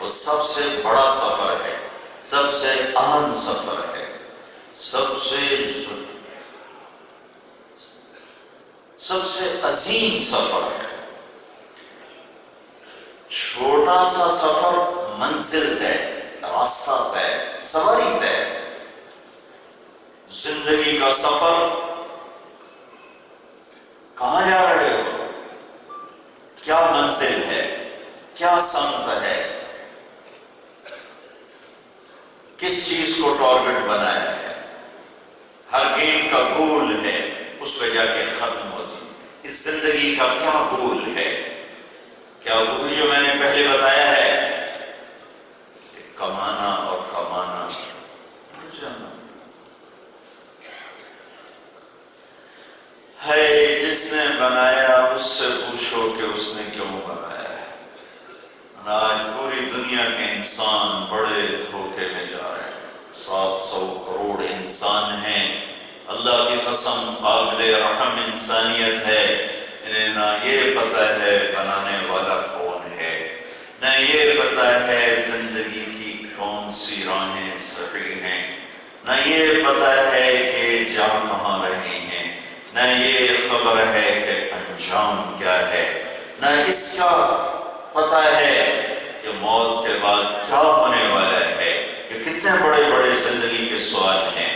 وہ سب سے بڑا سفر ہے، سب سے اہم سفر ہے، سب سے عظیم سفر ہے۔ چھوٹا سا سفر، منزل طے، راستہ طے، سواری طے۔ زندگی کا سفر، کہاں جا رہے ہو، کیا منزل ہے، کیا سمت ہے، کس چیز کو ٹارگٹ بنایا ہے۔ ہر گیم کا گول ہے، اس پہ جا کے ختم ہوتی۔ اس زندگی کا کیا گول ہے؟ کیا وہی جو میں نے پہلے بتایا ہے کہ کمانا اور کمانا مر جانا ہے؟ جس نے بنایا اس سے پوچھو کہ اس نے کیوں بنایا ہے۔ آج پوری دنیا کے انسان بڑے دھوکے میں جا رہے ہیں۔ 700 کروڑ انسان ہیں، اللہ کی قسم قابل رحم انسانیت ہے، انہیں نہ یہ پتہ ہے بنانے والا کون ہے، نہ یہ پتہ ہے زندگی کی کون سی راہیں صحیح ہیں، نہ یہ پتہ ہے کہ جا کہاں رہے ہیں، نہ یہ خبر ہے کہ انجام کیا ہے، نہ اس کا پتہ ہے کہ موت کے بعد کیا ہونے والا ہے۔ یہ کتنے بڑے بڑے زندگی کے سوال ہیں۔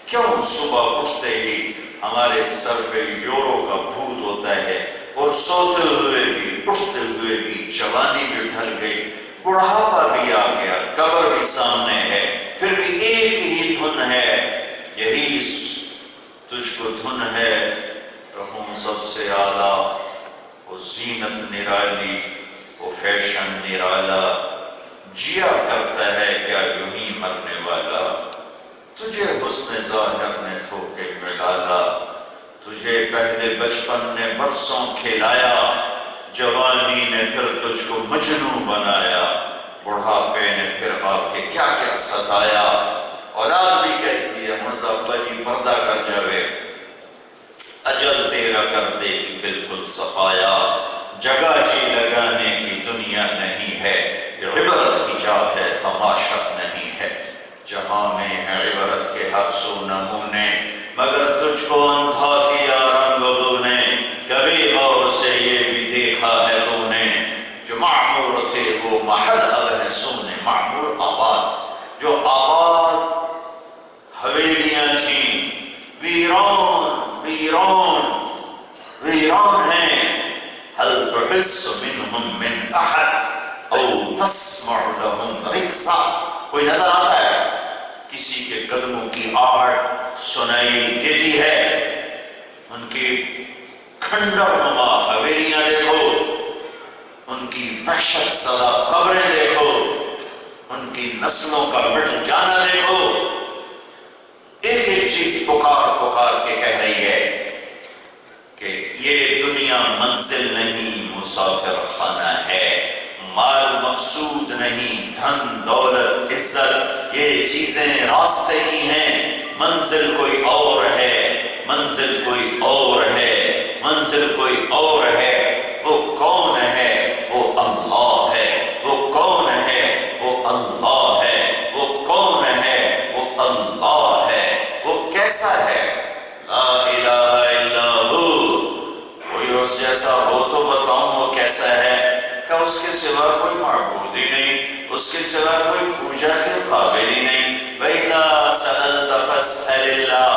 کیوں صبح اٹھتے ہی ہمارے سر پہ یورو کا بھوت ہوتا ہے، اور سوتے ہوئے بھی اٹھتے ہوئے بھی جوانی بھی ڈھل گئی، بڑھاپا بھی آ گیا، قبر بھی سامنے ہے، پھر بھی ایک ہی دھن ہے، یہی تجھ کو دھن ہے، رہوں سب سے اعلیٰ، وہ زینت نرالی، وہ فیشن نرالا، جیا کرتا ہے کیا یوں ہی مرنے والا۔ تجھے حسن ظاہر نے دھوکے میں ڈالا، تجھے پہلے بچپن نے برسوں کھلایا، جوانی نے پھر تجھ کو مجنوں بنایا، بڑھاپے نے پھر آ کے کیا کیا ستایا۔ اولاد بھی کہتی ہے مردہ ابا جی پردہ کر جاوے، اجل تیرا کر دے کہ بالکل صفایا، جگہ جی لگانے کی دنیا نہیں ہے، یہ عبرت کی جا ہے تماشا نہیں ہے۔ جہاں میں ہے عبرت کے ہر سو نمونے، مگر تجھ کو اندھا کیا رنگ بو نے، کبھی غور سے یہ بھی دیکھا ہے تو نے، جو معمور تھے وہ محل اب ہے سونے۔ معمور آباد، جو آباد حویلیاں تھیں، ویران ویران ویران ہیں۔ هل تحس منهم من احد او تسمع لهم رکسا، کوئی نظر آتا ہے؟ کسی کے قدموں کی آہٹ سنائی دیتی ہے؟ ان کی کھنڈر نما حویلیاں دیکھو، ان کی وحشت زدہ قبریں دیکھو، ان کی نسلوں کا مٹ جانا دیکھو۔ ایک ایک چیز پکار پکار کے کہہ رہی ہے کہ یہ دنیا منزل نہیں، مسافر خانہ ہے۔ مال مقصود نہیں، دھن دولت عزت یہ چیزیں راستے کی ہیں، منزل کوئی اور ہے، منزل کوئی اور ہے، منزل کوئی اور ہے۔ وہ کون ہے؟ وہ اللہ ہے۔ وہ کون ہے؟ وہ اللہ ہے۔ وہ کون ہے؟ وہ اللہ ہے۔ وہ کیسا ہے؟ لا الہ الا ہو، کوئی اس جیسا ہو تو بتاؤں وہ کیسا ہے؟ کہ اس کے سوا کوئی معبود ہی نہیں، اس کے سوا کوئی پوجا کے قابل ہی نہیں۔ وَإِذَا سَأَلْتَ فَاسْأَلِ اللَّهَ،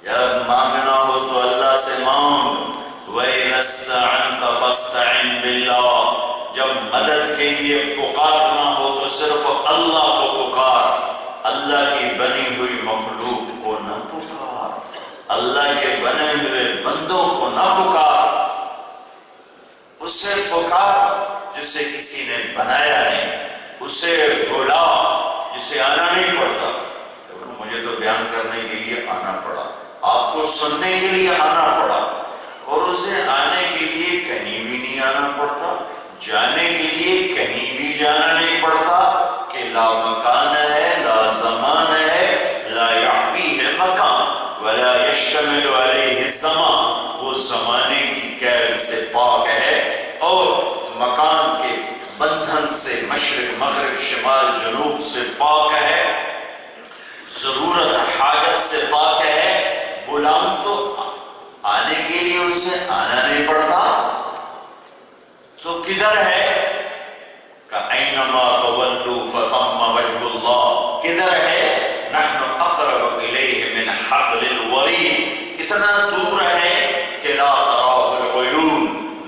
جب مانگنا ہو تو اللہ سے مانگ۔ وَإِذَا اسْتَعَنْتَ فَاسْتَعِنْ بِاللَّهِ، جب مدد کے لیے پکارنا ہو تو صرف اللہ کو پکار، اللہ کی بنی ہوئی مخلوق کو نہ پکار، اللہ کے بنے ہوئے بندوں کو نہ پکار۔ اسے پکار جسے کسی نے بنایا نہیں، اسے بلا جسے آنا نہیں پڑتا۔ مجھے تو بیان کرنے کے لیے آنا پڑا، آپ کو سننے کے لیے آنا پڑا، اور اسے آنے کے لیے کہیں بھی نہیں آنا پڑتا، جانے کے لیے کہیں بھی جانا نہیں پڑتا، کہ لا مکان ہے، لا زمان ہے، لا یحویہ مکان ولا یشتمل علیہ الزمان، وہ زمانے کی قید سے پاک ہے اور مکان کے بندھن سے، مشرق مغرب شمال جنوب سے پاک ہے، ضرورت حاجت سے پاک ہے۔ غلام تو آنے کے لیے اسے آنا نہیں پڑتا، تو کدھر ہے؟ اَيْنَمَا تَوَلُّوا فَثَمَّ وَجْهُ اللَّهِ، کدھر ہے؟ نَحْنُ أَقْرَبُ إِلَيْهِ مِنْ حَبْلِ الْوَرِيدِ، اتنا دور ہے کہ لا تراہ العیون،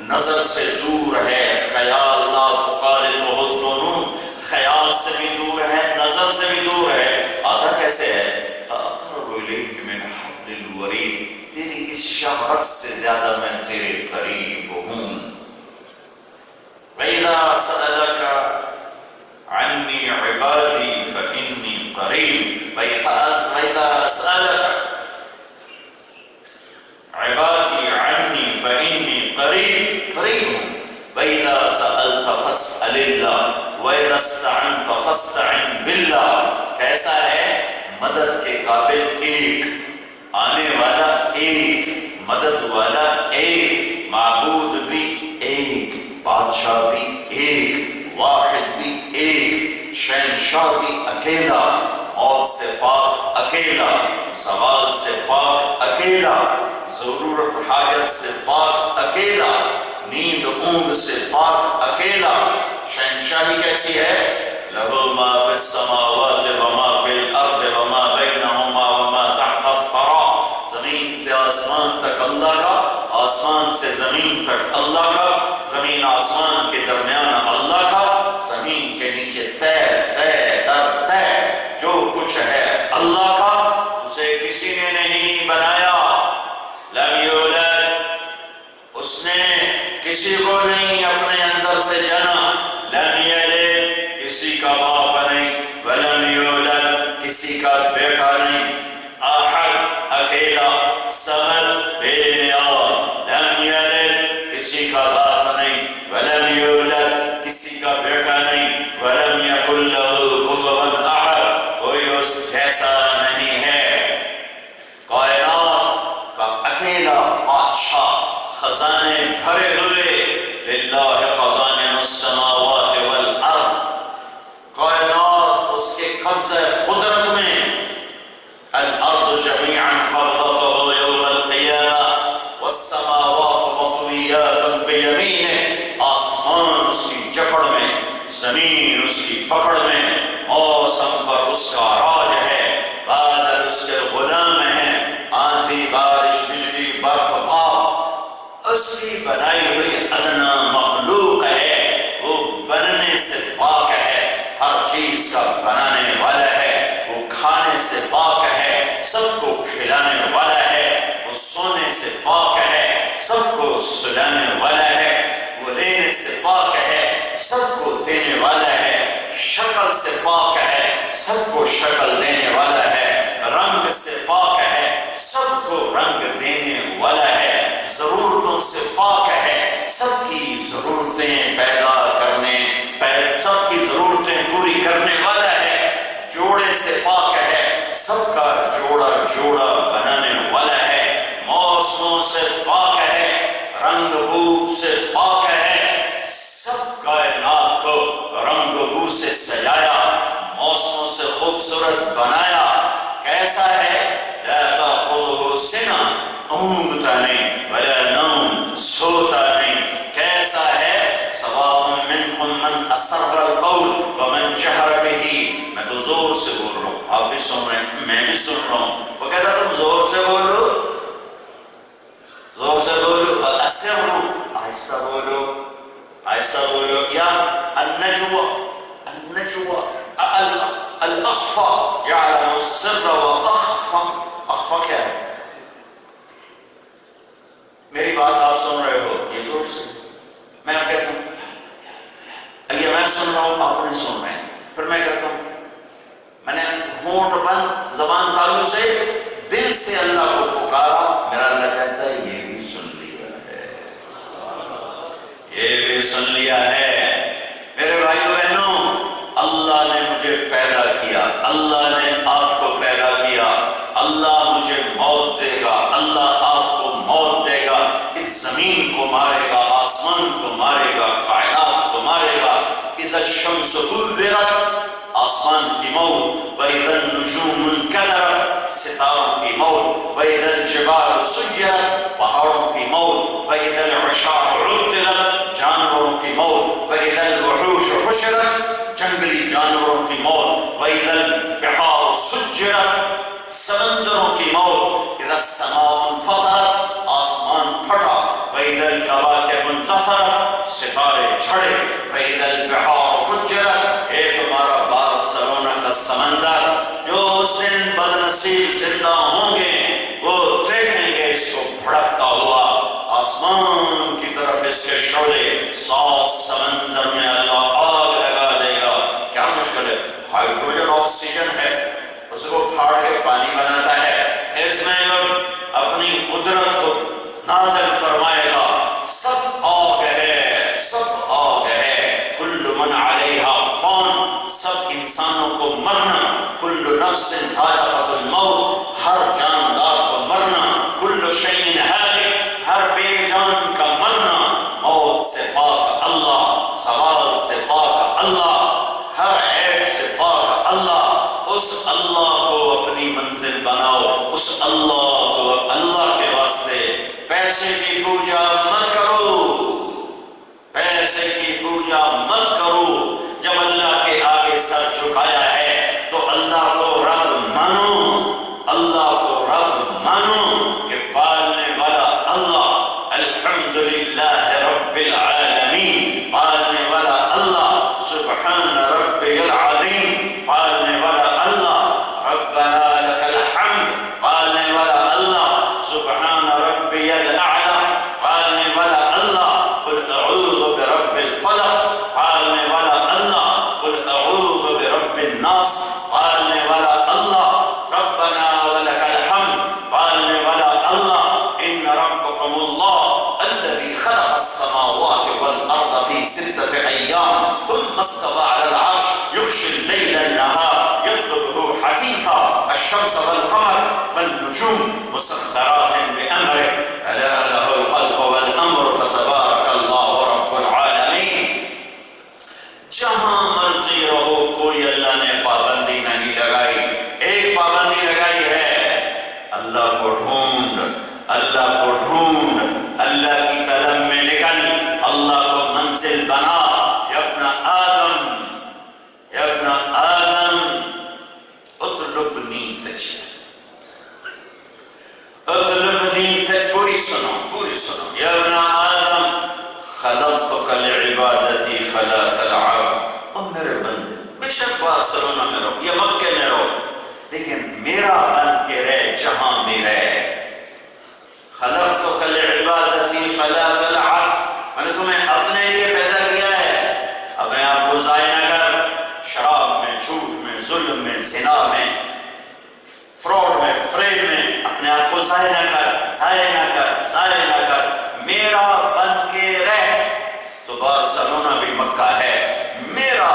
نظر سے دور ہے، خیال لا تخالطہ الظنون، خیال سے بھی دور ہے، نظر سے بھی دور ہے۔ آتا کیسے ہے؟ أَقْرَبُ إِلَيْهِ مِنْ حَبْلِ الْوَرِيدِ، تیری اس شہرت سے زیادہ میں تیرے قریب ہوں۔ وَإِذَا سَأَلَكَ عَنِّي عِبَادِي فَإِنِّي قَرِيبٌ، وَإِذَا سَأَلَكَ عِبَادِي عَنِّي فَإِنِّي قَرِيبٌ، وَإِذَا سَأَلْتَ فَاسْأَلِ اللَّهَ وَإِذَا اسْتَعَنْتَ فَاسْتَعِنْ بِاللَّهِ۔ کیسا ہے؟ مدد کے قابل ایک، آنے والا ایک، مدد والا ایک، معبود بھی ایک، بادشاہ بھی ایک، واحد بھی ایک، شہنشاہ بھی اکیلا، موت سے پاک اکیلا، زوال سے پاک اکیلا، ضرورت حاجت سے پاک اکیلا، نیند اونگ سے پاک اکیلا۔ شہنشاہی کیسی ہے؟ لَهُ مَا فِي السَّمَاوَاتِ وَمَا فِي الْأَرْضِ وَمَا بَيْنَهُمَا وَمَا تَحْتَ الثَّرَىٰ، زمین سے آسمان تک اللہ کا، آسمان سے زمین تک اللہ کا، زمین آسمان کے درمیان اللہ کا، زمین کے نیچے تے در تے جو کچھ ہے اللہ کا، اسے کسی نے نہیں بنایا۔ لم یولد، اس نے کسی کو نہیں اپنے اندر سے جنا، لم یلد، کسی کا باپ نہیں، ولم یولد، کسی کا بیٹا نہیں، احد، اکیلا، صمد، بے نیاز، لم یلد، کسی کا باپ نہیں، ولم یولد، کسی کا بیٹا نہیں، ولم یکن لہ کفوا احد، کوئی اس جیسا نہیں ہے۔ کائنات کا اکیلا بادشاہ، خزانے بھرے ہوئے، للہ خزائن السماوات والارض، کائنات اس کے قبضہ قدرت میں، الارض جميعا قبضته يوم القيامة والسماوات مطويات بيمينه، آسمان اس کی جکڑ میں، زمین اس کی پکڑ میں، موسم پر اس کا راج ہے، بادل اس کے غلام ہیں، آندھی بارش بجلی برف پاپ اس کی بنائی ہوئی ادنا مخلوق ہے، وہ بننے سے پاک ہے، ہر چیز کا بنانے والا ہے، وہ کھانے سے پاک ہے، سب کو کھلانے والا ہے، وہ سونے سے پاک ہے، سب کو سلانے والا ہے، وہ لینے سے پاک ہے، سب کو دینے والا ہے، شکل سے پاک ہے، سب کو شکل دینے والا ہے، رنگ سے پاک ہے، سب کو رنگ دینے والا ہے، ضرورتوں سے پاک ہے، سب کی ضرورتیں پیدا کرنے، سب کی ضرورتیں پوری کرنے والا ہے، جوڑے سے پاک ہے، سب کا جوڑا جوڑا بنانے والا ہے، موسموں سے پاک ہے، رنگ بو سے پاک ہے، سب کائنات کو رنگ بو سے سجایا، موسموں سے خوبصورت بنایا۔ کیسا ہے؟ لا تأخذه سنة، اونگتا نہیں، ولا نوم، سوتا نہیں۔ کیسا ہے؟ سواء منکم من اسر القول ومن جہر به، میں تو زور سے بول رہا ہوں، آپ بھی سن رہے ہیں، میں بھی سن رہا ہوں، وہ کہتا تم زور سے بولو، زور سے بولو، اسروا، آہستہ بولو، آہستہ بولو، یا النجوى، النجوى الاخفى يعلم السر واخفى، اخفى کیا ہے؟ میری بات آپ سن رہے ہو، یہ زور سے، میں کہتا ہوں یہ میں سن رہا ہوں، آپ نہیں سن رہے ہیں، پھر میں کہتا ہوں، میں نے ہونٹ بند زبان تالو سے دل سے اللہ کو پکارا، میرا اللہ کہتا ہے یہ بھی سن لیا ہے، یہ بھی سن لیا ہے۔ میرے بھائیو بہنوں، اللہ نے مجھے پیدا کیا، اللہ نے آپ کو پیدا کیا، اللہ مجھے موت دے گا، اللہ آپ کو موت دے گا، اس زمین کو مارے گا، آسمان کو مارے گا، کائنات کو مارے گا۔ اذا الشمس كورت آسمان کی موت، وإذا النجوم انكدرت ستاروں کی موت، وإذا الجبال سيرت پہاڑوں کی موت، وإذا العشار عطلت جانوروں کی موت، وإذا الوحوش حشرت جنگلی جانوروں کی موت، وإذا البحار سجرت سمندروں کی موت، إذا السماء انفطرت آسمان پھٹا، وإذا الكواكب انتثرت ستارے جھڑے، وإذا البحار فجرت اے تمہارا بارسلونا کا سمندر جو اس دن بدنصیب زندہ ہوں گے وہ دیکھیں گے اس کو بھڑکتا ہوا، آسمان کی طرف اس کے شعلے، سات سمندر میں اللہ آگ لگا دے گا۔ کیا مشکل ہے؟ ہائیڈروجن آکسیجن ہے، اس کو پھاڑ کے پانی بناتا ہے، اس میں لوگ اپنی قدرت کو نازل فرمائے گا، سب آگ ہے، سب آگ ہے، کل من علیہا فان، سب انسانوں کو مرنا، کل نفس ذائقۃ الموت، ہر جاندار کو مرنا، کل شیء ہالک، ہر بے جان کا مرنا، موت سے پاک اللہ، سوال سے پاک اللہ، ہر عیب سے پاک اللہ، اس اللہ کو اپنی منزل بناؤ، اس اللہ کو اللہ کے واسطے پیسے کی پوجا مت کرو، پیسے کی پوجا مت کرو، جب اللہ کے آگے سر جھکایا ہے تو اللہ کو رب مانو، اللہ کو رب مانو کہ پالنے والا اللہ، الحمدللہ رب العالمین، پالنے والا اللہ، سبحان ربی العظیم، پالنے والا اللہ، ربنا لک الحمد، پالنے والا اللہ، سبحان ربی الاعلی، پالنے والا اللہ، قل اعوذ برب الفلق، پالنے والا اللہ، قل اعوذ برب الناس، پالنے والا اللہ، ربنا ولک الحمد، پالنے والا اللہ، ان ربکم اللہ الذی خلق السماوات والارض فی ستۃ ایام ثم استوى على العرش یغشی اللیل النہار یطلبہ حثیثا الشمس والقمر والنجوم مسخرات بأمره الا له الخلق والامر فتبارک اللہ رب العالمین۔ جہاں مرضی رہو کوئی اللہ نے پابندی نہیں لگائی، ایک پابندی لگائی ہے اللہ کو ڈھونڈ، اللہ کو ڈھونڈ، اللہ کی طلب میں نکل، اللہ کو منزل بنا، یا ابن آدم، یا ابن آدم اطلبنی تجد، اطلبنی تجد، پوری سنو، یا ابن آدم خلقتک لعبادتی فلا تلعب، اور میرے بندے بے شک بارسلونا میں رہو یا مکے میں رہو لیکن میرا بن کے رہ، جہاں بھی رہ، خلقتک لعبادتی فلا تلعب، میں نے تمہیں اپنے لیے پیدا کیا ہے، اپنے آپ کو ضائع نہ کر، شراب میں، جھوٹ میں، ظلم میں، زنا میں، فراڈ میں، فریب میں، اپنے آپ کو ضائع نہ کر، ضائع نہ کر، ضائع نہ کر، میرا بن کے رہ، تو بارسلونا بھی مکہ ہے، میرا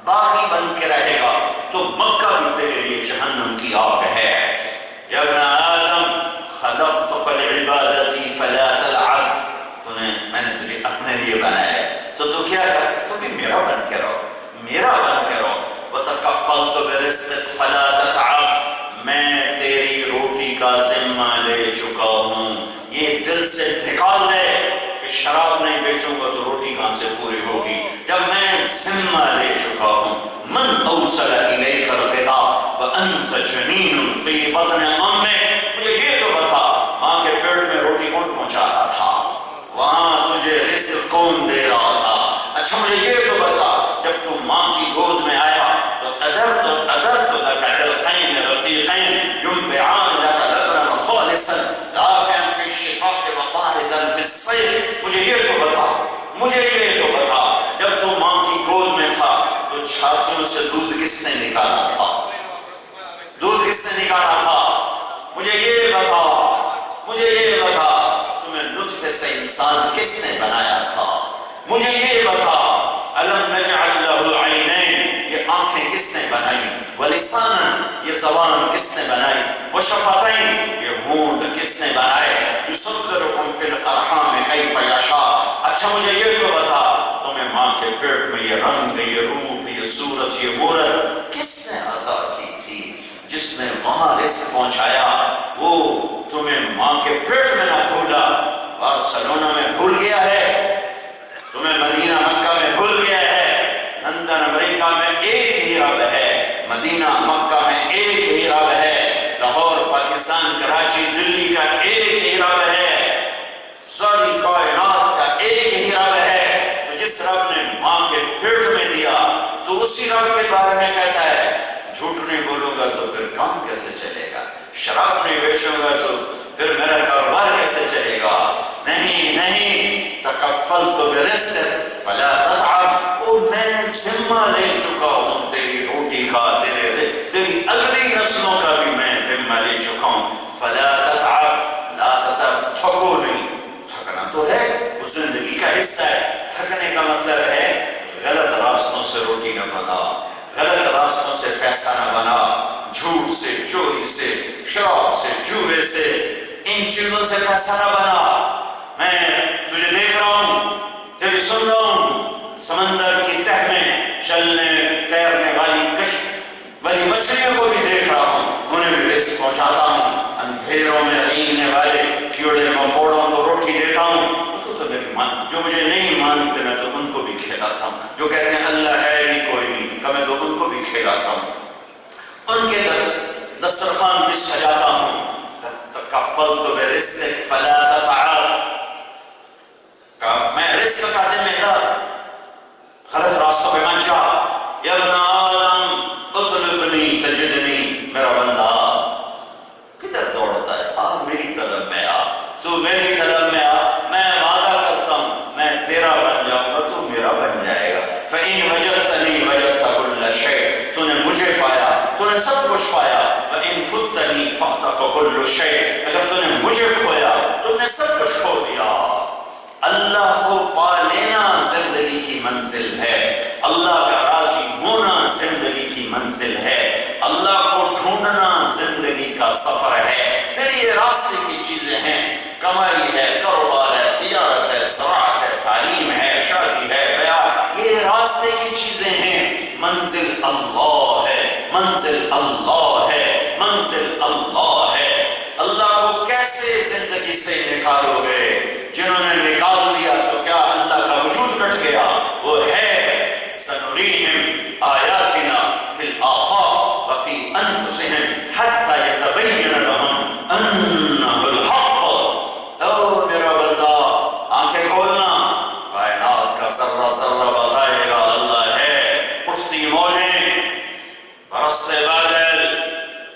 باغی بن کے رہے گا تو مکہ بھی تیرے لیے جہنم کی آگ ہے۔ یا ابن آدم خلقتک لعبادتی فلا تلعب، میں نے تجھے اپنے لیے بنایا ہے تو تو کیا کر، تو بھی میرا بن کے رہو، میرا بن کے رہو، وتکفلت برزقک فلا تتعب، میں تیری روٹی کا ذمہ لے چکا ہوں، یہ دل سے نکال دے کہ شراب نہیں بیچوں گا تو روٹی کہاں سے پوری ہوگی، جب میں ذمہ لے چکا ہوں۔ من اوصل الیک الغذاء وانت جنین فی بطن امک، مجھے یہ تو بتا ماں کے پیٹ میں روٹی کون پہنچا رہا تھا، وہاں تجھے رزق کون دے رہا تھا، اچھا مجھے یہ تو بتا جب تو ماں کی گود میں آیا تو ادرت لک علقین رقیقین ینبعان لک لبنا خالصا دافعا فی الشتاء وباردا فی الصیف، مجھے یہ تو بتا، مجھے یہ تو بتا جب تو ماں کی گود میں تھا تو چھاتیوں سے دودھ کس نے نکالا تھا، دودھ کس نے نکالا تھا، مجھے یہ بتا، مجھے یہ بتا تمہیں نطفے سے انسان کس نے بنایا تھا، مجھے یہ بتا الم نجعل له عینین، یہ آنکھیں کس نے بنائی، ولسانا یہ زبان کس نے بنائی، وشفتین یہ ہونٹ کس نے بنائے، یصورکم فی الارحام کیف یشاء، اچھا مجھے یہ تو بتا تمہیں ماں کے پیٹ میں یہ رنگ، یہ روپ، یہ صورت، یہ مورت کس نے عطا کی تھی؟ جس نے وہاں رزق پہنچایا وہ تمہیں ماں کے پیٹ میں نہ بھولا، بارسلونا میں بھول گیا ہے، تمہیں مدینہ مکہ میں بھول گیا ہے، لندن امریکہ میں ایک ہی رب ہے، مدینہ مکہ میں ایک ہی رب ہے، لاہور پاکستان کراچی دلی کا ایک ہی رب ہے، ساری کائنات کا ایک ہی رب ہے۔ تو جس رب نے ماں کے پیٹ میں دیا تو اسی رب کے بارے میں کہتا ہے جھوٹ نہیں بولوں گا تو پھر کام کیسے چلے گا، شراب نہیں بیچوں گا تو پھر میرا کاروبار کیسے چلے گا؟ نہیں نہیں، تکفلت برزق فلا تتعب، اور میں ذمہ لے چکا ہوں تیری روٹی کا، تیری اگلی نسلوں کا بھی میں ذمہ لے چکا ہوں، فلا تتعب، لا تتعب، تھکو نہیں، تھکنا تو ہے وہ زندگی کا حصہ ہے، تھکنے کا مطلب ہے غلط راستوں سے روٹی نہ بنا، غلط راستوں سے پیسہ نہ بنا، جھوٹ سے، چوری سے، شراب سے، جوے سے، ان چیزوں سے پیسہ نہ بنا۔ میں تجھے دیکھ رہا ہوں، تیری سن رہا ہوں، سمندر کی تہ میں چلنے تیرنے والی مچھلیوں کو بھی دیکھ رہا ہوں، انہیں بھی رزق پہنچاتا ہوں، اندھیروں میں رینگنے والے کیڑے مکوڑوں کو روٹی دیتا ہوں، جو مجھے نہیں مانتے میں تو ان کو بھی کھلاتا ہوں، جو کہتے ہیں اللہ ہے ہی کوئی نہیں میں تو ان کو بھی کھلاتا ہوں، ان کے دسترخوان بھی سجاتا ہوں۔ تکفلت برزق فلا تتعب، میں رزق کا ذمہ دار، غلط راستوں پہ مت جا، یا ابن آدم اطلبنی تجدنی، میرا بندہ کدھر دوڑتا ہے، آ میری طلب میں آ، تو میری طلب میں آ، میں وعدہ کرتا ہوں میں تیرا بن جاؤں گا، تو میرا بن جائے گا۔ فإن وجدتنی وجدت كل شيء، تو نے مجھے پایا تو نے سب کچھ پایا، وإن فتنی فأتك كل شيء، اگر تو نے مجھے کھویا تو نے سب کچھ کھو دیا۔ اللہ کو پا لینا زندگی کی منزل ہے، اللہ کا راضی ہونا زندگی کی منزل ہے، اللہ کو ڈھونڈنا زندگی کا سفر ہے۔ پھر یہ راستے کی چیزیں ہیں، کمائی ہے، کاروبار ہے، تجارت ہے، زراعت ہے، تعلیم ہے، شادی ہے، بیاہ، یہ راستے کی چیزیں ہیں، منزل اللہ ہے، منزل اللہ ہے، منزل اللہ ہے۔ اللہ کو کیسے زندگی سے نکالو گے؟ جنہوں نے نکال دیا تو کیا اللہ کا وجود مٹ گیا؟ وہ ہے سنريهم آیاتنا فی الآفاق وفی انفسهم حتی یتبین لهم انہ الحق۔ او میرا بندہ آنکھیں کھولنا، کائنات کا ذرہ ذرہ بتائے گا اللہ ہے، اٹھتی موجیں، برستے بادل،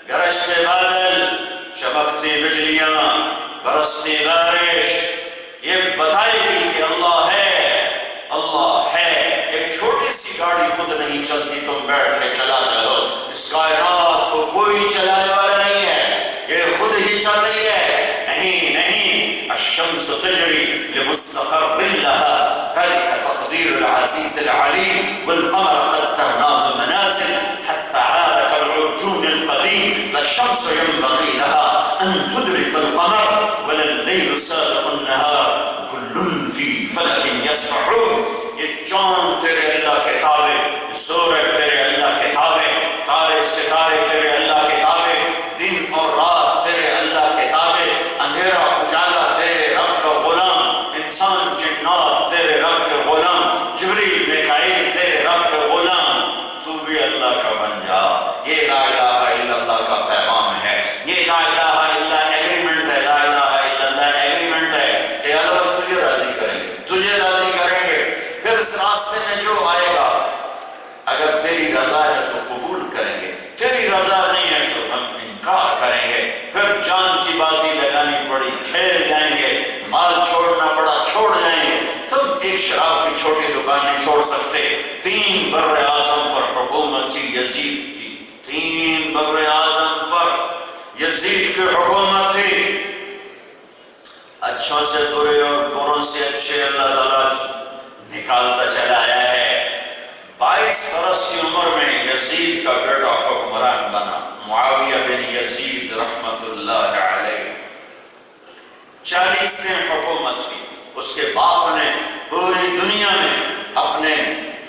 گرجتے بادل، چمکتی بجلیاں، برستی بارش، یہ بتائے گی کہ اللہ ہے، اللہ ہے۔ ایک چھوٹی سی گاڑی خود نہیں چلتی، تم بیٹھ کے چلاتے ہو، اس کائنات کو کوئی چلانے والا نہیں ہے، یہ خود ہی چل رہی ہے۔ نہیں نہیں، الشمس تجری لمستقر لها ذلك تقدير العزيز العليم والقمر قدرناه منازل حتى عاد كالعرجون القديم لا الشمس ينبغي لها أن تدرك القمر ولا الليل سابق النهار كل في فلك يسبحون۔ یہ چاند تیرے اللہ کتابے، سورج تیرے اللہ کتابے، تارے ستارے تیرے اللہ کتابے، دن اور رات تیرے اللہ کتابے، اندھیرا اجالا تیرے رب کا غلام، انسان جنات تیرے رب کے غلام، جبریل میکائیل تیرے رب کے غلام، تو بھی اللہ کا بن جا۔ یہ لا الہ الا اللہ کا پیغام ہے، یہ لا الہ الا اللہ ایگریمنٹ ہے، لا الہ الا اللہ ایگریمنٹ ہے کہ اللہ تجھے راضی کریں گے، تجھے راضی کریں گے۔ پھر اس راستے میں جو آئے گا اگر تیری رضا ہے تو قبول کریں گے، تیری رضا نہیں ہے تو ہم انکار کریں گے۔ پھر جان کی بازی لگانی پڑی، کھیل جائیں گے، مال چھوڑنا پڑا چھوڑ جائیں گے۔ تم ایک شراب کی چھوٹی دکان نہیں چھوڑ سکتے۔ 3 بر اعظم پر حکومت تھی یزید کی، 3 بر اعظم پر یزید کی حکومت تھی۔ اچھوں سے برے اور بروں سے اچھے اللہ تعالیٰ نکالتا چلا آیا ہے۔ 22 برس کی عمر میں یزید کا بیٹا حکمران بنا، معاویہ بن یزید رحمت اللہ علیہ۔ 40 دن حکومت کی، اس کے باپ نے پوری دنیا میں اپنے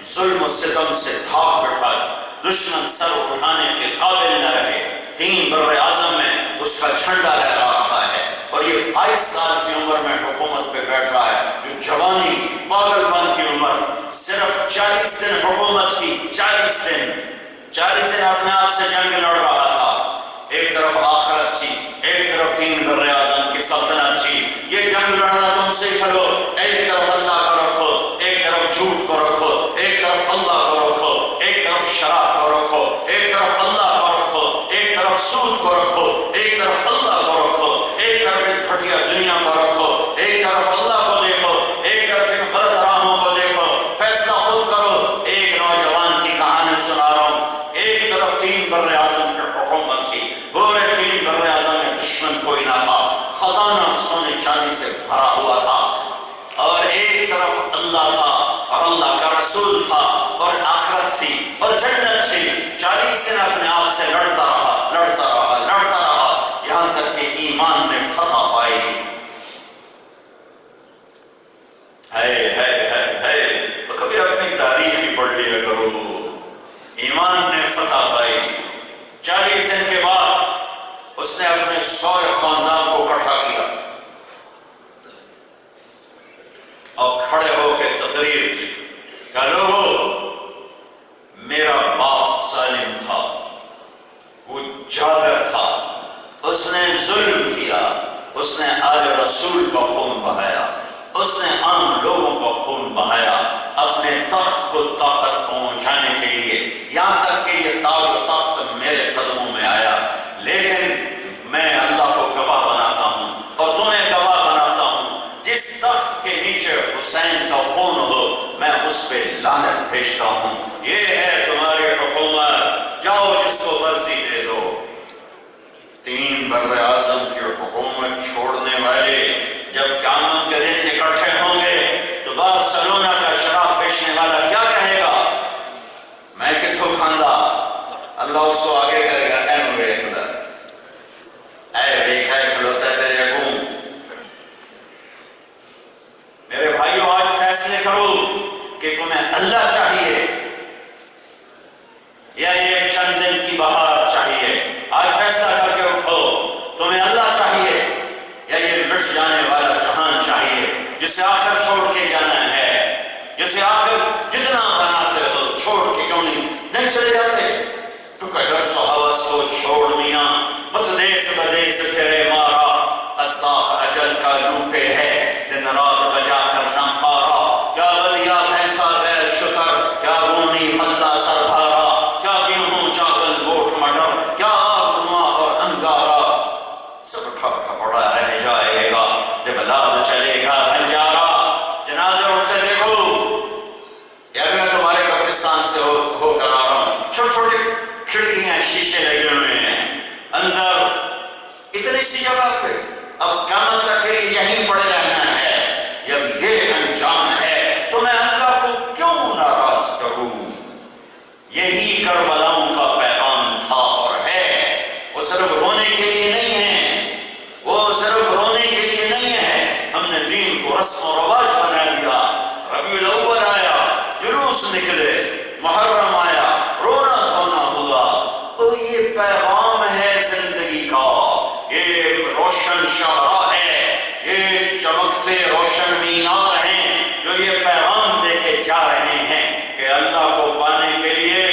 ظلم و ستم سے تھاپ بٹھائی، دشمن سر اٹھانے کے قابل نہ رہے، 3 بر اعظم میں اس کا جھنڈا لہرا رہا ہے، اور یہ 22 سال کی عمر میں حکومت پہ بیٹھ رہا ہے، جو جوانی کی پاگل پن کی عمر، صرف 40 دن حکومت کی، 40 دن اپنے آپ سے جنگ لڑ رہا تھا۔ ایک طرف آخرت تھی، ایک طرف 3 بر اعظم کی سلطنت تھی، یہ جنگ لڑنا تم سے کھلو، ایک طرف اللہ کو رکھو، ایک طرف جھوٹ کو رکھو، ایک طرف اللہ کو رکھو، ایک طرف شراب کو رکھو، ایک طرف اللہ کو رکھو، ایک طرف سود کو رکھو، ایک طرف اللہ کو رکھو، ایک طرف اس گھٹیا دنیا کو رکھو، ایک طرف اللہ کو دیکھو، ایک طرف ان غلط راہوں کو دیکھو، فیصلہ خود کرو۔ ایک نوجوان کی کہانی سنا رہا ہوں، ایک طرف 3 بر اعظم کی حکومت تھی، پورے 3 بر اعظم میں دشمن کوئی نہ تھا، خزانہ سونے چاندی سے بھرا ہوا تھا، اور ایک طرف اللہ تھا اور اللہ کا رسول تھا، اور آخرت تھی اور جنت تھی۔ 40 دن اپنے آپ سے لڑتا رہا، یہاں تک کہ ایمان نے فتح پائی۔ تو کبھی اپنی تاریخ ہی پڑھ لیا کرو، ایمان نے فتح پائی۔ 40 دن کے بعد اس نے اپنے سارے خاندان کو اکٹھا کیا اور کھڑے ہو کے تقریر کی کہ لوگو، میرا باپ سالم تھا، وہ جابر تھا، اس نے ظلم کیا، اس نے آل رسول کا خون بہایا، اس نے عام لوگوں کا خون بہایا اپنے تخت کو طاقت پہنچانے کے لیے، یہاں تک کہ یہ تاج و تخت میرے قدموں میں آیا، لیکن میں اللہ کو گواہ بناتا ہوں اور تمہیں گواہ بناتا ہوں، جس تخت کے نیچے حسین کا خون ہو میں اس پہ لعنت بھیجتا ہوں۔ یہ ہے تمہاری حکومت، جاؤ جس کو مرضی دے دو۔ 3 بر اعظم کی حکومت چھوڑنے والے جب قیامت کے دن اکٹھے ہوں گے تو بارسلونا کا شراب بیچنے والا کیا کہے گا؟ میں کتوں کھاندا؟ اللہ اس کو آگے کرے گا، اے موے خدا، اے دیکھا کھلوتا ہے تیرے اگوں۔ میرے بھائیوں، آج فیصلے کرو کہ تمہیں اللہ چاہیے یا یہ چند دن کی بہار چاہیے۔ آج فیصلہ کر کے اٹھو، تمہیں اللہ چاہیے یا یہ مٹ جانے والا جہان چاہیے جسے آخر چھوڑ کے جانا ہے، جسے آخر جتنا بناتے ہو چھوڑ کے کیوں نہیں چلے جاتے؟ تو کہ حرص و حوث کو چھوڑ میاں، مت دیس بدیس پھرے مارا، عذاب اجل کا لوٹے ہے دن رات بجا کر نہ پارا، کیا بلیا بھینسا بیل شکر، کیا رونی ملا سر بھارا، کیا گیہوں چاول گوٹ مٹر، کیا آگ دھواں اور انگارا، سب ٹھپ پڑا رہ جائے گا جب لال چلے گا بنجارا۔ جنازے اٹھتے دیکھو، یا میں تمہارے قبرستان سے ہو کر آ رہا ہوں، چھوٹے چھوٹے کھڑکیاں شیشے لگے ہوئے ہیں، اندر اتنی سی جگہ پہ اب قیامت تک کے لیے یہیں پڑے رہنا ہے۔ جب یہ انجام ہے تو میں اللہ کو کیوں ناراض کروں؟ یہی کربلاؤں کا پیغام تھا اور ہے۔ وہ صرف رونے کے لیے نہیں ہے، وہ صرف رونے کے لیے نہیں ہے، ہم نے دین کو رسم و رواج بنا لیا۔ ربیع الاول آیا، جلوس نکلے، محرم آیا، رونا دھونا ہوا۔ تو یہ پیغام ہے زندگی کا، یہ روشن شاہراہ ہے، یہ چمکتے روشن مینار ہیں جو یہ پیغام دے کے جا رہے ہیں کہ اللہ کو پانے کے لیے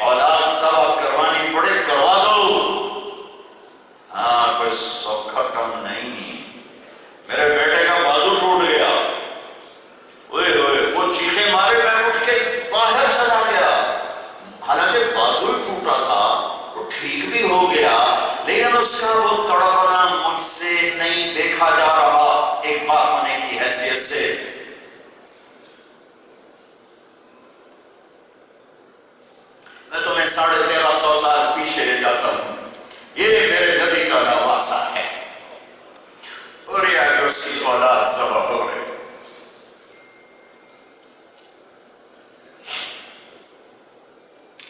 اولاد ذبح کروانی پڑے کروا دو۔ ہاں، کوئی سوکھا کام نہیں۔ میرے بیٹے کا بازو ٹوٹ گیا، وہ چیخیں مارے، میں اٹھ کے باہر چلا گیا، حالانکہ بازو ٹوٹا تھا، وہ ٹھیک بھی ہو گیا، لیکن اس کا وہ تڑپنا مجھ سے نہیں دیکھا جا رہا ایک باپ ہونے کی حیثیت سے۔ میں تمہیں 1350 سال پیچھے لے جاتا ہوں۔ یہ میرے نبی کا نواسا ہے، اور یہ آگے اس کی اولاد ذبح ہو گئی۔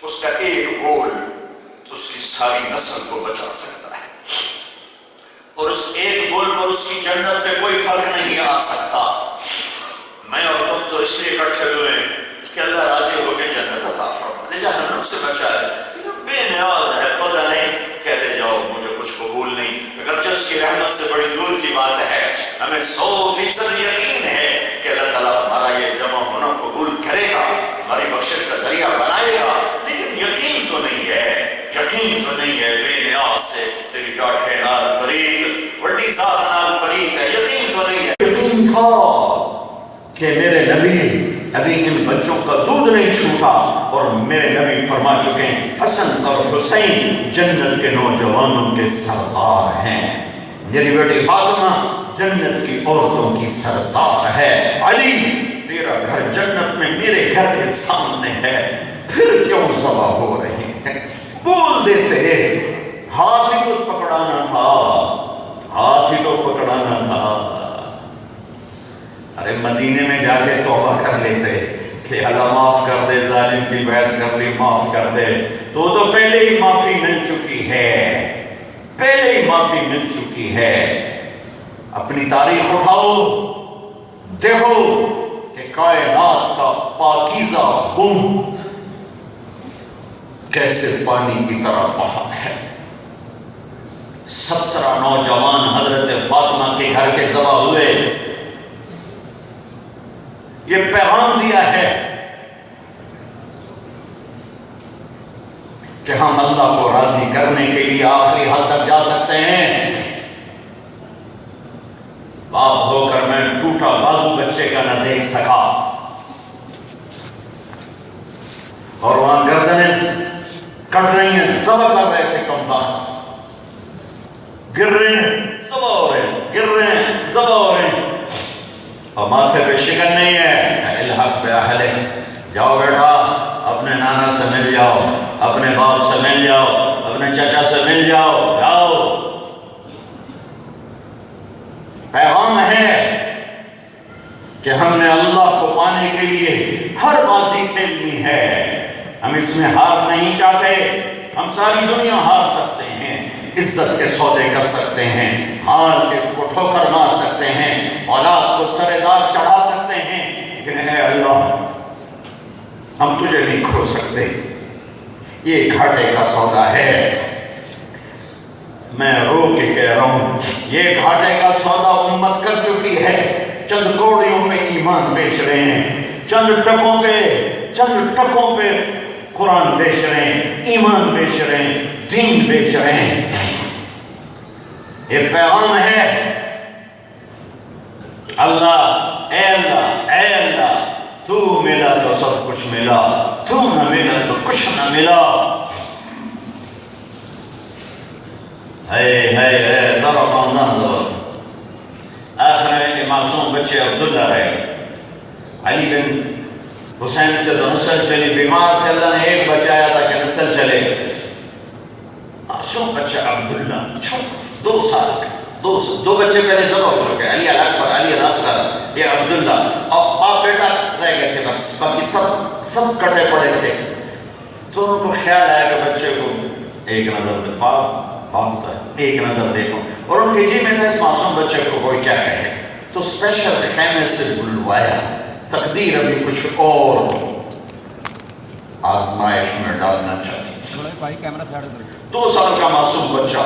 اس کا ایک گول اس کی ساری نسل کو بچا سکتا ہے، اور اس ایک گول پر اس کی جنت میں کوئی فرق نہیں آ سکتا۔ میں اور تم تو اس لیے اکٹھے ہوئے ہیں اللہ راضی ہو کے جنت عطا فرما دے، جہنم سے بچا لے، بے نیاز ہے، پتہ نہیں کہتے جاؤ مجھے کچھ قبول نہیں، اگرچہ اس کی رحمت سے بڑی دور کی بات ہے، ہمیں 100% یقین ہے کہ اللہ تعالیٰ ہمارا یہ جمع ہونا قبول کرے گا، ہماری بخشش کا ذریعہ بنائے گا، لیکن یقین تو نہیں ہے، یقین تو نہیں ہے، بے نیاز سے تیری ڈاٹھے نال پرید، وڈی ذات نال پرید ہے، یقین تو نہیں ہے۔ یقین تھا کہ میرے نبی ابھی ان بچوں کا دودھ نہیں چھوٹا، اور میرے نبی فرما چکے ہیں حسن اور حسین جنت کے نوجوانوں کے سردار ہیں، میری بیٹی فاطمہ جنت کی عورتوں کی سردار ہے، علی تیرا گھر جنت میں میرے گھر کے سامنے ہے، پھر کیوں ذبح ہو رہے ہیں؟ بول دیتے ہاتھ ہی تو پکڑانا تھا، ہاتھ ہی تو پکڑانا تھا۔ ارے مدینے میں جا کے توبہ کر لیتے کہ اللہ معاف کر دے، ظالم کی بیعت کر لی معاف کر دے، تو پہلے ہی معافی مل چکی ہے، پہلے ہی معافی مل چکی ہے۔ اپنی تاریخ اٹھاؤ، دیکھو کہ کائنات کا پاکیزہ خون کیسے پانی کی طرح بہا ہے۔ 17 نوجوان حضرت فاطمہ کے گھر کے ذبح ہوئے، یہ پیغام دیا ہے کہ ہم اللہ کو راضی کرنے کے لیے آخری حد تک جا سکتے ہیں۔ باپ ہو کر میں ٹوٹا بازو بچے کا نہ دیکھ سکا، اور وہاں گردنیں کٹ رہی ہیں، ذبح کر رہے تھے، کم بخت گر رہے ہیں، ذبح ہو رہے ہیں، گر رہے ہیں، ذبح ہو رہے ہیں، اور ماتھے پہ شکن نہیں ہے۔ الحق بے اہلک، جاؤ بیٹا اپنے نانا سے مل جاؤ، اپنے باپ سے مل جاؤ، اپنے چچا سے مل جاؤ، جاؤ۔ پیغام ہے کہ ہم نے اللہ کو پانے کے لیے ہر بازی کھیلنی ہے، ہم اس میں ہار نہیں چاہتے، ہم ساری دنیا ہار سکتے ہیں، عزت کے سودے کر سکتے ہیں، مال کے کو ٹھوکر مار سکتے ہیں، اولاد کو سر دار چڑھا سکتے ہیں، لیکن اے اللہ ہم تجھے نہیں کھو سکتے، یہ گھاٹے کا سودا ہے۔ میں رو کے کہہ رہا ہوں یہ گھاٹے کا سودا امت کر چکی ہے، چند کوڑیوں پہ ایمان بیچ رہے ہیں، چند ٹکوں پہ قرآن بیچ رہے ہیں، ایمان بیچ رہے ہیں، دین بیچ رہے ہیں۔ یہ پیغام ہے اللہ، اے اللہ، اے اللہ تو ملا تو سب کچھ ملا، تو نہ ملا تو کچھ نہ ملا۔ ہے ذرا خاندان ذرا آخر میں کہ معصوم بچے عبداللہ رہے، علی بن حسین سے تو نسل چلی، بیمار تھے، اللہ نے ایک بچایا تھا کہ نسل چلے۔ معصوم بچہ عبداللہ 2 سال کا، دو بچے پہلے ذبح ہو چکے، علی الاکبر، علی الاصغر، یہ عبداللہ، اور باپ بیٹا رہ گئے تھے بس، باقی سب کٹے پڑے تھے۔ تو ان کو خیال آیا کہ بچے کو ایک نظر دے، باپ ہوتا ہے، ایک نظر دیکھو، اور ان کے جی میں تھا اس معصوم بچے کو کوئی کیا کہے، تو اسپیشل خیمے سے بلوایا، تقدیر ابھی کچھ اور آزمائش میں ڈالنا چاہتی۔ 2 سال کا معصوم بچہ،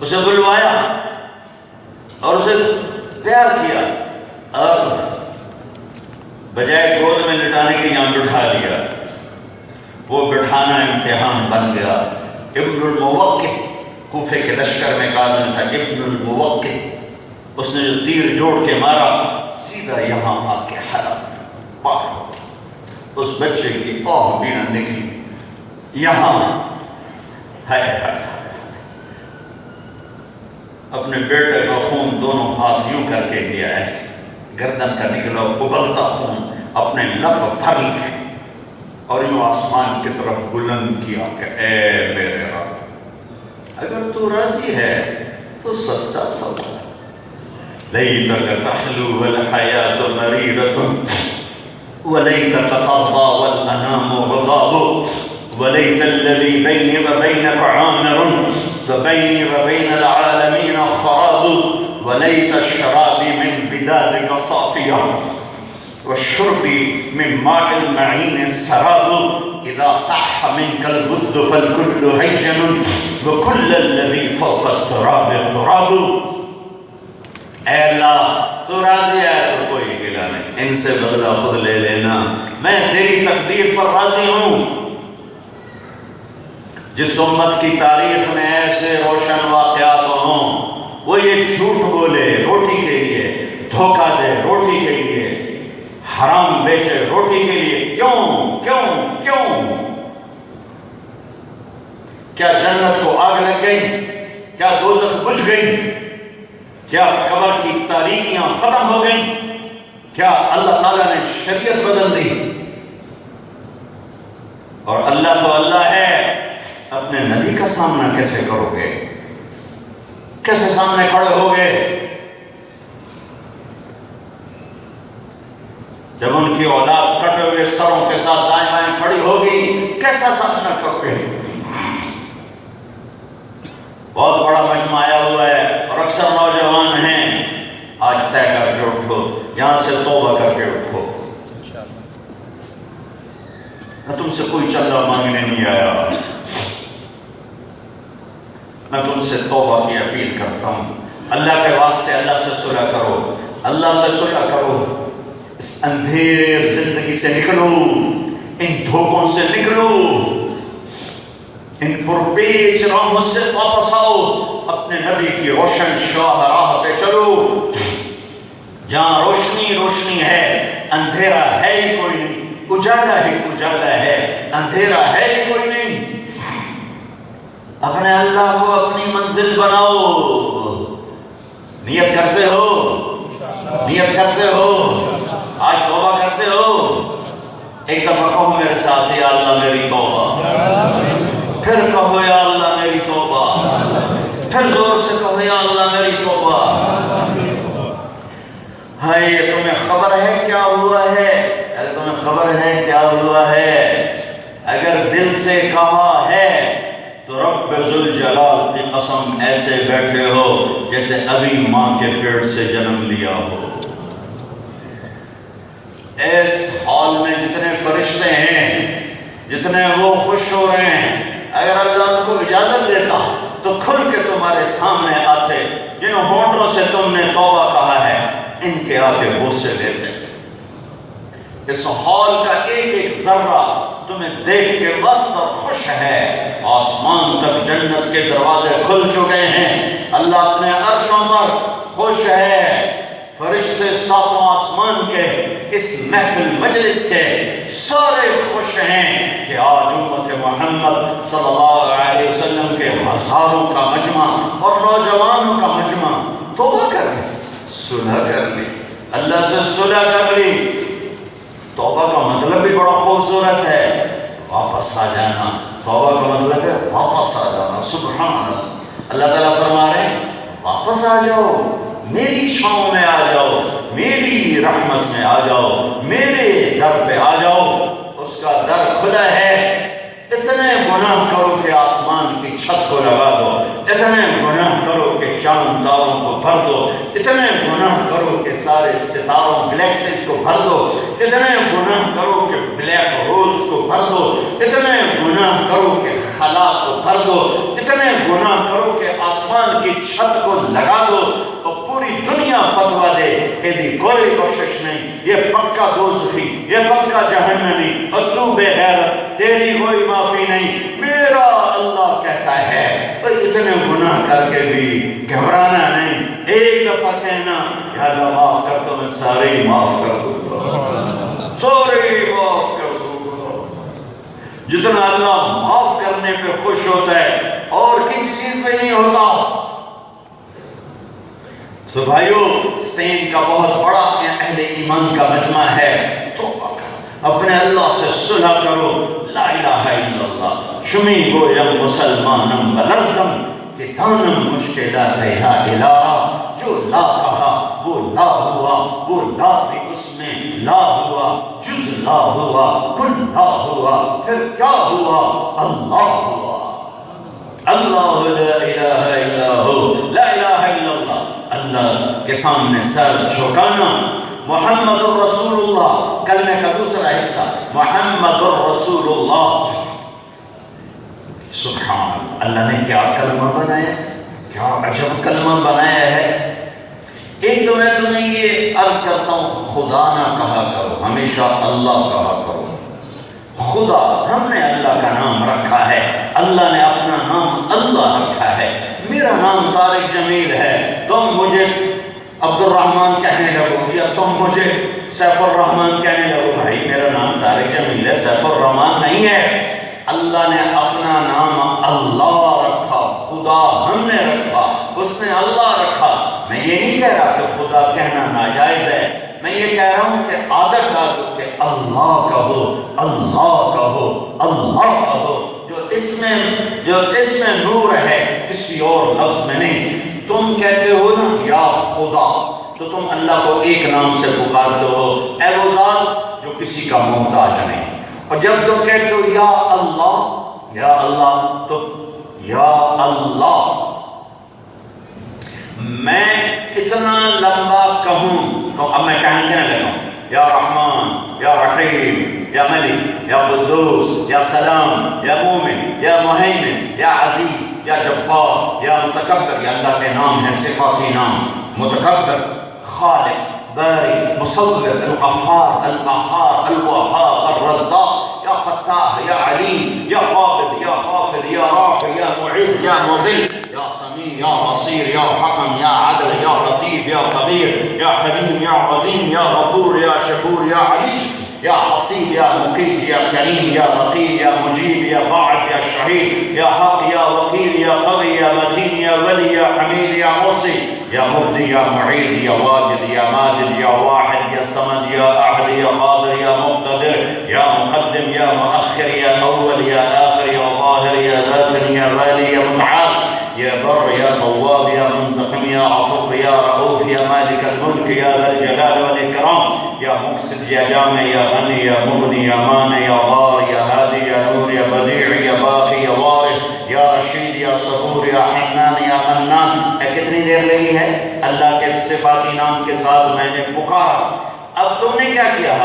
اسے بلوایا اور اسے پیار کیا، اور بجائے گود میں لٹانے کے یہاں بٹھا دیا۔ وہ بٹھانا امتحان بن گیا۔ ابن الموقع کوفے کے لشکر میں ایک آدمی تھا، ابن الموقع، اس نے جو تیر جوڑ کے مارا سیدھا یہاں آ کے حرم میں پار ہو گیا۔ اس بچے کی آہ بھی نہ نکلی، یہاں ہے اپنے بیٹے کا خون دونوں ہاتھ یوں کر کے دیا، ایسے گردن کا نکلا ابلتا خون اپنے لب پھر کے، اور یوں آسمان کی طرف بلند کیا کہ اے میرے رب، اگر تو راضی ہے تو سستا سودا، لیتک تحلو والحیات مریرۃ ولیتک ترضى والانام غضاب ولیت الذی بینی وبینک عامر وبینی وبین العالمین خراب ولیت الشراب من بدادک صافیہ والشرب من ماء المعين السراب إذا صح منك الود فالكل هيجن وكل الذي فوق التراب التراب. اے اللہ تو راضی ہے تو کوئی گلہ نہیں، ان سے بدلہ خود لے لینا، میں تیری تقدیر پر راضی ہوں. جس امت کی تاریخ میں ایسے روشن واقعات ہوں، وہ یہ جھوٹ بولے روٹی کے لیے، دھوکہ دے روٹی کے لیے، حرام بیچے روٹی کے لیے، کیوں کیوں کیوں؟ کیا جنت کو آگ لگ گئی؟ کیا دوزخ بجھ گئی؟ کیا قبر کی تاریکیاں ختم ہو گئیں؟ کیا اللہ تعالیٰ نے شریعت بدل دی؟ اور اللہ تو اللہ ہے، اپنے نبی کا سامنا کیسے کرو گے؟ کیسے سامنے کھڑے ہوگے؟ جب ان کی اولاد کٹے ہوئے سروں کے ساتھ دائیں بائیں کھڑی ہوگی، کیسا سامنا کرو گے؟ بہت بڑا مجمع آیا ہوا ہے اور اکثر نوجوان ہیں، آج طے کر کے اٹھو، یہاں سے توبہ کر کے اٹھو. میں تم سے کوئی چندہ مانگنے نہیں آیا، میں تم سے توبہ کی اپیل کرتا ہوں. اللہ کے واسطے اللہ سے صلح کرو، اللہ سے صلح کرو. اس اندھیر زندگی سے نکلو، ان دھوکوں سے نکلو، ان پرپیچ راہوں سے واپس آؤ، اپنے نبی کی روشن شاہ راہ پہ چلو. جہاں روشنی روشنی ہے، اندھیرا ہے ہی کوئی نہیں، اجالا ہی اجالا ہے، اندھیرا ہے ہی کوئی نہیں. اپنے اللہ کو اپنی منزل بناؤ. نیت کرتے ہو؟ نیت کرتے ہو؟ آج توبہ کرتے ہو؟ ایک دفعہ کہو میرے ساتھ، یا اللہ میری توبہ. پھر کہو یا اللہ میری توبہ. پھر زور سے کہو یا اللہ میری توبہ. ہائے تمہیں خبر ہے کیا ہوا ہے؟ اگر تمہیں خبر ہے کیا ہوا ہے، اگر دل سے کہا ہے تو رب ذوالجلال کی قسم ایسے بیٹھے ہو جیسے ابھی ماں کے پیٹ سے جنم لیا ہو. اس حال میں جتنے فرشتے ہیں، جتنے وہ خوش ہو رہے ہیں، اگر اللہ ان کو اجازت دیتا تو کھل کے تمہارے سامنے آتے. جن ہونٹوں سے تم نے توبہ کہا ہے، ان کے آتے بوسے لیتے. اس حال کا ایک ایک ذرہ تمہیں دیکھ کے مست اور خوش ہے. آسمان تک جنت کے دروازے کھل چکے ہیں، اللہ اپنے عرشوں پر خوش ہے. فرشتے ساتوں آسمان کے اس محفل مجلس کے سارے خوش ہیں کہ آج امت محمد صلی اللہ علیہ وسلم کے ہزاروں کا مجمع اور نوجوانوں کا مجمع توبہ کر لی، صلح کر لی، اللہ سے صلح کر لی. توبہ کا مطلب بھی بڑا خوبصورت ہے، واپس آ جانا. توبہ کا مطلب ہے واپس آ جانا. سبحان اللہ. اللہ تعالیٰ فرما رہے ہیں واپس آ جاؤ، میری چھاؤں میں آ جاؤ، میری رحمت میں آ جاؤ، میرے در پہ آ جاؤ. اس کا در کھلا ہے. اتنے گناہ کرو کہ آسمان کی چھت کو لگا دو، اتنے گناہ کرو کہ چاند تاروں کو بھر دو، اتنے گناہ کرو کہ سارے ستاروں گلیکسیز کو بھر دو، اتنے گناہ کرو کہ بلیک ہولز کو بھر دو، اتنے گناہ کرو کہ خلا کو بھر دو، اتنے گناہ کرو کہ آسمان کی چھت کو لگا دو اور پوری دنیا فتویٰ دے ایدی کوئی کوشش نہیں، یہ پکا دوزخی، یہ پکا جہنمی، اور تو بے غیرت، تیری کوئی معافی نہیں. میرا اللہ کہتا ہے اتنے گناہ کر کے بھی گھبرانا نہیں. ایک دفعہ کہنا یا اللہ معاف کر تو میں سارے ہی معاف کر دوں گا، سارے ہی معاف کر دوں گا. جتنا اللہ معاف کرنے پہ خوش ہوتا ہے اور کسی چیز پہ نہیں ہوتا. تو بھائیو، اسپین کا بہت بڑا اہل ایمان کا مجمع ہے. توبہ کرو، اپنے اللہ سے صلح کرو. لا الہ الا اللہ شمی گویم مسلمانم بلرزم کہ دانم مشکلات یا الہ. جو لا کہا وہ لا ہوا، وہ لا بھی اس میں لا ہوا، جز لا ہوا، کل لا ہوا، پھر کیا ہوا؟ اللہ ہوا. اللہ لا الہ الا ہو، لا الہ الا اللہ. اللہ کے سامنے سر جھکانا، محمد الرسول اللہ، کلمے کا دوسرا حصہ محمد الرسول اللہ۔ سبحان اللہ، اللہ نے کیا کلمہ بنایا، کیا عجب کلمہ بنایا ہے۔ ایک تو میں تمہیں یہ عرض کرتا ہوں، خدا نہ کہا کرو، ہمیشہ اللہ کہا کرو۔ خدا، ہم نے اللہ کا نام رکھا ہے، اللہ نے اپنا نام اللہ رکھا ہے۔ میرا نام طارق جمیل ہے، تم مجھے عبد الرحمن کہنے لگو، یا تم مجھے سیف الرحمن کہنے لگو، بھائی میرا نام طارق جمیل ہے، سیف الرحمن نہیں ہے۔ اللہ نے اپنا نام اللہ رکھا، خدا ہم نے رکھا، اس نے اللہ رکھا۔ میں یہ نہیں کہہ رہا کہ خدا کہنا ناجائز ہے، میں یہ کہہ رہا ہوں کہ عادت ڈالو کہ اللہ کہو، اللہ کہو، اللہ کہو۔ جو اس میں نور ہے، کسی اور لفظ میں نہیں۔ تم کہتے ہو نا یا خدا، تو تم اللہ کو ایک نام سے پکارتے ہو، اے وہ ذات جو کسی کا محتاج نہیں۔ اور جب تم کہتے ہو یا اللہ، تو یا اللہ میں اتنا لمبا کہوں تو اب میں کہنے لگا یا رحمان، یا رحیم، یا ملک، یا قدوس، یا سلام، یا مومن، یا مہیمن، یا عزیز، یا جبار، یا متکبر۔ یہ اللہ کے نام ہے، صفاتی نام۔ متکبر، خالق، باری، مصور، الغفار، القہار، الوہاب، الرزاق، یا فتاح، یا علیم، یا قابض، یا خافض، یا رافع، یا معز، یا مذل، یا سمیع، یا بصیر، یا حکم، یا عدل، یا لطیف، یا خبیر، یا حلیم، یا قدیم، یا غفور، یا شکور، یا علیش، یا حسیب، یا مقیت، یا کریم، یا رقیب، یا مجیب، یا باعث، یا شہید، یا حق، یا وکیل، یا قوی، یا متین، یا ولی، یا حمید، یا موصی، یا مبدی، یا معید، یا واجد، یا ماجد، یا واحد، یا صمد، یا احد، یا قادر، یا مقتدر، یا مقدم، یا مؤخر، یا اول، یا آخر، یا ظاہر، یا باطن، یا والی، یا متعال، یا بر، یا تواب، یا منتقم، یا عفو، یا رؤوف، یا مالک الملک، یا ذا الجلال والاکرام، یا مقصد، یا جامع، یا غنی، یا مغنی، یا مانع، یا ضار، یا ہادی، یا نور، یا بدیع، یا باقی، یا وارث، یا رشید، یا صبور، یا حنان، یا منان۔ کتنی دیر لگی ہے؟ اللہ کے صفاتی نام کے ساتھ میں نے پکارا۔ اب تم نے کیا کیا؟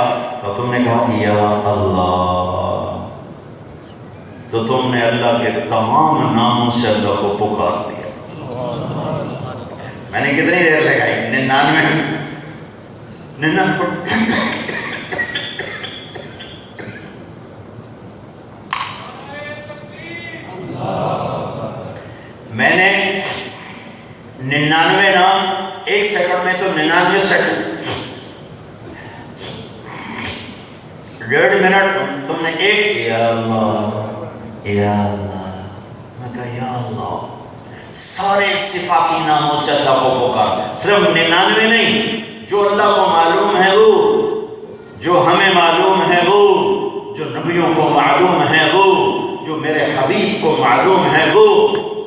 تو تم نے کہا یا اللہ، تو تم نے اللہ کے تمام ناموں سے اللہ کو پکار دیا۔ میں نے کتنی دیر لگائی؟ 99 میں نے 99 نام ایک سیکنڈ میں، تو 99 سیکنڈ، 1.5 منٹ تم نے ایک یا اللہ، یا اللہ، میں کہا یا اللہ، سارے صفاتی ناموں سے اللہ کو پکار۔ صرف 99 نہیں، جو اللہ کو معلوم ہے وہ، جو ہمیں معلوم ہے وہ، جو نبیوں کو معلوم ہے وہ، جو میرے حبیب کو معلوم ہے وہ،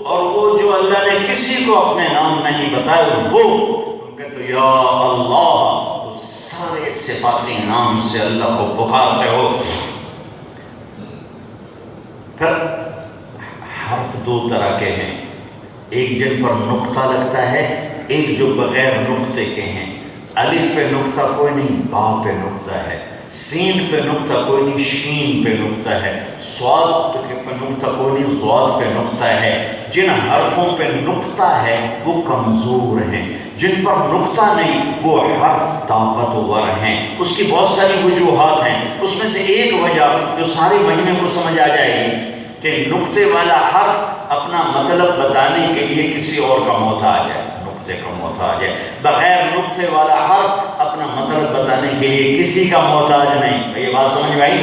اور وہ جو اللہ نے کسی کو اپنے نام نہیں بتائے وہ۔ تم کہتے ہو یا اللہ، تو سارے صفاتی نام سے اللہ کو پکارتے ہو۔ پھر حرف 2 طرح کے ہیں، ایک جن پر نقطہ لگتا ہے، ایک جو بغیر نقطے کے ہیں۔ الف پہ نقطہ کوئی نہیں، با پہ نقطہ ہے۔ سین پہ نقطہ کوئی نہیں، شین پہ نقطہ ہے۔ صاد پہ نقطہ کوئی نہیں، ضاد پہ نقطہ ہے۔ جن حرفوں پہ نقطہ ہے وہ کمزور ہیں، جن پر نقطہ نہیں وہ حرف طاقتور ہیں۔ اس کی بہت ساری وجوہات ہیں، اس میں سے ایک وجہ جو ساری مجمع کو سمجھ آ جائے گی کہ نقطے والا حرف اپنا مطلب بتانے کے لیے کسی اور کا محتاج ہے، نقطے کا محتاج ہے۔ بغیر نقطے والا حرف اپنا مطلب بتانے کے لیے کسی کا محتاج نہیں۔ یہ بات سمجھ آئی؟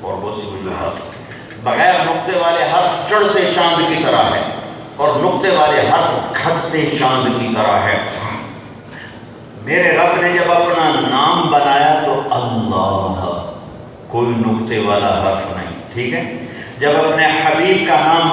اور بہت سی وجوہات۔ بغیر نقطے والے حرف چڑھتے چاند کی طرح ہے، اور نقطے والے حرف گھٹتے چاند کی طرح ہے۔ میرے رب نے جب اپنا نام بنایا تو اللہ، کوئی نقطے والا حرف نہیں، ٹھیک ہے۔ جب اپنے حبیب کا نام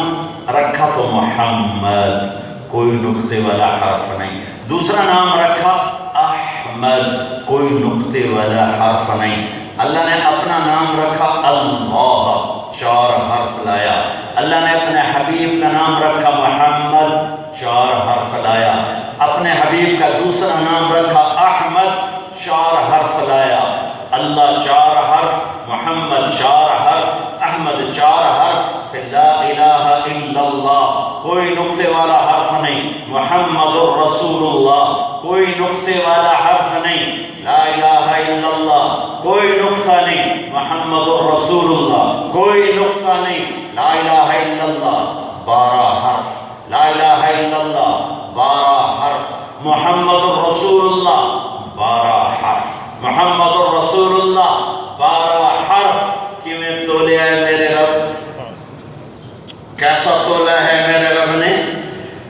رکھا تو محمد، کوئی نقطے والا حرف نہیں۔ دوسرا نام رکھا احمد، کوئی نقطے والا حرف نہیں۔ اللہ نے اپنا نام رکھا اللہ، 4 حرف لایا۔ اللہ نے اپنے حبیب کا نام رکھا محمد، 4 حرف لایا۔ اپنے حبیب کا دوسرا نام رکھا احمد، 4 کوئی نقطے والا حرف نہیں، محمد الرسول اللہ، کوئی نقطے والا حرف نہیں، لا الہ الا اللہ، کوئی نقطہ نہیں، محمد الرسول اللہ، کوئی نقطہ نہیں، لا الہ الا اللہ 12 حرف، لا الہ الا اللہ 12 حرف، محمد الرسول اللہ 12 حرف، محمد الرسول اللہ 12 حرف۔ کہ میں تولیا ہے میرے رب، کیسا تولا ہے میرے رب نے؟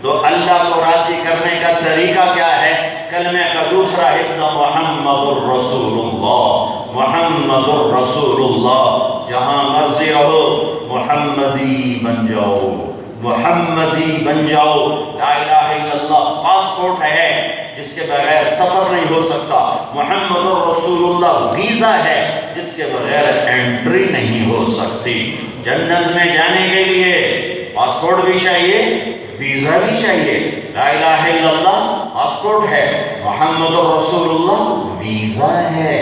تو اللہ کو راضی کرنے کا طریقہ کیا ہے؟ کلمے کا دوسرا حصہ محمد الرسول اللہ، محمد الرسول اللہ، جہاں مرضی رہو محمدی بن جاؤ، محمدی بن جاؤ۔ لا الہ الا اللہ پاسپورٹ ہے جس کے بغیر سفر نہیں ہو سکتا، محمد الرسول اللہ ویزا ہے جس کے بغیر انٹری نہیں ہو سکتی۔ جنت میں جانے کے لیے پاسپورٹ بھی چاہیے، ویزا بھی چاہیے۔ لا الہ الا اللہ پاسپورٹ ہے، محمد الرسول اللہ ویزا ہے۔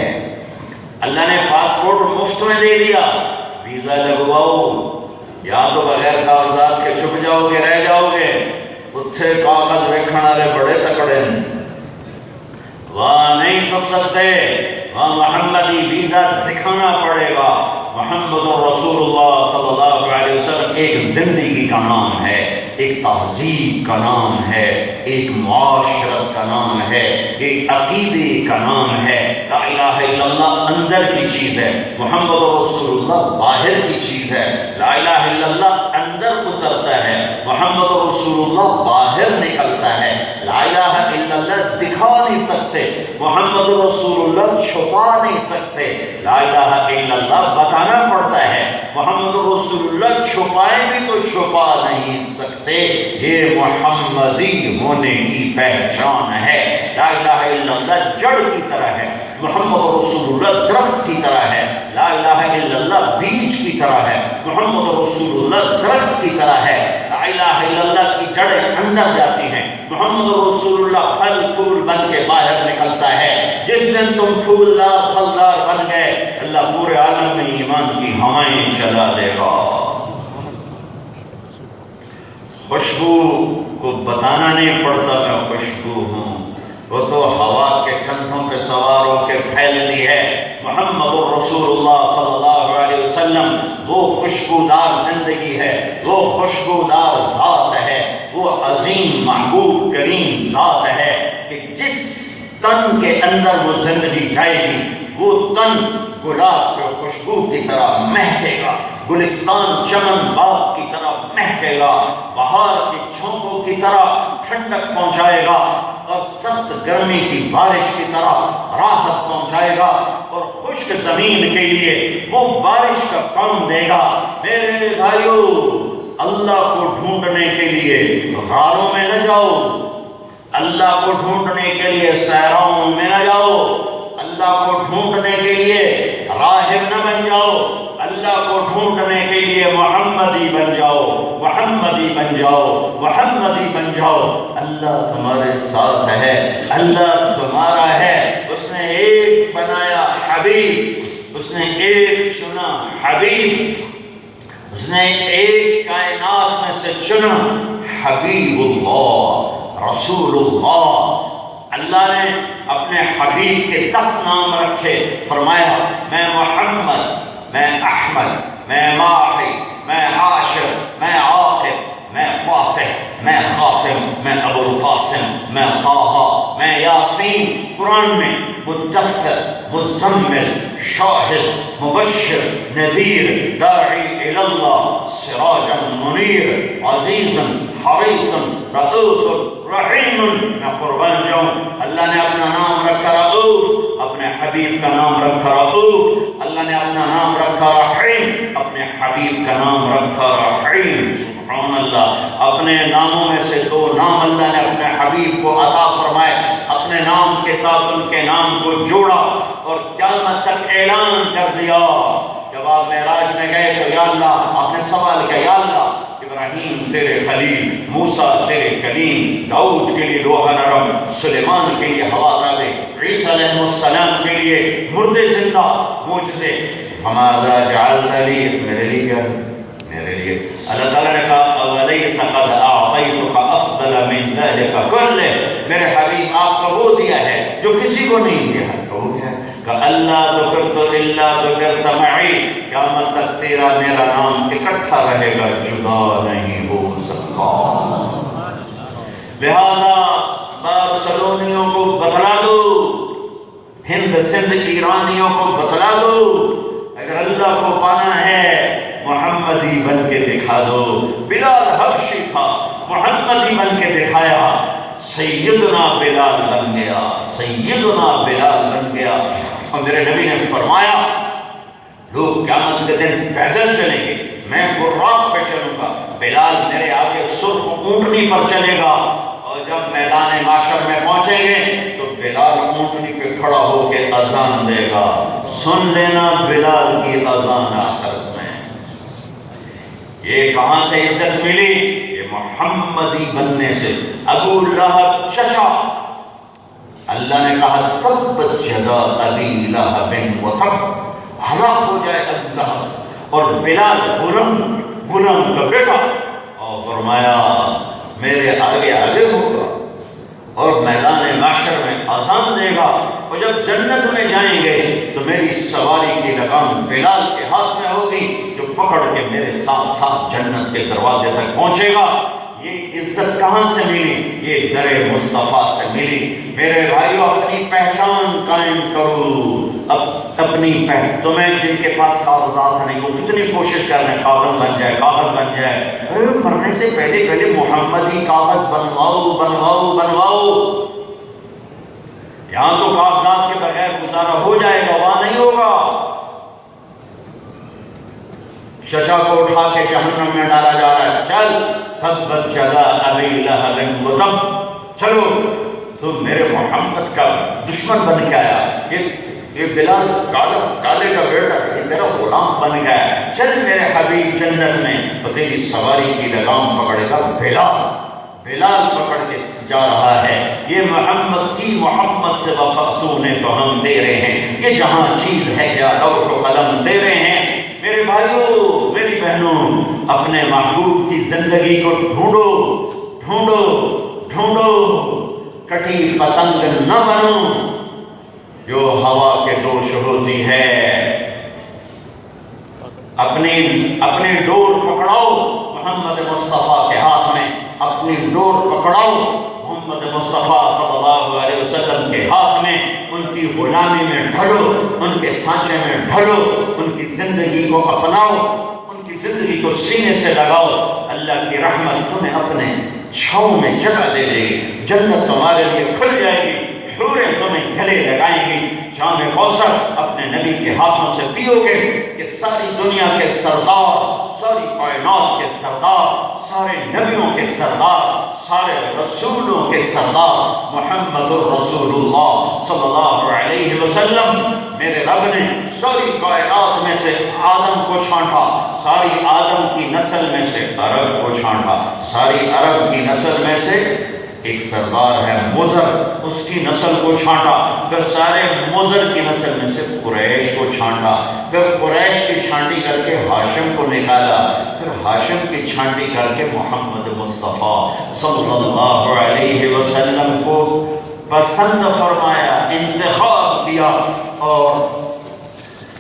اللہ نے پاسپورٹ مفت میں دے دیا، ویزا لگواؤ، یا تو بغیر کاغذات کے چھپ جاؤ گے، رہ جاؤ گے۔ اتھے کاغذ رکھنے والے بڑے تکڑے ہیں، وہاں نہیں چھپ سکتے، وہاں محمدی ویزا دکھانا پڑے گا۔ محمد الرسول اللہ صلی اللہ علیہ وسلم ایک زندگی کا نام ہے، ایک تہذیب کا نام ہے، ایک معاشرت کا نام ہے، ایک عقیدے کا نام ہے۔ لا الہ الا اللہ اندر کی چیز ہے، محمد الرسول اللہ باہر کی چیز ہے۔ لا الہ الا اللہ اندر اترتا ہے، محمد الرسول اللہ باہر نکلتا ہے۔ لا الہ الا اللہ دکھا نہیں سکتے، محمد الرسول اللہ چھپا نہیں سکتے۔ لا الہ الا اللہ بتانا پڑتا ہے، محمد الرسول اللہ چھپائے بھی تو چھپا نہیں سکتے۔ یہ محمدی ہونے کی پہچان ہے۔ لا الہ الا اللہ جڑ کی طرح ہے، محمد رسول اللہ درخت کی طرح ہے۔ لا الہ الا اللہ بیج کی طرح ہے، محمد رسول اللہ درخت کی طرح ہے۔ لا الہ الا اللہ کی جڑیں اندر جاتی ہیں، محمد رسول اللہ پھل پھول بن کے باہر نکلتا ہے۔ جس دن تم پھولدار پھلدار بن گئے، اللہ پورے عالم میں ایمان کی ہوائیں چلا دے گا۔ خوشبو کو بتانا نہیں پڑتا میں خوشبو ہوں، وہ تو ہوا کے کندھوں پہ سوار ہو کے پھیلتی ہے۔ محمد الرسول اللہ صلی اللہ علیہ وسلم وہ خوشبودار زندگی ہے، وہ خوشبودار ذات ہے، وہ عظیم محبوب کریم ذات ہے کہ جس تن کے اندر وہ زندگی جائے گی وہ تن گلاب کے خوشبو کی طرح مہکے گا، گلستان چمن باغ کی طرح مہکے گا، بہار کے جھونکوں کی طرح ٹھنڈک پہنچائے گا، اور سخت گرمی کی بارش کی طرح راحت پہنچائے گا، اور خشک زمین کے لیے وہ بارش کا کام دے گا۔ میرے بھائیو، اللہ کو ڈھونڈنے کے لیے غاروں میں نہ جاؤ، اللہ کو ڈھونڈنے کے لیے صحراؤں میں نہ جاؤ، اللہ کو ڈھونڈنے کے لیے راہب نہ بن جاؤ، اللہ کو ڈھونڈنے کے لیے محمدی بن جاؤ، محمدی بن جاؤ، محمدی بن جاؤ۔ اللہ تمہارے ساتھ ہے، اللہ تمہارا ہے۔ اس نے ایک بنایا حبیب، اس نے ایک چنا حبیب، اس نے ایک کائنات میں سے چنا حبیب اللہ، رسول اللہ۔ اللہ نے اپنے حبیب کے 10 نام رکھے، فرمایا میں محمد، میں احمد، میں ماحی، میں حاشر، میں عاقب، میں فاتح، میں خاتم، میں ابو القاسم، میں طٰہٰ، میں یاسین۔ قرآن میں مدثر، مزمل، شاہد، مبشر، نذیر، داعی الی اللہ، سراجا منیر، عزیز حریص، رؤوف رحیم۔ میں قربان جاؤں، اللہ نے اپنا نام رکھا رؤوف، اپنے حبیب کا نام رکھا رؤوف، اللہ نے اپنا نام رکھا رحیم، اپنے حبیب کا نام رکھا رحیم۔ سبحان اللہ، اپنے ناموں میں سے 2 نام اللہ نے اپنے حبیب کو عطا فرمائے، اپنے نام کے ساتھ ان کے نام کو جوڑا اور قیامت تک اعلان کر دیا۔ جب آپ معراج میں گئے تو یا اللہ، آپ نے سوال کیا، یا اللہ ابراہیم تیرے خلیل، موسیٰ تیرے کلیم، داؤد کے لیے لوح نرم، سلیمان کے لیے ہوا تابع، عیسیٰ علیہ السلام کے لیے مردے زندہ معجزے، فماذا جعلت لی، میرے لیے کیا، میرے لیے۔ اللہ تعالیٰ نے کہا اولیس قد اعطیتک ذالک کلہ، میرے حبیب آپ کا وہ دیا ہے جو کسی کو نہیں دیا ہے۔ تو کیا کہ اللہ ذکرت الا ذکرت معی، قیامت تک تیرا میرا نام اکٹھا رہے گا، جدا نہیں ہو سکتا۔ لہذا بارسلونیوں کو بتلا دو، ہند سندھ ایرانیوں کو بتلا دو، اگر اللہ کو پانا ہے محمدی بن کے دکھا دو۔ بلال حبشی تھا، محمدی بن کے دکھایا، سیدنا بلال بن گیا، سیدنا بلال بن گیا۔ اور میرے نبی نے فرمایا لوگ قیامت کے دن پیدل چلیں گے، میں براق پہ چلوں گا، بلال میرے آگے سرخ اونٹنی پر چلے گا، اور جب میدان معاشر میں پہنچیں گے تو بلال اونٹنی پہ کھڑا ہو کے اذان دے گا۔ سن لینا بلال کی اذان آخرت میں۔ یہ کہاں سے عزت ملی؟ یہ محمدی بننے سے۔ ابو لہب چچا، اللہ نے کہا تبت یدا ابی لہب وتب، ہلاک ہو جائے ابو لہب، اور بلال غلام کا بیٹا، اور فرمایا میرے آگے آگے ہوگا اور میدان معاشر میں اذان دے گا، اور جب جنت میں جائیں گے تو میری سواری کی لگام بلال کے ہاتھ میں ہوگی، جو پکڑ کے میرے ساتھ ساتھ جنت کے دروازے تک پہنچے گا۔ یہ عزت کہاں سے ملی؟ یہ در مصطفیٰ سے ملی۔ میرے بھائیو، اپنی پہچان قائم کرو، اپنی تمہیں جن کے پاس کاغذات نہیں، وہ کتنی کوشش کر رہے ہیں کاغذ بن جائے، کاغذ بن جائے۔ مرنے سے پہلے محمدی کاغذ بنواؤ بنواؤ بنواؤ۔ یہاں تو کاغذات کے بغیر گزارا ہو جائے گا، وہاں نہیں ہوگا۔ ششا کو اٹھا کے جہنم میں ڈالا جا رہا ہے، چل تبت یدا ابی لہب وتب، چلو تو میرے محمد کا دشمن بن کے آیا، یہ بلال کالے کا بیٹا، یہ تیرا غلام بن گیا، چل میرے حبیب جنت میں، اور تیری سواری کی لگام پکڑے گا بلال پکڑ کے جا رہا ہے۔ یہ محمد کی محمد سے وفا تو نے تو ہم دے رہے ہیں، یہ جہاں چیز ہے کیا لوح و قلم دے رہے ہیں۔ میرے بھائیوں، میری بہنوں، اپنے محبوب کی زندگی کو ڈھونڈو ڈھونڈو ڈھونڈو، کٹی پتنگ نہ بنو جو ہوا کے دوش ہوتی ہے۔ اپنی ڈور پکڑاؤ محمد مصطفیٰ کے ہاتھ میں، اپنی ڈور پکڑاؤ محمد مصطفیٰ صلی اللہ علیہ وسلم کے ہاتھ میں، ان کی غلامی میں ڈھلو، ان کے سانچے میں ڈھلو، ان کی زندگی کو اپناؤ، ان کی زندگی کو سینے سے لگاؤ۔ اللہ کی رحمت تمہیں اپنے چھاؤں میں جگہ دے دے گی، جنت تمہارے لیے کھل جائے گی، حوریں تمہیں گلے لگائیں گی، جام کوثر اپنے نبی کے ہاتھوں سے پیو گے کہ ساری دنیا کے سردار، ساری کائنات کے سردار، سارے نبیوں کے سردار، سارے رسولوں کے سردار محمد الرسول اللہ صلی اللہ علیہ وسلم، میرے رب نے ساری کائنات میں سے آدم کو چھانٹا، ساری آدم کی نسل میں سے عرب کو چھانٹا، ساری عرب کی نسل میں سے ایک سردار ہے مضر، اس کی نسل کو چھانٹا، پھر سارے مضر کی نسل میں سے قریش کو چھانٹا، پھر قریش کی چھانٹی کر کے ہاشم کو نکالا، پھر ہاشم کی چھانٹی کر کے محمد مصطفیٰ صلی اللہ علیہ وسلم کو پسند فرمایا، انتخاب کیا، اور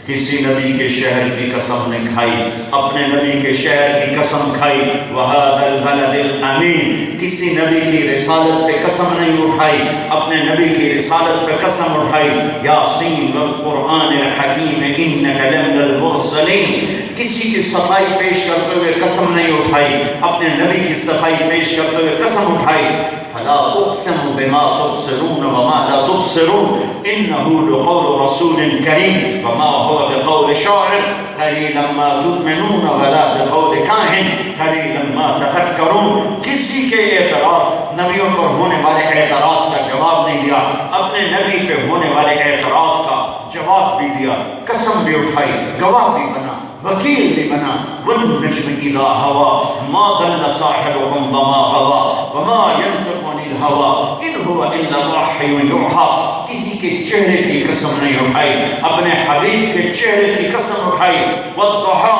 کسی نبی کے شہر کی قسم نے کھائی، اپنے نبی کے شہر کی قسم کھائی، وَهَذَا الْبَلَدِ الْأَمِينَ، کسی نبی کی رسالت پہ قسم نہیں اٹھائی، اپنے نبی کی رسالت پہ قسم اٹھائی، یاسین والقرآن الحکیم انک لمن المرسلین، کسی کی صفائی پیش کرتے ہوئے قسم نہیں اٹھائی، اپنے نبی کی صفائی پیش کرتے ہوئے قسم اٹھائی، فلا اقسم بما تبصرون وما لا تبصرون انه لقول رسول کریم وما هو بقول شاعر قلیلا ما تؤمنون ولا بقول کاہن قلیلا ما تذکرون۔ کسی کے اعتراض، نبیوں پر ہونے والے اعتراض کا جواب نہیں دیا، اپنے نبی پہ ہونے والے اعتراض کا جواب بھی دیا، قسم بھی اٹھائی، گواہ بھی بنا، وکیل بھی بنا، والنجم اذا هوى ما ضل صاحبكم وما غوى وما ينطق عن الهوى ان هو الا وحی یوحى۔ کسی کے چہرے کی قسم نہیں اٹھائی، اپنے حبیب کے چہرے کی قسم اٹھائی، والضحى،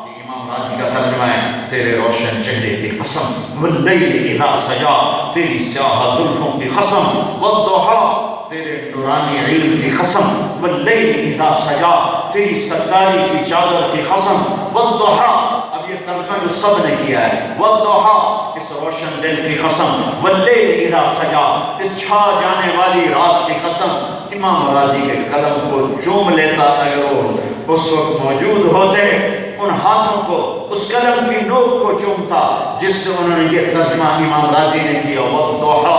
یہ امام راضی کا ترجمہ ہے، تیرے روشن چہرے کی قسم، واللیل اذا سجا تیری سیاہ زلفوں کی قسم، والضحا تیرے نورانی علم کی قسم، واللیل اذا سجا تیری ستاری کی چادر کی قسم، والضحا اب یہ ترجمہ جو سب نے کیا ہے، والضحا اس روشن دل کی قسم، واللیل اذا سجا اس چھا جانے والی رات کی قسم۔ امام راضی کے قلم کو چوم لیتا اگر وہ اس وقت موجود ہوتے، ان ہاتھوں کو اس قلم کی نوک کو چومتا جس سے انہوں نے یہ ترجمہ امام راضی نے کیا، والضحا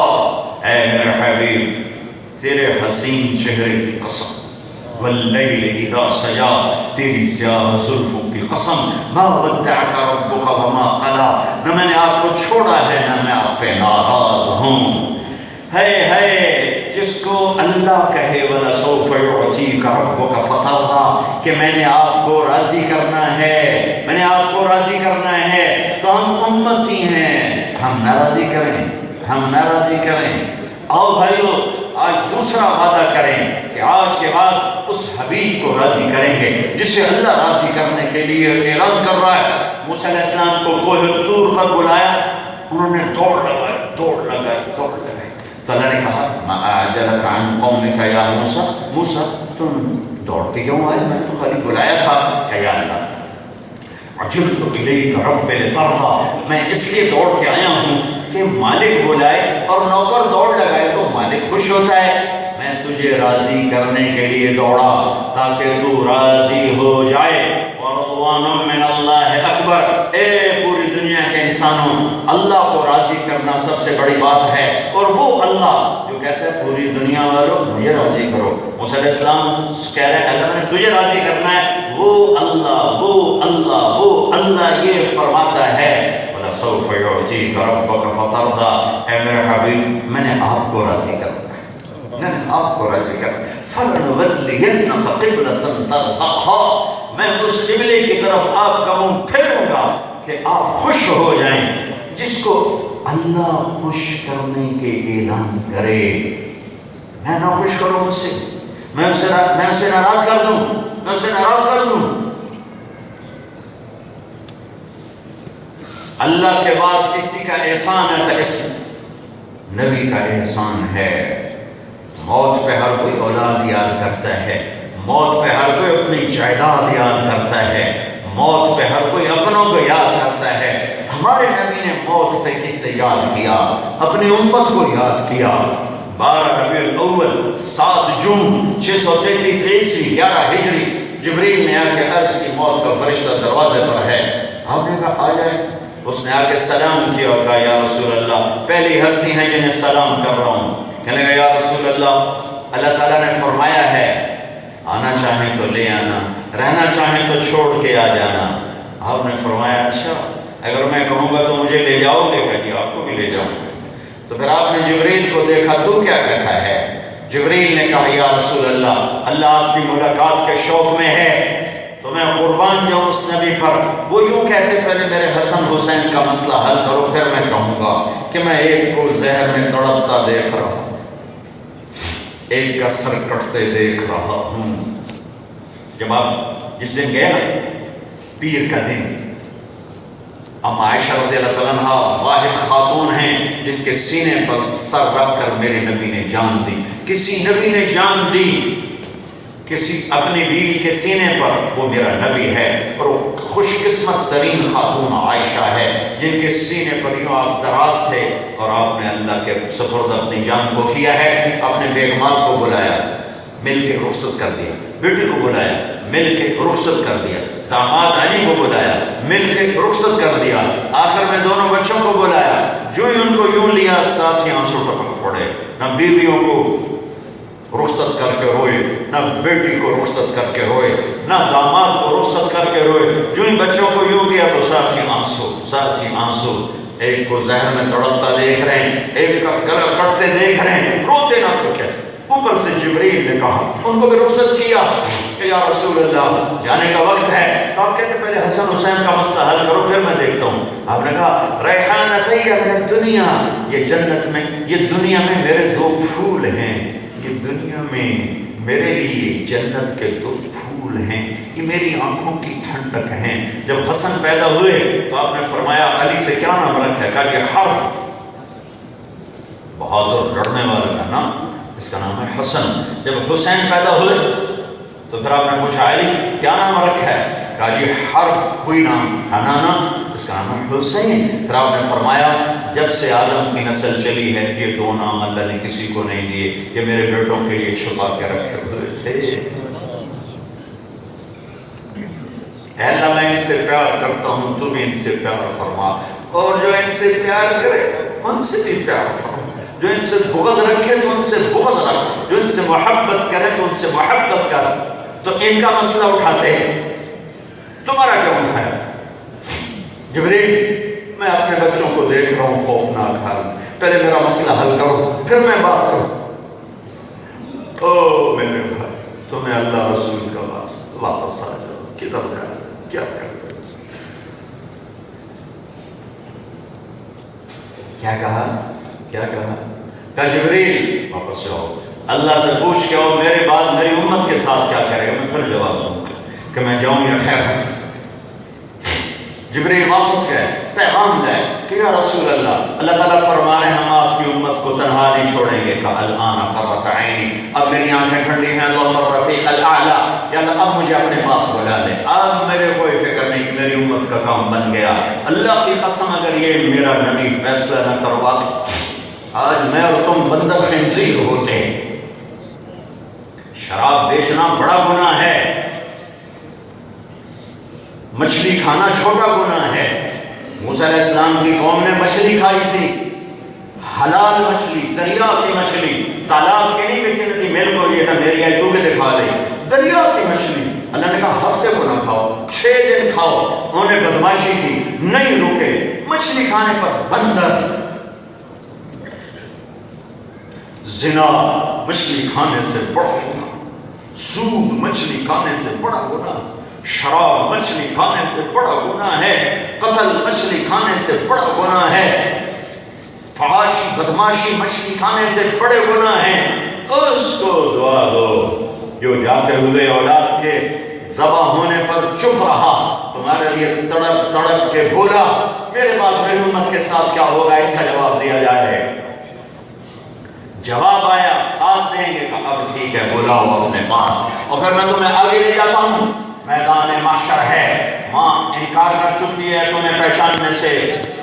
اے میرے حبیب تیرے حسین چہرے کی قسم، واللیل اذا سجا تیری سیاہ زلفوں کی قسم، ما ودعک ربک وما قلا نہ میں نے آپ کو چھوڑا ہے نہ میں آپ پہ ناراض ہوں۔ ہے جس کو اللہ کہے وَلَسَوْفَ يُعْتِيكَ رَبُّكَ فَتَرْضَىٰ کہ میں نے آپ کو راضی کرنا ہے، میں نے آپ کو راضی کرنا ہے، تو ہم امتی ہیں، ہم ناراضی کریں، ہم ناراضی کریں۔ آؤ بھائیو آج دوسرا وعدہ کریں کہ آج کے بعد اس حبیب کو راضی کریں گے جسے اللہ راضی کرنے کے لیے اعلان کر رہا ہے۔ موسیٰ علیہ السلام کو کوہ طور پر بلایا، انہوں نے دوڑ لگائی تو اللہ نے کہا ما اعجلک عن قومک یا موسیٰ، موسیٰ تم دوڑ کے کیوں آئے؟ میں تو خالی بلایا تھا کہ یا اللہ عجلت الیک رب لترضیٰ میں اس لیے دوڑ کے آیا ہوں کہ مالک بلائے اور نوکر دوڑ لگائے تو مالک خوش ہوتا ہے، میں تجھے راضی کرنے کے لیے دوڑا تاکہ تو راضی ہو جائے۔ ورضوان من اللہ اکبر، اے پوری دنیا کے انسانوں اللہ کو راضی کرنا سب سے بڑی بات ہے، اور وہ اللہ جو کہتا ہے پوری دنیا والوں مجھے راضی کرو۔ موسیٰ علیہ السلام کہہ رہے ہیں اللہ نے تجھے راضی کرنا ہے، وہ اللہ وہ اللہ وہ اللہ یہ فرماتا ہے وَلَسَوْفَ يُعْتِيكَ رَبُّكَ فَتَرْضَىٰ اے میرے حبیب میں نے آپ کو راضی کرنا ہے، میں نے آپ کو راضی کرنا ہے۔ فَلْنُوَلِّيَنَّكَ قِبْلَةً تَرْضَاهَا میں اس قبلے کی طرف آپ کا منہ پھیروں گا کہ آپ خوش ہو جائیں۔ جس کو اللہ خوش کرنے کے اعلان کرے میں نہ خوش کروں مجھ سے، میں اسے ناراض کر دوں، میں اسے ناراض کر دوں۔ اللہ کے بعد کسی کا احسان ہے تو اس نبی کا احسان ہے۔ موت پہ ہر کوئی اولاد یاد کرتا ہے، موت پہ ہر کوئی اپنی جائیداد یاد کرتا ہے، موت پہ ہر کوئی اپنوں کو یاد کرتا ہے۔ ہمارے نبی نے موت پہ کس سے یاد کیا؟ اپنی امت کو یاد کیا۔ 12 ربیع الاول 7 جون 633 عیسوی 11 ہجری جبریل نے آ کے عرض کی موت کا فرشتہ دروازے پر ہے، آپ نے کہا آ جائے۔ اس نے آ کے سلام کیا اور کہا یا رسول اللہ پہلی ہستی ہیں جنہیں سلام کر رہا ہوں۔ کہنے لگا یا رسول اللہ اللہ تعالیٰ نے فرمایا ہے آنا چاہیں تو لے آنا، رہنا چاہیں تو چھوڑ کے آ جانا۔ آپ نے فرمایا اچھا اگر میں کہوں گا تو مجھے لے جاؤ گے؟ کہ آپ کو بھی لے جاؤں گا۔ تو پھر آپ نے جبریل کو دیکھا تو کیا کہتا ہے؟ جبریل نے کہا یا رسول اللہ اللہ آپ کی ملاقات کے شوق میں ہے تو میں قربان جاؤں اس نبی پر۔ وہ یوں کہتے پہلے میرے حسن حسین کا مسئلہ حل کرو پھر میں کہوں گا کہ میں ایک کو زہر میں تڑپتا دیکھ رہا ہوں، ایک کا سر کٹتے دیکھ رہا ہوں۔ جب آپ جس دن گئے نا پیر کا دن، ام عائشہ رضی اللہ عنہا واحد خاتون ہیں جن کے سینے پر سر رکھ کر میرے نبی نے جان دی۔ کسی نبی نے جان دی کسی اپنی بیوی کے سینے پر، وہ میرا نبی ہے، اور وہ خوش قسمت ترین خاتون عائشہ ہے جن کے سینے پر یوں آپ دراز تھے اور آپ نے اللہ کے سپرد اپنی جان کو کیا ہے۔ اپنے بیگمات کو بلایا مل کے رخصت کر دیا، بیٹی کو بلایا مل کے رخصت کر دیا، داماد علی کو بلایا مل کے رخصت کر دیا، آخر میں دونوں بچوں کو بلایا، جو ہی ان کو یوں لیا ساتھ ہی آنسو ٹپک پڑے۔ نہ بیویوں کو رخصت کر کے روئے، نہ بیٹی کو رخصت کر کے روئے، نہ داماد کو رخصت کر کے روئے، جو ہی بچوں کو یوں کیا تو ساتھ ہی آنسو، ساتھ ہی آنسو۔ ایک کو زہر میں تڑپتا دیکھ رہے ہیں، ایک کا گلا کٹتے دیکھ رہے ہیں، روتے نہ کچھ۔ اوپر سے جبریل نے کہا ان کو بھی رخصت کیا کہ یا رسول اللہ جانے کا وقت ہے۔ تو آپ کہتے پہلے حسن حسین کا مسئلہ حل کرو پھر میں دیکھتا ہوں۔ آپ نے کہا ریحانتیہ من الدنیا، یہ جنت میں یہ دنیا میں میرے 2 پھول ہیں، یہ دنیا میں میرے لیے جنت کے 2 پھول پھول ہیں، یہ میری آنکھوں کی ٹھنڈک ہیں۔ جب حسن پیدا ہوئے تو آپ نے فرمایا علی سے کیا نام رکھا ہے؟ کہا کہ حرب، بہادر لڑنے والے کا نام، اس کا نام ہے حسن۔ جب حسین پیدا ہوئے تو پھر آپ نے پوچھا علی کیا نام رکھا ہے؟ کہا جی حرب، کوئی نام حنانا، اس کا نام ہے حسین۔ پھر آپ نے فرمایا جب سے آدم کی نسل چلی ہے یہ دو نام اللہ نے کسی کو نہیں دیے، یہ میرے بیٹوں کے لیے چھپا کے رکھے ہوئے تھے۔ اے اللہ میں ان سے پیار کرتا ہوں، تو بھی ان سے پیار فرما، اور جو ان سے پیار کرے ان سے بھی پیار فرما، جو ان سے بغض رکھے تو ان سے بغض رکھ، جو ان سے محبت کرے تو ان سے محبت کر۔ تو ان کا مسئلہ اٹھاتے ہیں، تمہارا کیا اٹھایا؟ جبریل میں اپنے بچوں کو دیکھ رہا ہوں خوفناک حال، پہلے میرا مسئلہ حل کرو پھر میں بات کروں۔ او میرے بھائی تمہیں اللہ رسول کا واسطہ واپس آ جاؤ، کدھر جا کیا کر رہے؟ کیا کہا؟ کیا کہا؟ کہا جبریل واپس جاؤ، اللہ سے پوچھ کے آؤ میرے بعد میری امت کے ساتھ کیا کرے گا، میں پھر جواب دوں گا کہ میں جاؤں یا ٹھہروں۔ جبریل واپس گئے، پیغام لائے کہ یا رسول اللہ، اللہ تعالیٰ فرما رہے ہیں ہم آپ کی امت کو تنہا نہیں چھوڑیں گے۔ کہا الآن قرۃ عینی، اب میری آنکھیں ٹھنڈی ہیں، اللہم الرفیق الاعلیٰ، یا اللہ اب مجھے اپنے پاس بلا لے، اب میرے کوئی فکر نہیں کہ میری امت کا کام بن گیا۔ اللہ کی قسم اگر یہ میرا نبی فیصلہ نہ کرواتا آج میں اور تم بندر خنزیر ہوتے۔ شراب بیچنا بڑا گناہ ہے، مچھلی کھانا چھوٹا گناہ ہے۔ موسیٰ علیہ السلام کی قوم نے مچھلی کھائی تھی، حلال مچھلی، دریا کی مچھلی، تالاب کی نہیں کہ ندی میل کو یہ تھا میری آئی تو کے دکھا دے، دریا کی مچھلی۔ اللہ نے کہا ہفتے کو نہ کھاؤ، 6 دن کھاؤ۔ انہوں نے بدماشی کی، نہیں رکے، مچھلی کھانے پر بندر۔ زنا مچھلی کھانے سے بڑا گناہ، سود مچھلی کھانے سے بڑا گناہ، شراب مچھلی کھانے سے بڑا گناہ ہے، قتل مچھلی کھانے سے بڑا گناہ ہے، فحاشی بدماشی مچھلی کھانے سے بڑے گناہ ہیں۔ اس کو دعا دو جو جاتے ہوئے اولاد کے ذبح ہونے پر چپ رہا، تمہارے لیے تڑپ تڑپ کے بولا میرے بعد میری امت کے ساتھ کیا ہوگا، اس کا جواب دیا جائے۔ جواب آیا ساتھ دیں گے، کہا اب ٹھیک ہے بلاؤ اپنے پاس، اور پھر میں تمہیں آگے لے جاتا ہوں۔ میدان محشر ہے، ماں انکار کر چکی ہے تمہیں پہچاننے سے،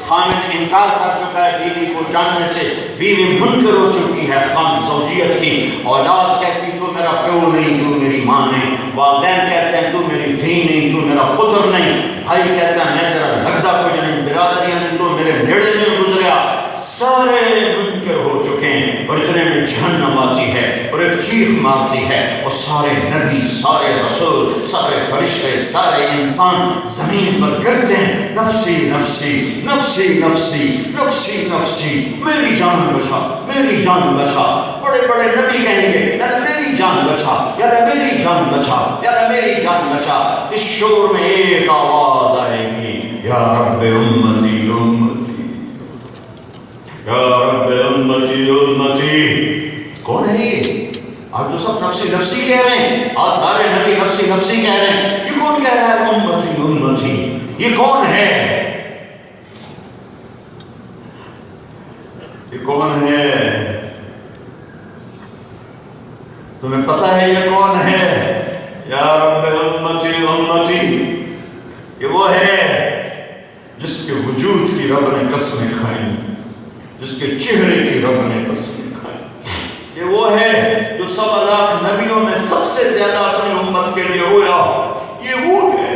خامد انکار کر چکا ہے بیوی کو جاننے سے، بیوی منکر ہو چکی ہے خام زوجیت کی، اولاد کہتی تو میرا پیو نہیں تو میری ماں نہیں، والدین کہتے ہیں تو میری دھی نہیں تو میرا پتر نہیں، بھائی کہتا ہے میں تیرا لگتا کچھ نہیں، برادریاں نہیں تو میرے نیڑے میں گزریا، سارے منکر ہو چکے ہیں۔ اور اتنے میں جہنم آتی ہے اور ایک چیخ مارتی ہے، اور سارے نبی، سارے رسول، سارے فرشتے، سارے انسان زمین پر گرتے ہیں، نفسی نفسی نفسی نفسی نفسی نفسی، میری جان بچا میری جان بچا۔ بڑے بڑے نبی کہیں گے یا میری جان بچا، یا میری جان بچا، یا میری جان بچا۔ اس شور میں ایک آواز آئے گی، یا رب امتی امتی، یا رب امتی امتی۔ کون ہے یہ؟ آج تو سب نفسی نفسی کہہ رہے ہیں، آج سارے نبی نفسی نفسی کہہ رہے ہیں، یہ کون کہہ رہا ہے امتی امتی؟ یہ کون ہے؟ یہ کون ہے؟ تمہیں پتہ ہے یہ کون ہے؟ یا رب امتی امتی، یہ وہ ہے جس کے وجود کی رب نے قسمیں کھائیں، جس کے چہرے کی رب نے قسمیں کھائیں۔ یہ وہ ہے جو 1.25 لاکھ نبیوں میں سب سے زیادہ اپنی امت کے لیے رویا۔ یہ وہ ہے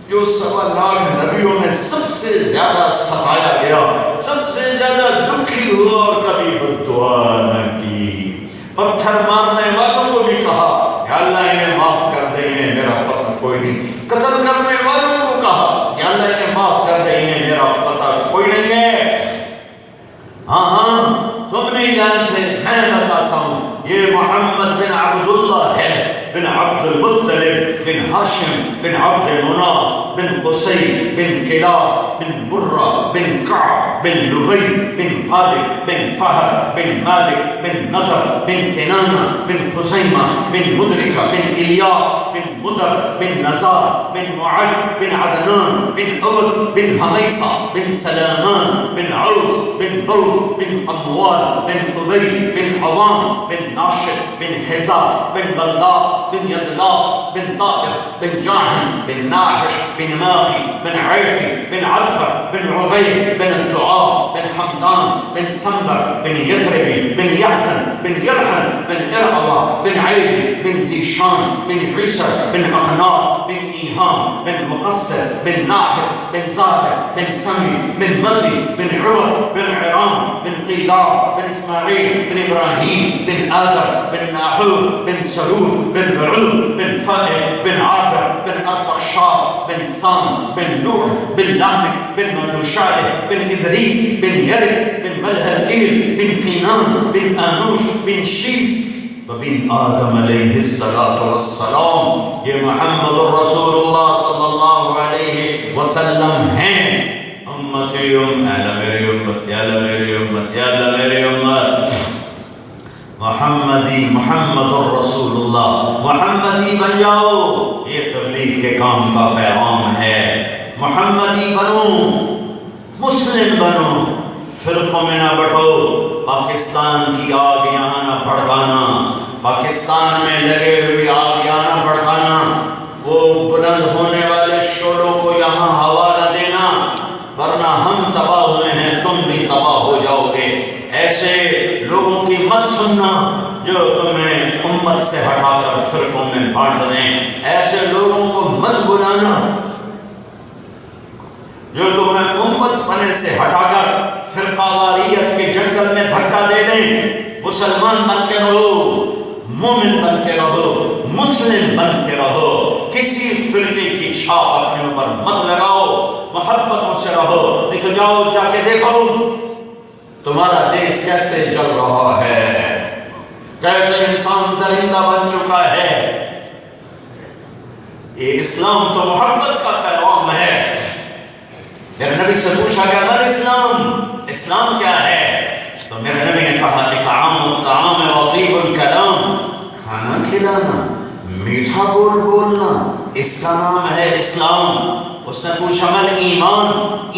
جو 1.25 لاکھ نبیوں میں سب سے زیادہ ستایا گیا، سب سے زیادہ دکھی ہوا اور کبھی بد دعا نہ کی۔ پتھر مارنے والوں کو بھی کہا یا اللہ انہیں معاف کر دے، انہیں میرا پتہ کوئی نہیں۔ قتل کرنے والوں کو کہا یا اللہ انہیں معاف کر دے، انہیں میرا پتہ کوئی نہیں ہے۔ ہاں ہاں تم نہیں جانتے، میں بتاتا ہوں، یہ محمد بن عبداللہ ہے، بن عبد المطلب بن ہاشم بن عبد مناف بن قصی بن کلاب بن مرہ بن کعب بن لبی بن غالب بن فہر بن مالک بن نضر بن کنانہ بن خزیمہ بن مدرکہ بن الیاس بن مدر بن نزار بن معد بن عدنان بن عبد بن حمیصہ بن سلامان بن عوس بن بوز بن اموال بن ابی بن عوام بن ناشد بن حزار بن بلداس بن یدلاف بن طائف بن جاہم بن ناحش بن ماخی بن عیفی بن عبقر بن عبید بن الدعاء بن حمدان بن سنبر بن یثربی بن یحسن بن یرحل بن ارعوا بن عیدی بن زیشان بن عیسر بن اخناق بن ایهام بن مقصر بن ناحد بن زاهر بن سمی بن مزی بن عروة بن عرام بن قیدار بن اسماعیل بن ابراہیم بن آدر بن ناحور بن سرود بن بعود بن فائح بن عابر بن ارفخشاد بن سام بن نوح بن لامك بن متوشالح بن ادریس بن یرد بن ملهلئیل بن قینان بن آنوش بن شیس وبن آدم علیہ الصلاة والسلام. یہ محمد الرسول اللہ صلی اللہ علیہ وسلم ہیں. امتی اللہ میری امت، یا اللہ میری امت، یا اللہ میری امت. محمدی، محمد الرسول اللہ، محمدی بن جاؤ. یہ تبلیغ کے کام کا پیغام ہے. محمدی بنو، مسلم بنو، فرقوں میں نہ بٹو. پاکستان کی آگ یہاں نہ بھڑکانا، پاکستان میں لگے ہوئی آگ یہاں نہ بھڑکانا. وہ بلند ہونے والے شعلوں کو یہاں ہوا نہ دینا، ورنہ ہم تباہ ہوئے ہیں، تم بھی تباہ ہو جاؤ گے. ایسے لوگوں کی مت سننا جو تمہیں امت سے ہٹا کر فرقوں میں بانٹ دیں. ایسے لوگوں کو مت بلانا جو تمہیں امت پنے سے ہٹا کر فرقہ واریت کے جنگل میں دھکا دے دیں. مسلمان بن کے رہو، مومن بن کے رہو، مسلم بن کے رہو. کسی فرقے کی چھاپ اپنے اوپر مت لگاؤ، محبتوں سے رہو. دیکھو، جاؤ جا کے دیکھو تمہارا دیش کیسے جل رہا ہے، کیسے انسان درندہ بن چکا ہے. یہ اسلام تو محبت کا پیغام ہے. جب نبی سے پوچھا کہ مل اسلام، اسلام کیا ہے، تو میرے نبی نے کہا اطعام الطعام وطیب الکلام. کھانا کھلانا، میٹھا بولنا، اس کا نام ہے اسلام. اس نے پوچھا مل ایمان،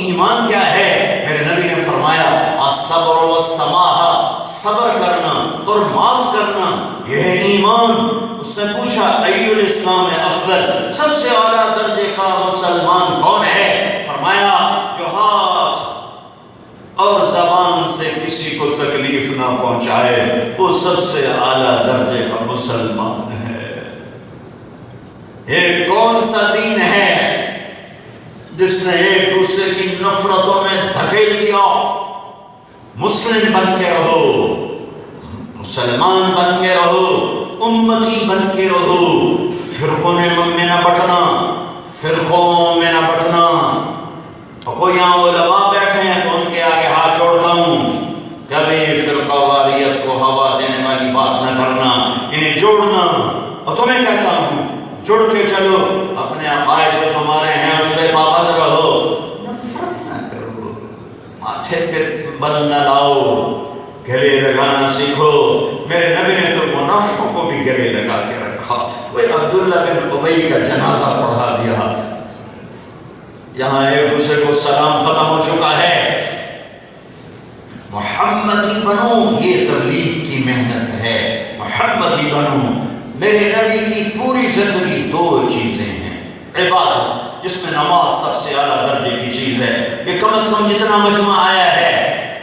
ایمان کیا ہے؟ میرے نبی نے فرمایا الصبر والسماحہ، صبر کرنا اور معاف کرنا، یہ ہے ایمان. اس نے پوچھا ای الاسلام افضل، سب سے اعلیٰ درجے کا مسلمان کون ہے؟ فرمایا جو ہاتھ اور زبان سے کسی کو تکلیف نہ پہنچائے، وہ سب سے اعلیٰ درجے کا مسلمان ہے. یہ کون سا دین ہے جس نے ایک دوسرے کی نفرتوں میں دھکیل دیا؟ مسلم بن کے رہو، مسلمان بن کے رہو، امتی بن کے رہو. فرقوں میں نہ بٹنا، فرقوں میں نہ بٹنا. اور کوئی یہاں علماء بیٹھے ہیں تو ان کے آگے ہاتھ جوڑتا ہوں، کبھی فرقہ واریت کو ہوا دینے والی بات نہ کرنا، انہیں جوڑنا. اور تمہیں کہتا ہوں جڑ کے چلو، اپنے عقائد جو تمہارے ہیں اس پہ پابند رہو، نفرت نہ کرو، ماتھے پہ بل نہ لاؤ، گلے لگانا سیکھو. میرے نبی نے تو منافقوں کو بھی گلے لگا کے رکھا. وہ عبداللہ بن ابی کا جنازہ پڑھا دیا. یہاں ایک دوسرے کو سلام ختم ہو چکا ہے. محمدی بنو، یہ تبلیغ کی محنت ہے. محمدی بنو. میرے نبی کی پوری زندگی دو چیزیں ہیں. عبادت، جس میں نماز سب سے اعلیٰ درجے کی چیز ہے. یہ کم از کم جتنا مجمع آیا ہے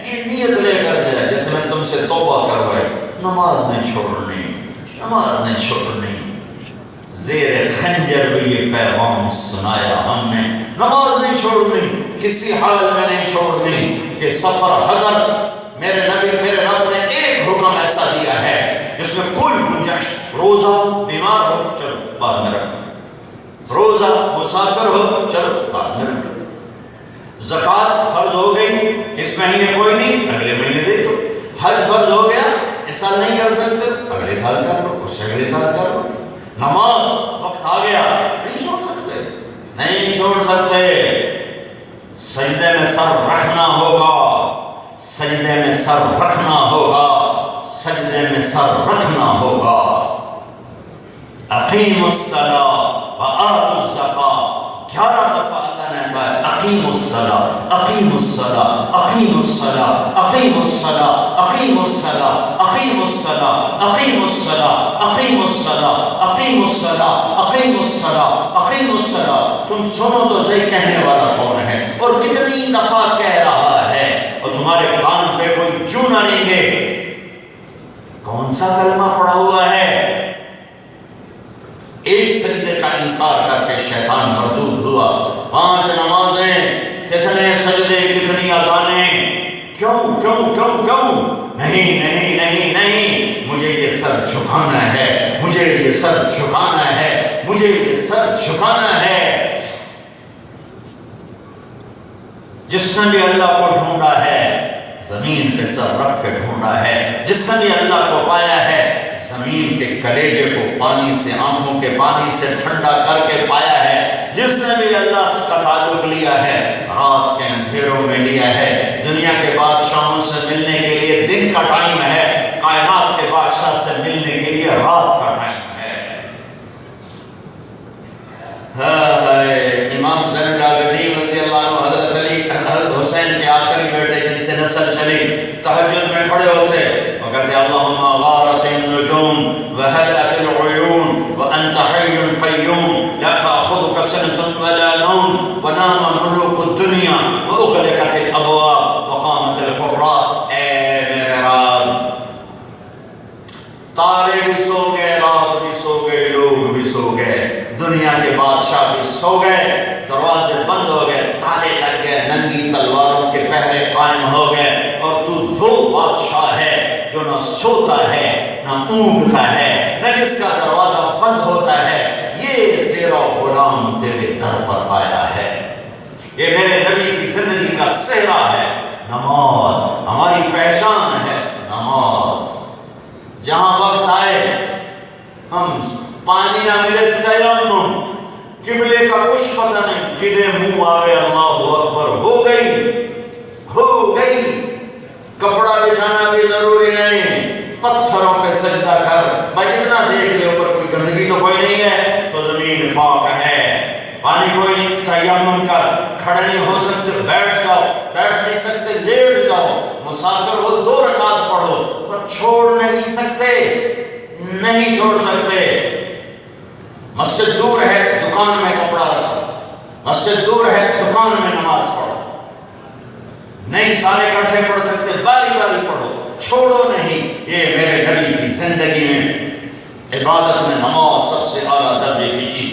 یہ نیت لے کر جائے، جیسے میں تم سے توبہ کروائے، نماز نہیں چھوڑنی، نماز نہیں چھوڑنی. زیر خنجر بھی یہ پیغام سنایا ہم نے، نماز نہیں چھوڑنی، کسی حال میں نہیں چھوڑنی. کہ سفر حضر، میرے نبی میرے رب نے ایک حکم ایسا دیا ہے جس میں کوئی گنجائش، روزہ بیمار ہو چلو بعد میں رکھو، روزہ مسافر ہو چلو بعد میں رکھو، زکوٰۃ فرض ہو گئی اس مہینے کوئی نہیں اگلے مہینے دے دو، حج فرض ہو گیا اس سال نہیں کر سکتے اگلے سال کر لو، اس سے اگلے سال کر لو. نماز وقت آ گیا نہیں چھوڑ سکتے، نہیں چھوڑ سکتے. سجدے میں سر رکھنا ہوگا، سجدے میں سر رکھنا ہوگا، سجدے میں سر رکھنا ہوگا۔ اقیموا الصلاۃ وآتوا الزکاۃ، 11 دفعہ اللہ نے کہا اقیموا الصلاۃ، اقیموا الصلاۃ، اقیموا الصلاۃ، اقیموا الصلاۃ، اقیموا الصلاۃ، اقیموا الصلاۃ، اقیموا الصلاۃ، اقیموا الصلاۃ، اقیموا الصلاۃ، اقیموا الصلاۃ، اقیموا الصلاۃ۔ تم سنو تو صحیح کہنے والا کون ہے اور کتنی دفعہ کہہ رہا ہے، اور تمہارے کان پہ کوئی جو نہ رہیں گے۔ کون سا کلمہ پڑھا ہوا ہے؟ ایک سجدے کا انکار کر کے شیطان مردود ہوا۔ 5 نمازیں، کتنے سجدے، کتنی اذانیں، کیوں کیوں کیوں کیوں؟ نہیں نہیں نہیں نہیں، مجھے یہ سر جھکانا ہے، مجھے یہ سر جھکانا ہے، مجھے یہ سر جھکانا ہے۔ جس نے بھی اللہ کو ڈھونڈا ہے زمین پہ سر رکھ کے ڈھونڈا ہے، جس نے بھی اللہ کو پایا ہے زمین کے کلیجے کو پانی سے، آنکھوں کے پانی سے ٹھنڈا کر کے پایا ہے، جس نے بھی اللہ کا تعلق لیا ہے رات کے اندھیروں میں لیا ہے۔ دنیا کے بادشاہوں سے ملنے کے لیے دن کا ٹائم ہے، کائنات کے بادشاہ سے ملنے کے لیے رات کا ٹائم ہے۔ امام زین العابدین رضی اللہ عنہ، حضرت علی، حضرت حسین کے آخری بیٹے جن سے نسل چلی، تہجد میں کھڑے ہوتے اور کہتے اللہم غارت النجوم وہدأت العیون وانت حی قیوم لا تأخذک سنۃ ولا نوم ونام ملوک الدنیا واغلقت الابواب وقامت الحراس۔ اے میرے رب، تارے بھی سو گئے، رات بھی سو گئے، لوگ بھی سو گئے، دنیا کے بادشاہ بھی سو گئے، دروازے بند ہو گئے، تالے لگ گئے، ننگی تلواروں کے پہرے قائم ہو گئے، اور تو وہ بادشاہ ہے جو نہ سوتا ہے نہ اونگتا ہے، نہ جس کا دروازہ بند ہوتا ہے۔ یہ تیرا غلام تیرے در پر آیا ہے، یہ میرے نبی کی زندگی کا صحرا ہے۔ نماز ہماری پہچان ہے، نماز۔ جہاں وقت آئے ہم پانی نہ ملے، تیمم، قبلے کا کچھ پتہ نہیں، جنہیں منہ آوے اللہ اکبر، ہو گئی ہو گئی۔ کپڑا بچھانا بھی ضروری نہیں، پتھروں پہ سجدہ کر، بھائی اتنا دیکھ لے اوپر کوئی گندگی تو کوئی نہیں ہے تو زمین پاک ہے، پانی کوئی نہیں، تیمم کر، کھڑے نہیں ہو سکتے بیٹھ جاؤ، بیٹھ نہیں سکتے لیٹ جاؤ، مسافر ہو 2 رکعت پڑھو، پر چھوڑ نہیں سکتے، نہیں چھوڑ سکتے۔ مسجد دور ہے، دکان میں کپڑا رکھو، مسجد دور ہے، دکان میں نماز پڑھو، نہیں سارے اکٹھے پڑھ سکتے، باری باری پڑھو، چھوڑو نہیں۔ یہ میرے نبی کی زندگی میں عبادت میں نماز سب سے اعلیٰ درجے کی چیز۔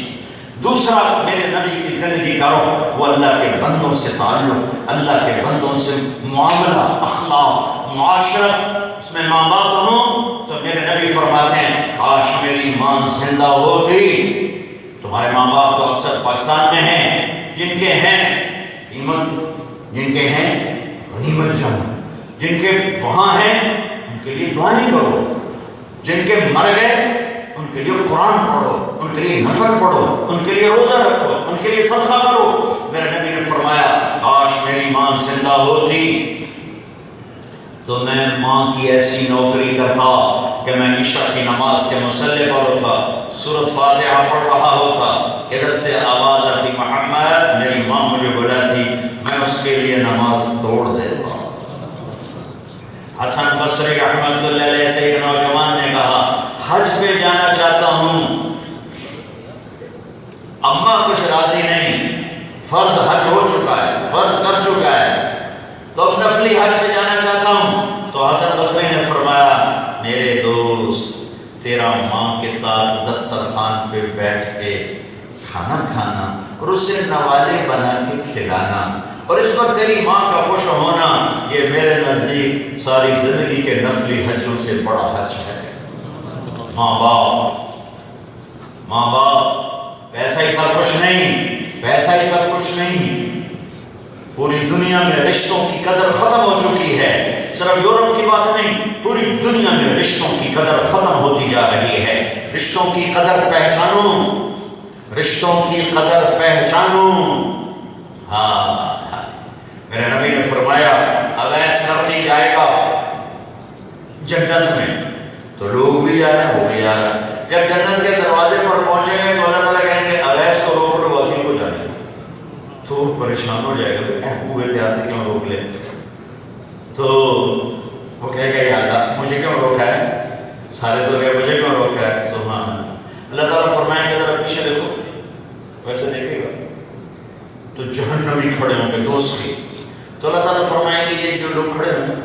دوسرا میرے نبی کی زندگی کا رخ، وہ اللہ کے بندوں سے تعلق، اللہ کے بندوں سے معاملہ، اخلاق، معاشرت۔ اس میں ماں باپ ہوں تو میرے نبی فرماتے ہیں کاش میری ماں زندہ ہوتی۔ تمہارے ماں باپ تو اکثر پاکستان میں ہیں، جن کے ہیں غنیمت جان، جن کے وہاں ہیں ان کے لیے دعائیں کرو، جن کے مر گئے ان کے لیے قرآن پڑھو، ان کے لیے نفل پڑھو، ان کے لیے روزہ رکھو، ان کے لیے صدقہ کرو۔ میرے نبی نے فرمایا کاش میری ماں زندہ ہوتی تو میں ماں کی ایسی نوکری کرتا کہ میں عشاء کی نماز کے مصلی پر ہوتا، سورۃ فاتحہ پڑھ رہا ہوتا، ادھر سے آواز آتی محمد، میری ماں مجھے بلاتی، میں اس کے لیے نماز توڑ دیتا۔ حسن بصری رحمت اللہ علیہ سے ایک نوجوان نے کہا حج پہ جانا چاہتا ہوں، اماں کچھ راضی نہیں، فرض حج ہو چکا ہے، فرض کر چکا ہے، تو اب نفلی حج پہ جانا چاہتا ہوں۔ تو حسن بصری نے فرمایا میرے دوست، تیرا ماں کے ساتھ دسترخوان پہ بیٹھ کے کھانا کھانا اور اسے نوالے بنا کے کھلانا اور اس پر تیری ماں کا خوش ہونا، یہ میرے نزدیک ساری زندگی کے نفلی حجوں سے بڑا حج ہے۔ ماں باپ پیسہ ہی سب کچھ نہیں، پیسہ ہی سب کچھ نہیں۔ پوری دنیا میں رشتوں کی قدر ختم ہو چکی ہے، صرف یورپ کی بات نہیں، پوری دنیا میں رشتوں کی قدر ختم ہوتی جا رہی ہے۔ رشتوں کی قدر پہچانو، رشتوں کی قدر پہچانو۔ ہاں میرے نبی نے فرمایا اویس کرنی جنت میں، تو لوگ بھی جا رہے ہیں، وہ بھی جا رہے ہیں۔ جب جنت کے دروازے پر پہنچیں گے تو اللہ تعالیٰ کہیں گے اویس کو روک لو، وکیل کو جانے دو۔ تو وہ پریشان ہو جائے گا، محبوب تیار کیوں روک لے؟ تو وہ کہے گا یا اللہ مجھے کیوں روکا ہے؟ سارے تو کہے مجھے کیوں روکا ہے؟ سبحان اللہ۔ اللہ تعالیٰ فرمائیں گے ذرا پیچھے دیکھو، ویسے دیکھے گا تو جہنمی کھڑے ہوں گے دوسری، تو اللہ تعالیٰ فرمائیں گے یہ جو لوگ کھڑے ہوں گے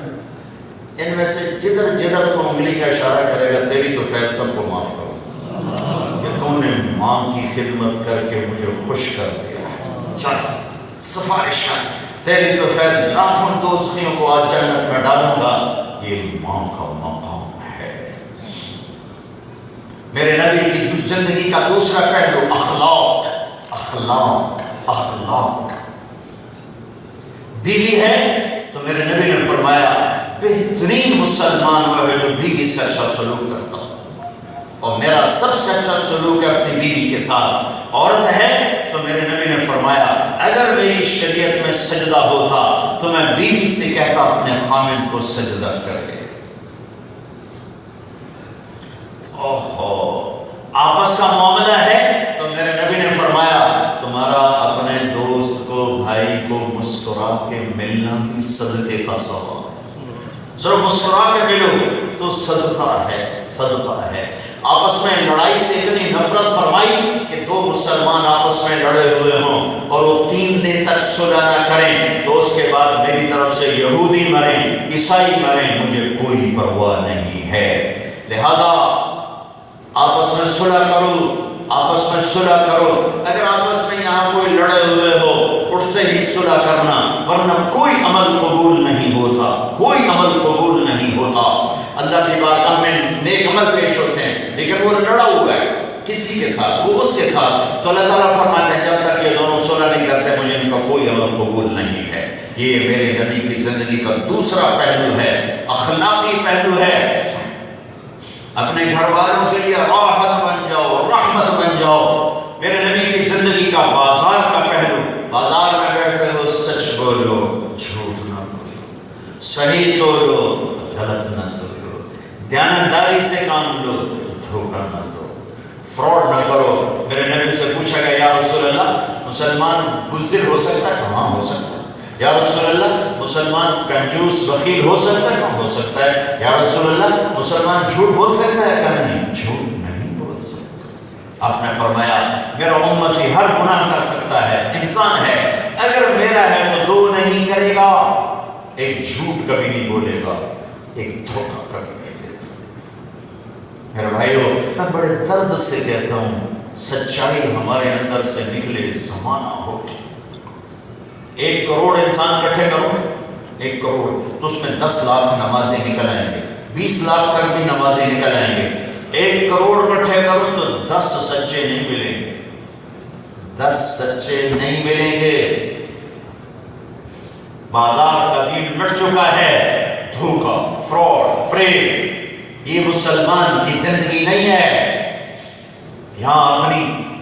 ان میں سے جدھر جدھر تو انگلی کا اشارہ کرے گا تیری تو خیر سب کو معاف کرو کہ تم نے ماں کی خدمت کر کے مجھے خوش کر دیا، چل سفارش کر، تیری تو خیر لاکھوں دوستیوں کو آج جنت میں ڈالوں گا، یہ ماں کا مقام ہے۔ میرے نبی کی زندگی کا دوسرا پہلو اخلاق، اخلاق، اخلاق۔ بیوی ہے تو میرے نبی نے فرمایا بہترین مسلمان وہ ہے جو بیوی سے اچھا سلوک کرتا ہو، اور میرا سب سے اچھا سلوک ہے اپنی بیوی کے ساتھ۔ عورت ہے تو میرے نبی نے فرمایا اگر میری شریعت میں سجدہ ہوتا تو میں بیوی سے کہتا اپنے خامن کو سجدہ کرے۔ آپس کا معاملہ ہے تو میرے نبی نے فرمایا تمہارا اپنے دوست کو، بھائی کو مسکرا کے ملنا بھی صدقے کا ثواب، صرف مسکرا کے ملو تو صدقہ ہے، صدقہ ہے۔ آپس میں لڑائی سے اتنی نفرت فرمائی کہ دو مسلمان آپس میں لڑے ہوئے ہوں اور وہ 3 دن تک صلح نہ کریں تو اس کے بعد میری طرف سے یہودی مریں، عیسائی مریں، مجھے کوئی پرواہ نہیں ہے۔ لہذا آپس میں صلح کرو، آپس میں صلح کرو۔ اگر آپس میں یہاں کوئی لڑے ہوئے ہو اٹھتے ہی صلح کرنا، ورنہ کوئی عمل قبول نہیں ہوتا، کوئی عمل قبول نہیں ہوتا۔ اللہ کی بارگاہ میں نیک عمل پیش ہوتے ہیں لیکن وہ لڑا ہوا ہے کسی کے ساتھ، وہ اس کے ساتھ، تو اللہ تعالیٰ فرماتے ہیں جب تک یہ دونوں صلح نہیں کرتے مجھے ان کا کوئی عمل قبول نہیں ہے۔ یہ میرے نبی کی زندگی کا دوسرا پہلو ہے، اخلاقی پہلو ہے۔ اپنے گھر والوں کے لیے راحت بن جاؤ، رحمت بن جاؤ۔ میرے نبی کی زندگی کا بازار کا پہلو، بازار میں بیٹھے ہو سچ بولو، جھوٹ نہ بولو، صحیح بولو، غلط نہ بولو، دیانتداری سے کام لو، دھوکہ نہ دو، فراڈ نہ کرو۔ میرے نبی سے پوچھا گیا یا رسول اللہ مسلمان بزدل ہو سکتا ہے؟ کہاں ہو سکتا ہے۔ یا رسول اللہ مسلمان کنجوس بخیل ہو سکتا ہے؟ کہاں ہو سکتا ہے۔ یا رسول اللہ مسلمان جھوٹ بول سکتا ہے؟ کہاں نہیں، جھوٹ نہیں بول سکتا۔ آپ نے فرمایا میرا امتی ہر گناہ کر سکتا ہے، انسان ہے، اگر میرا ہے تو 2 نہیں کرے گا، ایک جھوٹ کبھی نہیں بولے گا، ایک دھوکہ کبھی نہیں دے گا۔ میرے بھائیو میں بڑے درد سے کہتا ہوں سچائی ہمارے اندر سے نکلے زمانہ ہو گیا۔ 1 کروڑ انسان اکٹھے کرو، 1 کروڑ تو اس میں 10 لاکھ نمازیں نکل آئیں گے، 20 لاکھ تک بھی نمازیں نکل آئیں گے۔ 1 کروڑ اکٹھے کرو تو 10 سچے نہیں ملیں گے، 10 سچے نہیں ملیں گے۔ بازار کا دین مٹ چکا ہے، دھوکہ، فراڈ، فریب، یہ مسلمان کی زندگی نہیں ہے۔ یہاں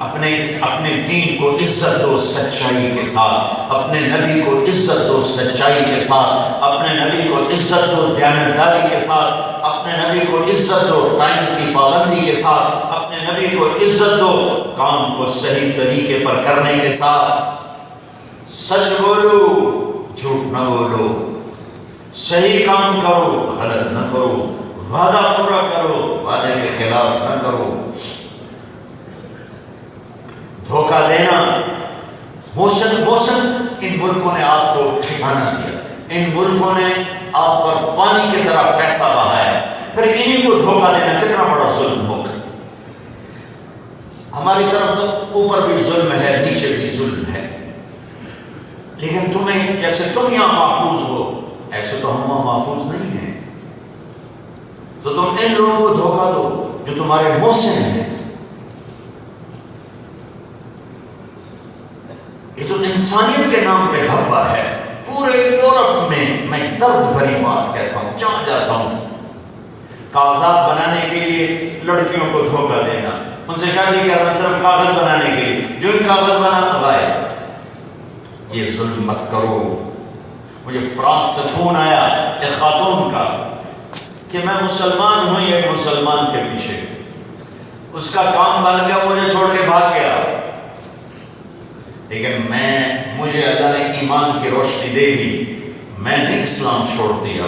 اپنے دین کو عزت دو سچائی کے ساتھ، اپنے نبی کو عزت دو سچائی کے ساتھ، اپنے نبی کو عزت دو دیانتداری کے ساتھ، اپنے نبی کو عزت دو ٹائم کی پابندی کے ساتھ، اپنے نبی کو عزت دو کام کو صحیح طریقے پر کرنے کے ساتھ۔ سچ بولو، جھوٹ نہ بولو، صحیح کام کرو، غلط نہ کرو، وعدہ پورا کرو، وعدے کے خلاف نہ کرو۔ دھوکہ دینا، موسم ان ملکوں نے آپ کو ٹھکانہ دیا، ان ملکوں نے آپ پر پانی کی طرح پیسہ بہایا، پھر انہیں کو دھوکہ دینا کتنا بڑا ظلم ہوگا۔ ہماری طرف تو اوپر بھی ظلم ہے، نیچے بھی ظلم ہے، لیکن تمہیں جیسے تم یہاں محفوظ ہو ایسے تو ہم وہاں محفوظ نہیں ہیں، تو تم ان لوگوں کو دھوکہ دو جو تمہارے محسن ہیں۔ یہ تو انسانیت کے نام پہ دھبا ہے۔ پورے یورپ میں درد بھری بات کہتا ہوں، جہاں جاتا ہوں، کاغذات بنانے کے لیے لڑکیوں کو دھوکہ دینا، ان سے شادی کرنا صرف کاغذ بنانے کے لیے، جو ہی کاغذ بنا لگائے۔ یہ ظلم مت کرو۔ مجھے فرانس سے فون آیا ایک خاتون کا کہ میں مسلمان ہوں ایک مسلمان کے پیچھے، اس کا کام بن گیا، مجھے چھوڑ کے بھاگ گیا، لیکن مجھے اللہ نے ایمان کی روشنی دے دی، میں نے اسلام چھوڑ دیا،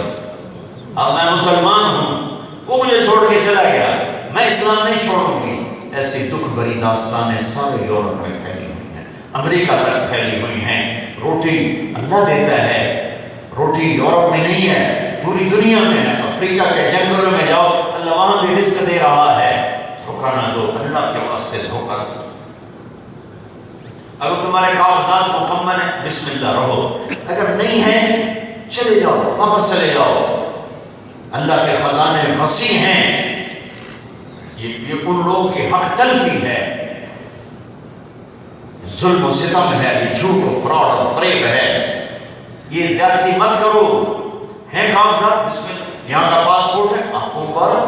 اب میں مسلمان ہوں، وہ مجھے چھوڑ کے چلا گیا، میں اسلام نہیں چھوڑوں گی۔ ایسی دکھ بھری داستانیں سارے یورپ میں پھیلی ہوئی ہیں، امریکہ تک پھیلی ہوئی ہیں۔ روٹی اللہ دیتا ہے، روٹی یورپ میں نہیں ہے، پوری دنیا میں ہے۔ افریقہ کے جنگلوں میں جاؤ، اللہ وہاں بھی رزق دے رہا ہے، دھوکہ نہ دو، اللہ کے واسطے دھوکہ دو۔ اگر تمہارے کاغذات مکمل ہیں بسم اللہ رہو، اگر نہیں ہے چلے جاؤ، واپس چلے جاؤ، اللہ کے خزانے وسیع ہیں۔ یہ ان لوگوں کی حق تلفی ہے، ظلم و ستم ہے، یہ جھوٹ و فراڈ اور فریب ہے، یہ زیادتی مت کرو۔ ہیں کاغذات بسم اللہ، یہاں کا پاسپورٹ ہے، آپ کو مبارک،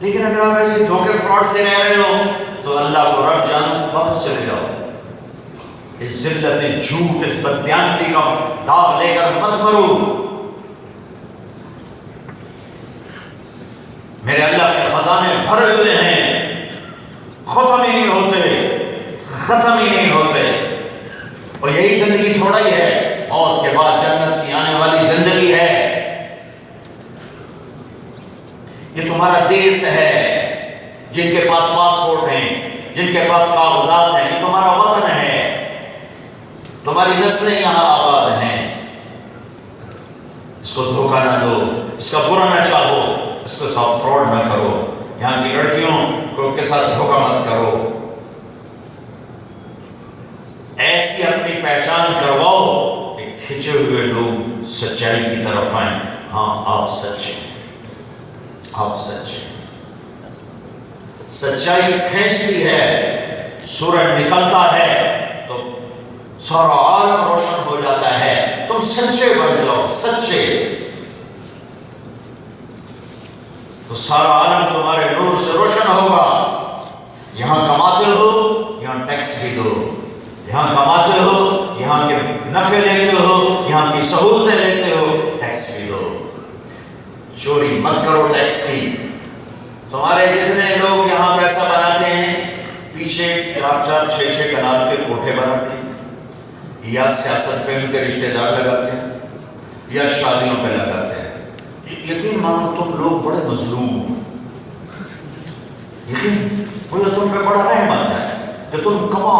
لیکن اگر آپ ایسے دھوکے فراڈ سے رہ رہے ہو تو اللہ کو رب جانو، واپس چلے جاؤ۔ اس ذلت جھوٹ، اس بددیانتی کا داغ لے کر مت مرو۔ میرے اللہ کے خزانے بھرے ہوئے ہیں، ختم ہی نہیں ہوتے، ختم ہی نہیں ہوتے، اور یہی زندگی تھوڑا ہی ہے، موت کے بعد جنت کی آنے والی زندگی ہے۔ یہ تمہارا دیش ہے، جن کے پاس پاسپورٹ ہیں، جن کے پاس کاغذات ہیں، یہ تمہارا وطن ہے، تمہاری نسلیں یہاں آباد ہیں۔ اس کو دھوکہ نہ دو، اس کا برا نہ چاہو، اس کے ساتھ فراڈ نہ کرو، یہاں کی لڑکیوں کے ساتھ دھوکہ مت کرو۔ ایسی اپنی پہچان کرواؤ کہ کھنچے ہوئے لوگ سچائی کی طرف آئیں، ہاں آپ سچے، آپ سچے۔ سچائی کھینچتی ہے، سورج نکلتا ہے تو سارا عالم روشن ہو جاتا ہے۔ تم سچے بن جاؤ، سچے، تو سارا عالم تمہارے نور سے روشن ہوگا۔ یہاں کماتے ہو، یہاں ٹیکس بھی دو، یہاں کماتے ہو، یہاں کے نفع لیتے ہو، یہاں کی سہولتیں لیتے ہو، ٹیکس بھی دو۔ چوری مت کرو ٹیکس کی۔ تمہارے جتنے لوگ یہاں پیسہ بناتے ہیں، پیچھے 4-4 6-6 کنال کے کوٹھے بناتے ہیں، یا سیاست پہ ان کے رشتہ دار لگاتے ہیں، یا شادیوں پہ لگاتے ہیں۔ یقین مانو تم لوگ بڑے مظلوم ہو، یقین مجھے تم پہ بڑا رحمت ہے کہ تم کما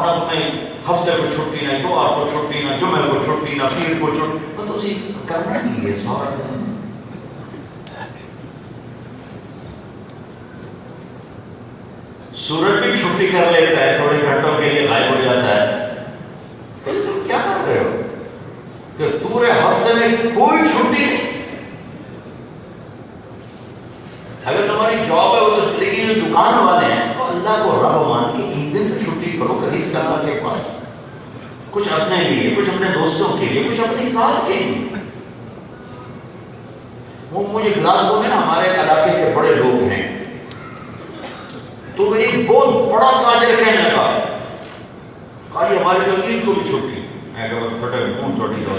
نہ تمہیں ہفتے کو چھٹی نہ، اتوار کو چھٹی نہ، جمعے کو چھٹی نہ، پیر کو چھٹی، تو اسی کرنا ہی ہے سارا دن۔ سورج بھی چھٹی کر لیتا ہے، تھوڑے گھنٹوں کے لیے غائب ہو جاتا ہے، تم کیا کر رہے ہو کہ پورے ہفتے میں کوئی چھٹی نہیں؟ اگر تمہاری جاب ہے وہ تو، لیکن جو دکان والے ہیں وہ اللہ کو رب مان کے ایک دن تو چھٹی کرو، خرید کرنا کے پاس کچھ اپنے لیے، کچھ اپنے دوستوں کے لیے، کچھ اپنی ذات کے لیے۔ وہ مجھے گلاسگو میں نا ہمارے علاقے کے بڑے لوگ ہیں، تو ایک بہت بڑا تاجر کہنے لگا، کہا یہ ہمارے تو عید کو بھی چھٹی، میں کہا پھٹے منہ توڑی دو،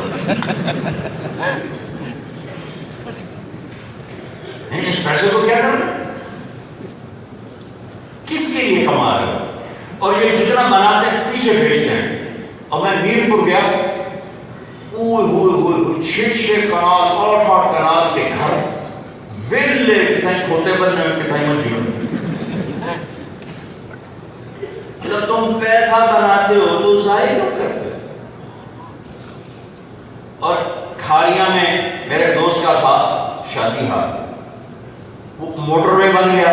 اس پیسے کو کیا کر رہے، کس کے لیے کما رہے ہو؟ اور یہ جتنا بناتے ہیں پیچھے بھیجتے ہیں۔ اور میں میرپور گیا، 6 کنال 8 کنال کے گھر، ویلے کتنے کھوتے بننے ہیں، کتنے منزل ہیں۔ جب تم پیسہ بناتے ہو تو ضائع کیوں کرتے ہو؟ اور کھاریاں میں میرے دوست کا تھا شادی ہال، وہ موٹر وے بن گیا،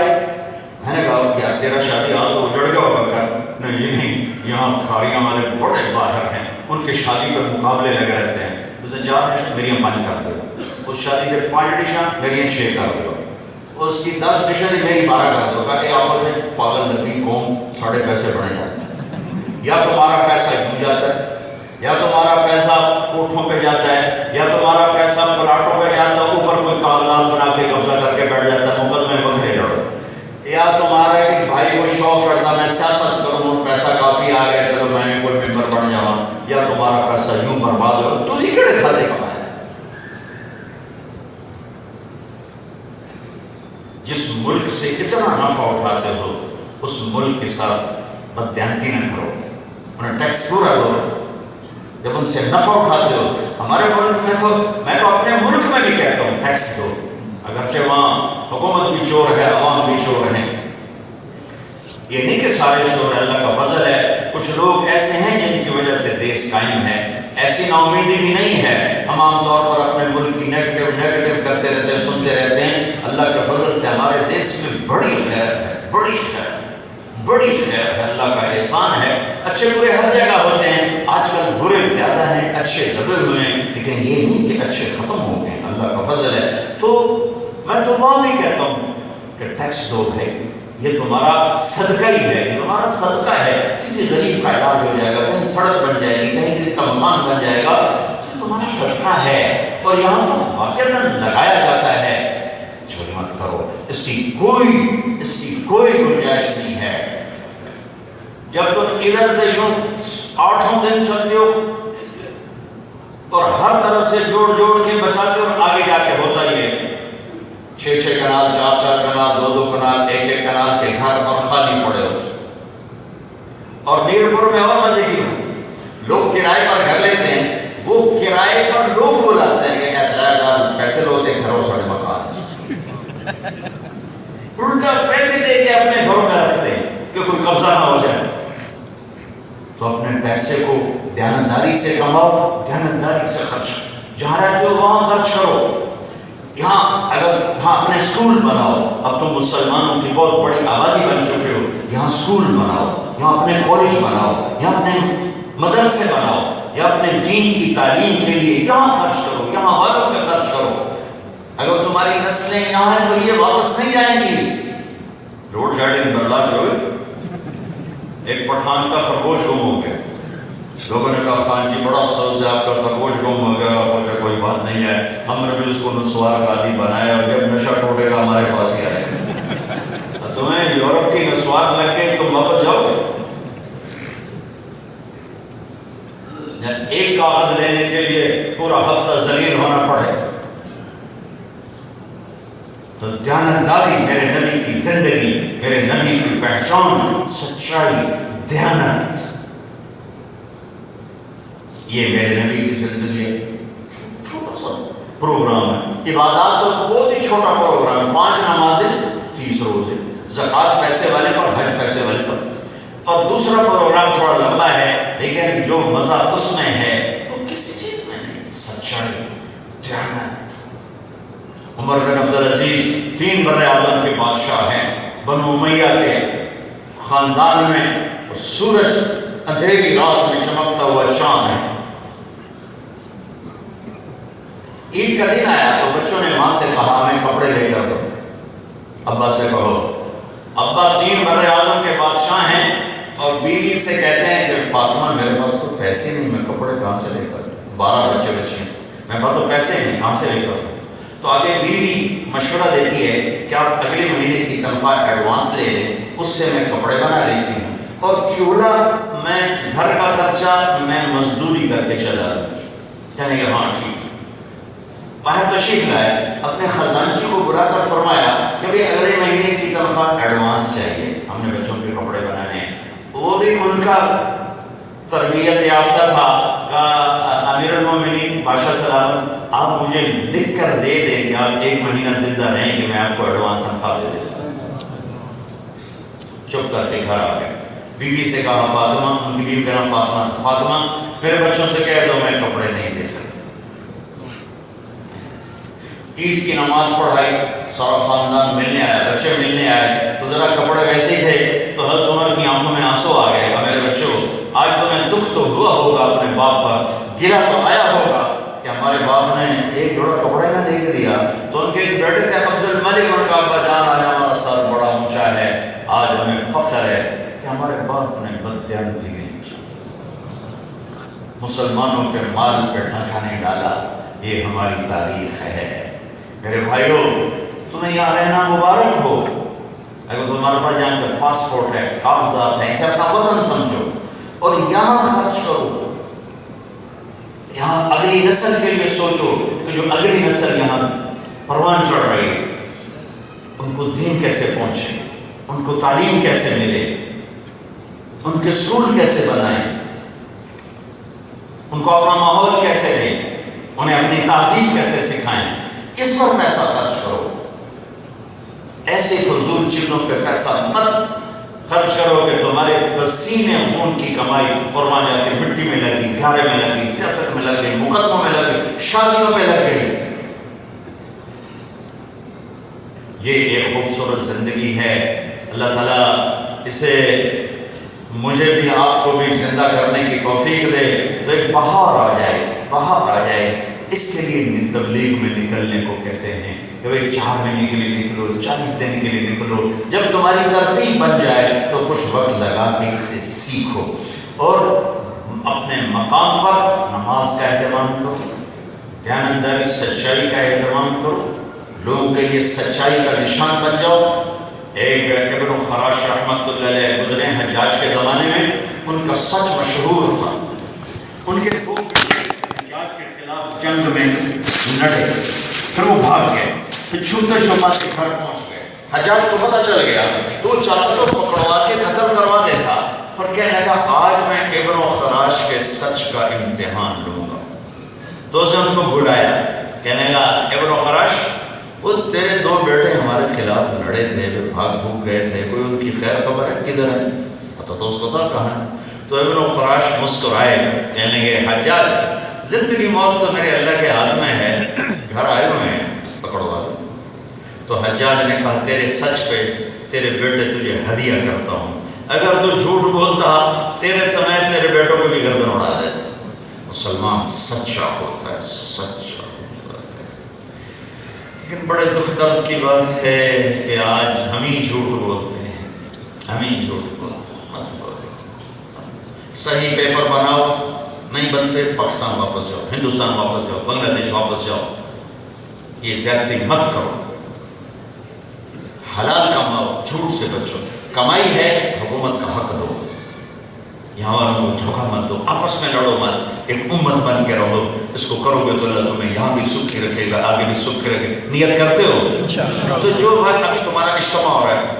میں نے کہا کیا تیرا شادی ہال تو اجڑ گیا ہوگا؟ نہیں، یہاں کھاریاں والے بڑے باہر ہیں، ان کے شادی پر مقابلے لگے رہتے ہیں، اسے 4 ڈشیں میری 5 کر دو، اس شادی کے 5 ڈشیں میری 6 کر دو، اس کی 10 ڈشیں میری 12 کر دو، کہ آپ سے پاگل لگی قوم، ساڑھے پیسے بڑھے جاتے ہیں۔ یا تمہارا پیسہ ڈوب جاتا ہے، یا تمہارا پیسہ کوٹھوں پہ جاتا ہے، یا تمہارا پیسہ پلاٹوں پہ جاتا ہے، اوپر کوئی کاغذات بنا کے قبضہ کر کے بیٹھ جاتا ہے، مقدمے بکھرے لڑو۔ یا تمہارا ایک بھائی کو شوق کرتا میں سیاست کروں، پیسہ کافی آ گیا، چلو میں کوئی ممبر بن جاؤں، یا تمہارا پیسہ یوں برباد ہو، تو ہی کڑے کھاتے کمایا۔ جس ملک سے اتنا نفع اٹھاتے ہو اس ملک کے ساتھ بددیانتی نہ کرو، انہیں ٹیکس پورا دو۔ جب ان سے نفع اٹھاتے ہو، ہمارے ملک میں تو میں تو اپنے ملک میں بھی کہتا ہوں ٹیکس دو، اگرچہ وہاں حکومت بھی چور ہے، عوام بھی چور ہیں۔ یہ نہیں کہ سارے چور ہیں، اللہ کا فضل ہے، کچھ لوگ ایسے ہیں جن کی وجہ سے دیش قائم ہے، ایسی نا امیدی بھی نہیں ہے۔ ہم عام طور پر اپنے ملک کی نیگیٹو کرتے رہتے ہیں، سنتے رہتے ہیں۔ اللہ کے فضل سے ہمارے دیش میں بڑی خیر ہے، بڑی خیر ہے، اللہ کا احسان ہے۔ اچھے برے ہر جگہ ہوتے ہیں، آج کل برے زیادہ ہیں، اچھے دبے ہوئے ہیں، لیکن یہ نہیں کہ اچھے ختم ہو گئے، اللہ کا فضل ہے۔ تو میں تو وہاں بھی کہتا ہوں کہ ٹیکس دو بھائی، یہ تمہارا صدقہ ہی ہے، یہ تمہارا صدقہ ہے۔ کسی غریب کا علاج ہو جائے گا، کہیں سڑک بن جائے گی، کہیں کسی کا مکان بن جائے گا، یہ تمہارا صدقہ ہے، اور یہاں تو واقعتاً لگایا جاتا ہے۔ چوری مت کرو، اس کی کوئی گنجائش نہیں ہے۔ جب تم ادھر سے یوں 8 دن چلتے ہو اور ہر طرف سے جوڑ کے بچاتے ہو، اور آگے جا کے ہوتا ہی ہے 6 کنال، 4 کنال، 2 کنال، 1 کنال کے گھر اور خالی پڑے ہوتے۔ اور میرپور میں اور مزے کی بات، لوگ کرائے پر گھر لیتے ہیں، وہ کرائے پر لوگ بلاتے ہیں کہ 3000 پیسے لوتے گھروں سڑے مکان، الٹا پیسے دے کے اپنے گھروں میں رکھتے ہیں کہ کوئی قبضہ نہ ہو جائے۔ تو اپنے پیسے کو دیانتداری سے کماؤ، دیانتداری سے خرچ کرو، جہاں رہتے ہو وہاں خرچ کرو۔ یہاں اپنے اسکول بناؤ، اب تم مسلمانوں کی بہت بڑی آبادی بن چکے ہو، یہاں اسکول بناؤ، یہاں اپنے کالج بناؤ، یہاں اپنے مدرسے بناؤ، یا اپنے دین کی تعلیم کے لیے یہاں خرچ کرو، یہاں والوں پہ خرچ کرو۔ اگر تمہاری نسلیں یہاں ہیں تو یہ واپس نہیں جائیں گی۔ روڈ شیڈنگ برداشت ہوئے، ایک پٹھان کا خرگوش گم ہو گیا، لوگوں نے کہا خان جی بڑا افسوس ہے آپ کا خرگوش گم ہو گیا، پوچھا کوئی بات نہیں ہے، ہم نے بھی اس کو نسوار کا عادی بنایا، اور جب نشہ ٹوٹے گا ہمارے پاس ہی آئے گا۔ تمہیں یورپ کی نسوار لگ گئی، تم واپس جاؤ گے؟ ایک کاغذ لینے کے لیے پورا ہفتہ ذلیل ہونا پڑے۔ تو دیانتداری، میرے نبی کی زندگی، میرے نبی کی پہچان، سچائی، دیانت، یہ میرے نبی کی زندگی چھوٹا سا پروگرام ہے۔ عبادات تو بہت ہی چھوٹا پروگرام ہے، 5 نمازیں، 30 روزے، زکوٰۃ پیسے والے پر، حج پیسے والے پر، اور دوسرا پروگرام تھوڑا لمبا ہے، لیکن جو مزہ اس میں ہے وہ کسی چیز میں نہیں، سچائی، دیانت۔ عمر بن عبدالعزیز 3 بر-اعظم کے بادشاہ ہیں، بنو امیہ کے خاندان میں سورج اندھیری رات میں چمکتا ہوا چاند ہے۔ عید کا دن آیا تو بچوں نے ماں سے کہا ہمیں کپڑے لے کر دو۔ ابا سے کہو، ابا 3 بر-اعظم کے بادشاہ ہیں اور بیوی سے کہتے ہیں کہ فاطمہ میرے پاس تو پیسے نہیں، میں کپڑے کہاں سے لے کر، 12 بچے ہیں، میرے پاس تو پیسے نہیں، کہاں سے لے کر۔ تو آگے بیوی مشورہ دیتی ہے کہ آپ اگلے مہینے کی تنخواہ ایڈوانس لے لیں، اس سے میں کپڑے بنا لیتی ہوں، اور چولہا میں گھر کا خرچہ میں مزدوری کر کے چلا رہی ہوں۔ کہنے کہ ہاں ٹھیک ہے۔ باہر تشریف لائے، اپنے خزانچی کو بلا کر فرمایا کہ بھئی اگلے مہینے کی تنخواہ ایڈوانس چاہیے، ہم نے بچوں کے کپڑے بنانے ہیں۔ وہ بھی ان کا تربیت یافتہ تھا، امیر المومنین بادشاہ سلامت آپ مجھے لکھ کر دے دیں کہ آپ 1 مہینہ زندہ رہیں کہ میں آپ کو ایڈوانس تنخواہ دے دوں۔ چپ کر کے گھر آ گئے، بیوی سے کہا فاطمہ، ان کی بیوی کا نام فاطمہ، فاطمہ میرے بچوں سے کہہ دو میں کپڑے نہیں دے سکتا۔ عید کی نماز پڑھائی، سارا خاندان ملنے آیا، بچے ملنے آئے، تو ذرا کپڑے ویسے ہی تھے تو حضرت عمر کی آنکھوں میں آنسو آ گئے، میرے بچوں آج تمہیں دکھ تو ہوا ہوگا اپنے باپ پر، گرا تو آیا ہوگا کہ ہمارے باپ نے ایک جوڑا کپڑے نہ دے کے دیا۔ تو ان کے ایک بیٹے تھے عبد الملک، ان کا ابا جان آج ہمارا سر بڑا اونچا ہے، آج ہمیں فخر ہے کہ ہمارے باپ نے بددیانتی نہیں کی، مسلمانوں کے مال پہ ڈھکا نہیں ڈالا، یہ ہماری تاریخ ہے۔ میرے بھائیوں تمہیں یہاں رہنا مبارک ہو، اگر تمہارے پاس یہاں پہ پاسپورٹ ہے، کاغذات ہیں، اسے اپنا وطن سمجھو اور یہاں خرچ کرو، یہاں اگلی نسل کے لیے سوچو کہ جو اگلی نسل یہاں پروان چڑھ رہی ہے۔ ان کو دین کیسے پہنچے، ان کو تعلیم کیسے ملے، ان کے اسکول کیسے بنائیں، ان کو اپنا ماحول کیسے دیں، انہیں اپنی تہذیب کیسے سکھائیں، اس پر پیسہ خرچ کرو۔ ایسے فضول چیزوں پہ پیسہ مت خرچ کرو کہ تمہارے پسینے خون کی کمائی قربان جا کے مٹی میں لگی، گھرے میں لگی، سیاست میں لگ گئی، مقدموں میں لگ گئی، شادیوں میں لگ گئی۔ یہ ایک خوبصورت زندگی ہے، اللہ تعالیٰ اسے مجھے بھی آپ کو بھی زندہ کرنے کی توفیق دے تو ایک بہار آ جائے، بہار آ جائے۔ اس کے لیے تبلیغ میں نکلنے کو کہتے ہیں کہ بھئی 4 مہینے کے لیے نکلو، 40 دن کے لیے نکلو، جب تمہاری ترتیب بن جائے تو کچھ وقت لگا کے اسے سیکھو اور اپنے مقام پر نماز کا اہتمام کرو، دیانتداری سچائی کا اہتمام کرو، لوگوں کے لیے سچائی کا نشان بن جاؤ۔ ایک ابن خراش رحمت اللہ علیہ گزرے حجاج کے زمانے میں، ان کا سچ مشہور تھا، ان کے دو حجاج کے خلاف جنگ میں لڑے، پھر وہ بھاگ گئے، پھر چھوٹے چھپاتے گھر پہنچ گئے، حجاج کو پتہ چل گیا، تو چاہتا تو پکڑوا کے قتل کروا دیتا، پر کہنے لگا آج میں ابن خراش کے سچ کا امتحان لوں گا۔ تو اسے ان کو بلایا، کہنے لگا ابن خراش، وہ تیرے 2 بیٹے ہمارے خلاف لڑے تھے، وہ بھاگ بھوگ گئے تھے، کوئی ان کی خیر خبر ہے کدھر ہے؟ پتہ تو اس کو تھا کہاں ہے؟ تو ابن خراش مسکرائے، کہنے لگے حجاج زندگی موت تو میرے اللہ کے ہاتھ میں ہے، گھر آئے ہوئے ہیں، پکڑوا دو۔ تو حجاج نے کہا تیرے سچ پہ تیرے بیٹے تجھے ہدیہ کرتا ہوں، اگر تو جھوٹ بولتا تیرے سمیت تیرے بیٹوں کو بھی گردن اڑا دیتا۔ مسلمان سچا ہوتا ہے، سچا ہوتا ہے۔ لیکن بڑے دکھ درد کی بات ہے کہ آج ہم ہی جھوٹ بولتے ہیں، ہم ہی جھوٹ بولتے ہیں۔ مت بولو، صحیح پیپر بناؤ، نہیں بنتے پاکستان واپس جاؤ، ہندوستان واپس جاؤ، بنگلہ دیش واپس جاؤ۔ یہ زیادتی مت کرو، حلال کماؤ، جھوٹ سے بچو، کمائی ہے حکومت کا حق دو، یہاں والوں کو دھوکہ مت دو، آپس میں لڑو مت، ایک امت بن کے رہو، اس کو کرو گے تو اللہ تمہیں یہاں بھی سکھی رکھے گا، آگے بھی سکھی رکھے گا۔ نیت کرتے ہو؟ تو جو بھائی ابھی تمہارا اجتماع ہو رہا ہے،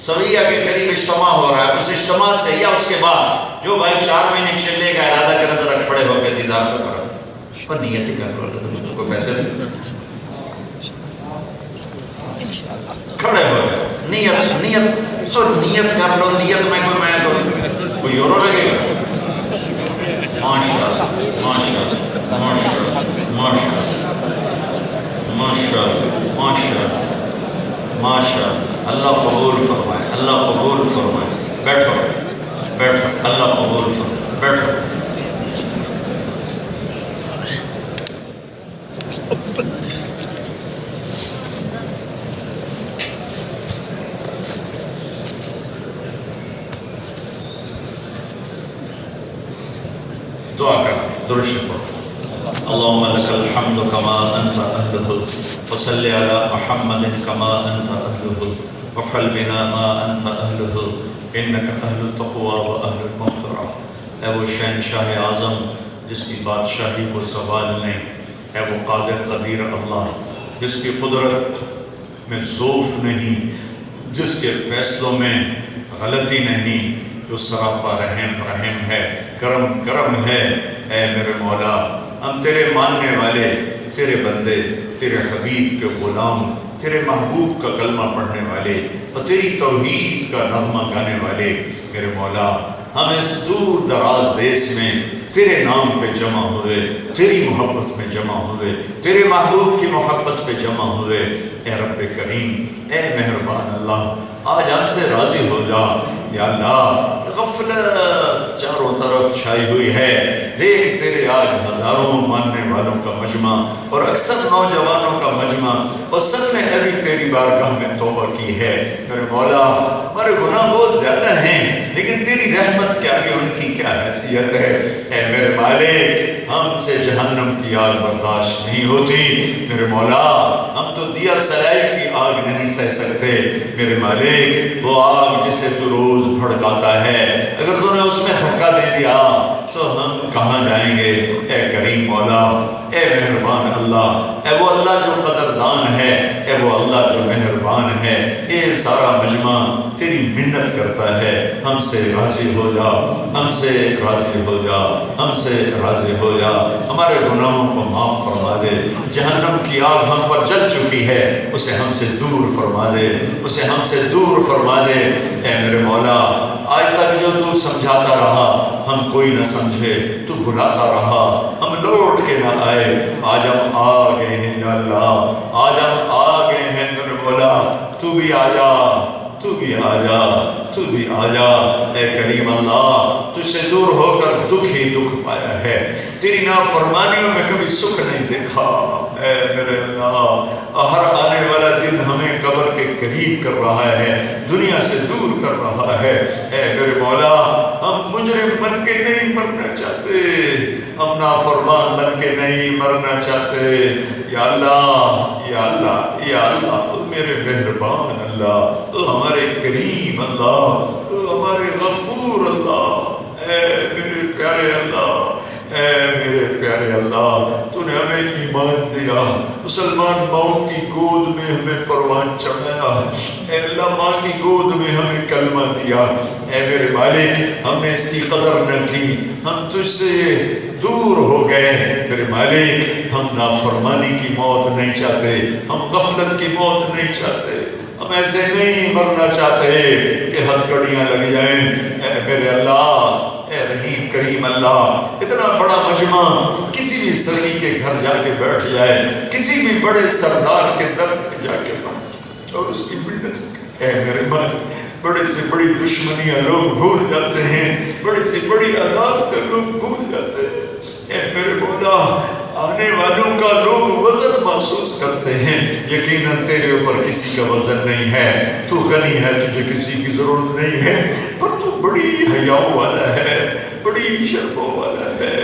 سویہ کے قریب اجتماع ہو رہا ہے، اس اجتماع سے یا اس کے بعد جو بھائی 4 مہینے چلنے کا ارادہ کرے ذرا کھڑے ہو کے دیدار تو کرو، پر نیت ہی کر لو، کوئی پیسے نہیں، کھڑے ہو گئے، نیت اور نیت کر لو، نیت میں کوئی اور لگے گا۔ ماشاءاللہ ماشاءاللہ ماشاءاللہ ماشاءاللہ ماشاءاللہ ماشاءاللہ، اللہ قبول فرمائے، اللہ قبول فرمائے۔ بیٹھو بیٹھو، اللہ قبول فرمائے، بیٹھو۔ دعا کریں، درود شریف پڑھو۔ اللهم لك الحمد كما أنت أهله، وصل على محمد كما أنت أهله، وافعل بنا ما أنت أهله، إنك أهل التقوى وأهل المغفرة۔ اے وہ شہنشاہ اعظم جس کی بادشاہی کو زوال نہیں، اے وہ قادر قدیر اللہ جس کی قدرت میں ضعف نہیں، جس کے فیصلوں میں غلطی نہیں، جو سراپا رحم ہے، کرم ہے۔ اے میرے مولا، ہم تیرے ماننے والے، تیرے بندے، تیرے حبیب کے غلام، تیرے محبوب کا کلمہ پڑھنے والے اور تیری توحید کا نغمہ گانے والے، میرے مولا ہم اس دور دراز دیس میں تیرے نام پہ جمع ہوئے، تیری محبت میں جمع ہوئے، تیرے محبوب کی محبت پہ جمع ہوئے۔ اے رب کریم، اے مہربان اللہ، آج ہم سے راضی ہو جا یا اللہ۔ غفلت چاروں طرف چھائی ہوئی ہے، دیکھ تیرے آج ہزاروں ماننے والوں کا مجمع اور اکثر نوجوانوں کا مجمع، اور سب نے ابھی تیری بارگاہ میں توبہ کی ہے۔ میرے مولا، ہمارے گناہ بہت زیادہ ہیں، لیکن تیری رحمت کے آگے ان کی کیا حیثیت ہے۔ اے میرے مالک، ہم سے جہنم کی آگ برداشت نہیں ہوتی، میرے مولا ہم تو دیا سلائی کی آگ نہیں سہ سکتے۔ میرے مالک، وہ آگ جسے تو روز بھڑکاتا ہے، اگر تو نے اس میں دھکا دے دیا تو ہم کہاں جائیں گے۔ اے کریم مولا، اے مہربان اللہ، اے اے وہ اللہ جو قدردان ہے، اے وہ اللہ جو مہربان ہے، یہ سارا مجمع تیری منت کرتا ہے، ہم سے راضی ہو جا، ہم سے راضی ہو جا، ہم سے راضی ہو جا، ہمارے گناہوں کو معاف فرما دے، جہنم کی آگ ہم پر جل چکی ہے اسے ہم سے دور فرما دے، اسے ہم سے دور فرما دے۔ اے میرے مولا، آج تک جو تو سمجھاتا رہا ہم کوئی نہ سمجھے، تو بلاتا رہا ہم لوٹ کے نہ آئے، آج ہم آ گئے ہیں یا اللہ، آج ہم آ گئے ہیں میرے مولا، تو بھی آ جا، تو بھی آ جا، تو بھی آ جا۔ اے کریم اللہ، تجھ سے دور ہو کر دکھ ہی دکھ پایا ہے، تیری نافرمانیوں میں کبھی سکھ نہیں دیکھا۔ اے میرے اللہ، ہر آنے والا دن ہمیں قبر کے قریب کر رہا ہے، دنیا سے دور کر رہا ہے۔ اے میرے مولا، ہم مجرم بن کے نہیں مرنا چاہتے، ہم نافرمان بن کے نہیں مرنا چاہتے۔ یا اللہ، یا اللہ، یا اللہ، میرے مہربان اللہ، ہمارے کریم اللہ، ہمارے غفور اللہ، اے میرے پیارے اللہ، اے میرے پیارے اللہ، تو نے ہمیں ایمان دیا، مسلمان ماؤں کی گود میں ہمیں پروان چڑھایا، اے اللہ ماں کی گود میں ہمیں کلمہ دیا۔ اے میرے مالک، ہم نے اس کی قدر نہ کی، ہم تجھ سے دور ہو گئے۔ میرے مالک، ہم نافرمانی کی موت نہیں چاہتے، ہم غفلت کی موت نہیں چاہتے، ہم ایسے نہیں مرنا چاہتے کہ ہتھ کڑیاں لگ جائیں۔ اے میرے اللہ، اے رحیم کریم اللہ، اتنا بڑا مجمع کسی بھی سخی کے گھر جا کے بیٹھ جائے، کسی بھی بڑے سردار کے در پہ جا کے بیٹھ اور اس کی منت، اے میرے مالک، بڑے سے بڑی دشمنیاں لوگ بھول جاتے ہیں، بڑے سے بڑی عداوتیں لوگ بھول جاتے ہیں۔ اے میرے مولا، آنے والوں کا لوگ وزن محسوس کرتے ہیں، یقیناً تیرے اوپر کسی کا وزن نہیں ہے، تو غنی ہے، تجھے کسی کی ضرورت نہیں ہے، پر تو بڑی حیاؤں والا ہے، بڑی شرموں والا ہے،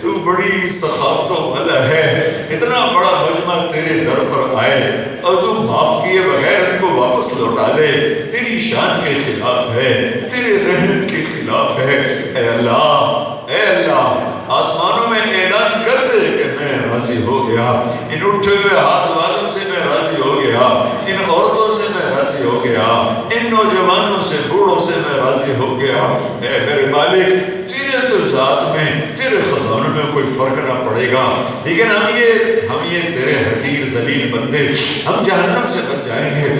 تو بڑی سخاوتوں والا ہے۔ اتنا بڑا مجمع تیرے در پر آئے اور تو معاف کیے بغیر ان کو واپس لوٹا لے، تیری شان کے خلاف ہے، تیرے رحم کے خلاف ہے۔ اے اللہ، اے اللہ، آسمانوں میں اعلان کر دے کہ میں راضی ہو گیا، ان اٹھے ہوئے ہاتھ والوں سے میں راضی ہو گیا، ان عورتوں سے میں راضی ہو گیا، ان نوجوانوں سے بوڑھوں سے میں راضی ہو گیا۔ اے میرے مالک، تیرے تو ذات میں، تیرے خزانوں میں کوئی فرق نہ پڑے گا، لیکن ہم یہ تیرے حقیر ذلیل بندے، ہم جہنم سے بچ جائیں گے۔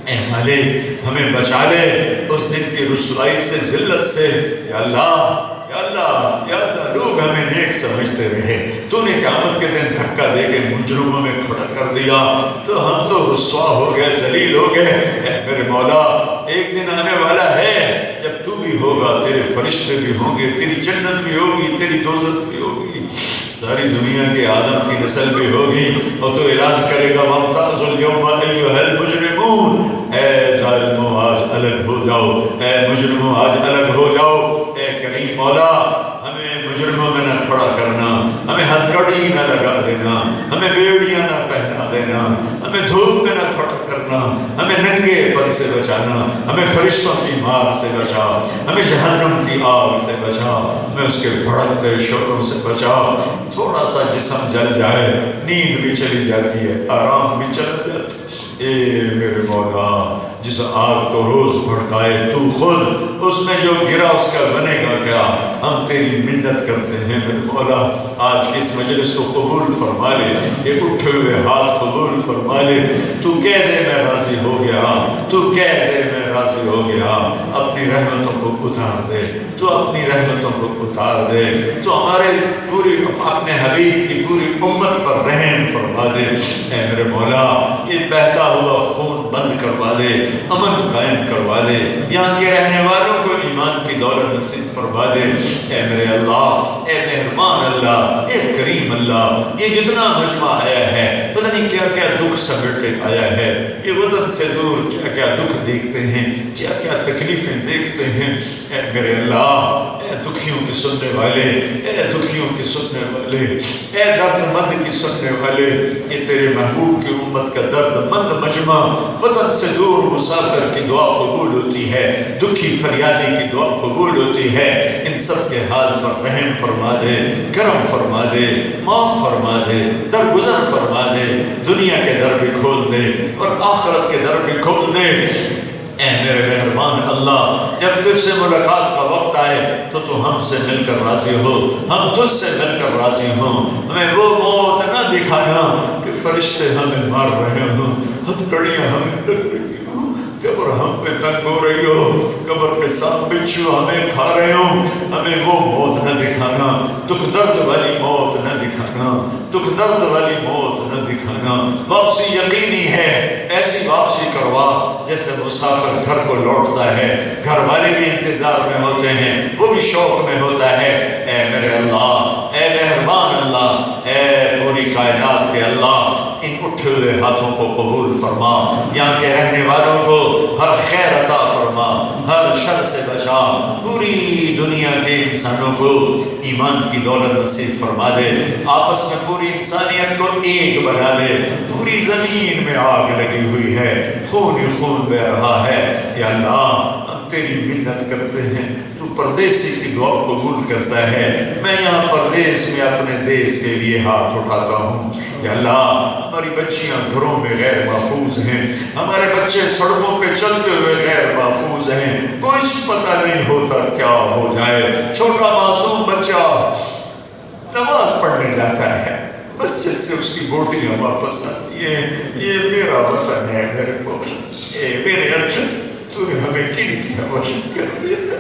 اے مالک، ہمیں بچا لے اس دن کی رسوائی سے، ذلت سے۔ یا اللہ، یا اللہ، یا اللہ، لوگ ہمیں نیک سمجھتے رہے، تو نے قیامت کے دن دھکا دے کے مجرموں میں کھڑا کر دیا تو ہم تو رسوا ہو گئے، ذلیل ہو گئے۔ اے میرے مولا، ایک دن آنے والا ہے جب تو بھی ہوگا، تیرے فرشتے بھی ہوں گے، تیری جنت بھی ہوگی، تیری دوزخ بھی ہوگی، ساری دنیا کے آدم کی نسل بھی ہوگی، اور تو اعلان کرے گا وَامْتَازُوا الْيَوْمَ أَيُّهَا الْمُجْرِمُونَ، اے ظالموں آج الگ ہو جاؤ، اے مجرموں آج الگ ہو جاؤ۔ اے کریم مولا، ہمیں مجرموں میں نہ کھڑا کرنا، ہمیں ہتھکڑی نہ لگا دینا، ہمیں بیڑیاں نہ پہنا دینا، ہمیں دھوپ میں نہ کھڑا کرنا، ہمیں ننگے پن سے بچانا، ہمیں فرشتوں کی مار سے بچا، ہمیں جہنم کی آگ سے بچا، ہمیں اس کے بھڑکتے شعلوں سے بچا۔ تھوڑا سا جسم جل جائے، نیند بھی چلی جاتی ہے، آرام بھی چلا جاتا ہے۔ اے میرے مولا، جس آگ کو روز بھڑکائے تو خود، اس میں جو گرا اس کا بنے گا کیا؟ ہم تیری منت کرتے ہیں میرے مولا، آج کی اس مجلس کو قبول فرما لے، یہ اٹھے ہوئے ہاتھ قبول فرما لے۔ تو کہہ دے میں راضی ہو گیا، تو کہہ دے میں راضی ہو گیا، اپنی رحمتوں کو اتار دے، تو اپنی رحمتوں کو اتار دے، تو ہمارے پوری اپنے حبیب کی پوری امت پر رحم فرما دے۔ اے میرے مولا، یہ بہتا ہوا خون بند کروا دے، امن قائم کروا دے، یہاں کے رہنے والوں کو ایمان کی دولت نصیب فرما دے۔ اے میرے اللہ، اے مہربان اللہ، اے کریم اللہ، یہ جتنا مجمع آیا ہے پتہ نہیں کیا کیا دکھ سمیٹ کے آیا ہے، یہ وطن سے دور کیا کیا دکھ دیکھتے ہیں، کیا کیا تکلیفیں دیکھتے ہیں۔ اے میرے اللہ، اے دکھیوں کی سننے والے، اے دکھیوں کی سننے والے، اے درد مند کی سننے والے، یہ تیرے محبوب کی امت کا درد مند مجمع، وطن سے دور مسافر کی دعا قبول ہوتی ہے، دکھی فریادی کی دعا قبول ہوتی ہے، ان سب کے حال پر رحم فرما دے، کرم فرما دے، معاف فرما دے، درگزر فرما دے، دنیا کے در بھی کھول دے اور آخرت کے در بھی کھول دے۔ اے میرے مہربان اللہ، جب تجھ سے ملاقات کا وقت آئے تو ہم سے مل کر راضی ہو، ہم تجھ سے مل کر راضی ہوں، ہمیں وہ موت نہ دکھانا کہ فرشتے ہمیں مار رہے ہوں، ہتھکڑیاں ہمیں لگ رہی ہوں، قبر ہم پہ تنگ ہو رہی ہو، قبر کے ساتھ بچھو ہمیں کھا رہے ہوں، ہمیں وہ موت نہ دکھانا، دکھ درد والی موت نہ دکھانا، دکھ درد والی موت نہ دکھانا۔ واپسی یقینی ہے، ایسی واپسی کروا جیسے مسافر گھر کو لوٹتا ہے، گھر والے بھی انتظار میں ہوتے ہیں، وہ بھی شوق میں ہوتا ہے۔ اے میرے اللہ، اے مہربان اللہ، اے پوری کائنات کے اللہ، ان اٹھے ہوئے ہاتھوں کو قبول فرما، یہاں کے رہنے والوں کو ہر خیر عطا فرما، ہر شر سے بچا، پوری دنیا کے انسانوں کو ایمان کی دولت نصیب فرما دے، آپس میں پوری انسانیت کو ایک بنا دے۔ پوری زمین میں آگ لگی ہوئی ہے، خون ہی خون بہ رہا ہے، یا اللہ ہم تیری منت کرتے ہیں، تو پردیسی کی دعا قبول کرتا ہے، میں یہاں پردیس میں اپنے دیس کے لیے ہاتھ اٹھاتا ہوں۔ یا اللہ ہماری بچیاں گھروں میں غیر محفوظ ہیں، ہمارے بچے سڑکوں پہ چلتے ہوئے غیر محفوظ ہیں، کچھ پتہ نہیں ہوتا کیا ہو جائے۔ چھوٹا معصوم بچہ نماز پڑھنے جاتا ہے، مسجد سے اس کی بوٹیاں واپس آتی ہیں، یہ میرا وطن ہے میرے کو، میرے اندر تو نے ہمیں کیا وشد کر دیا۔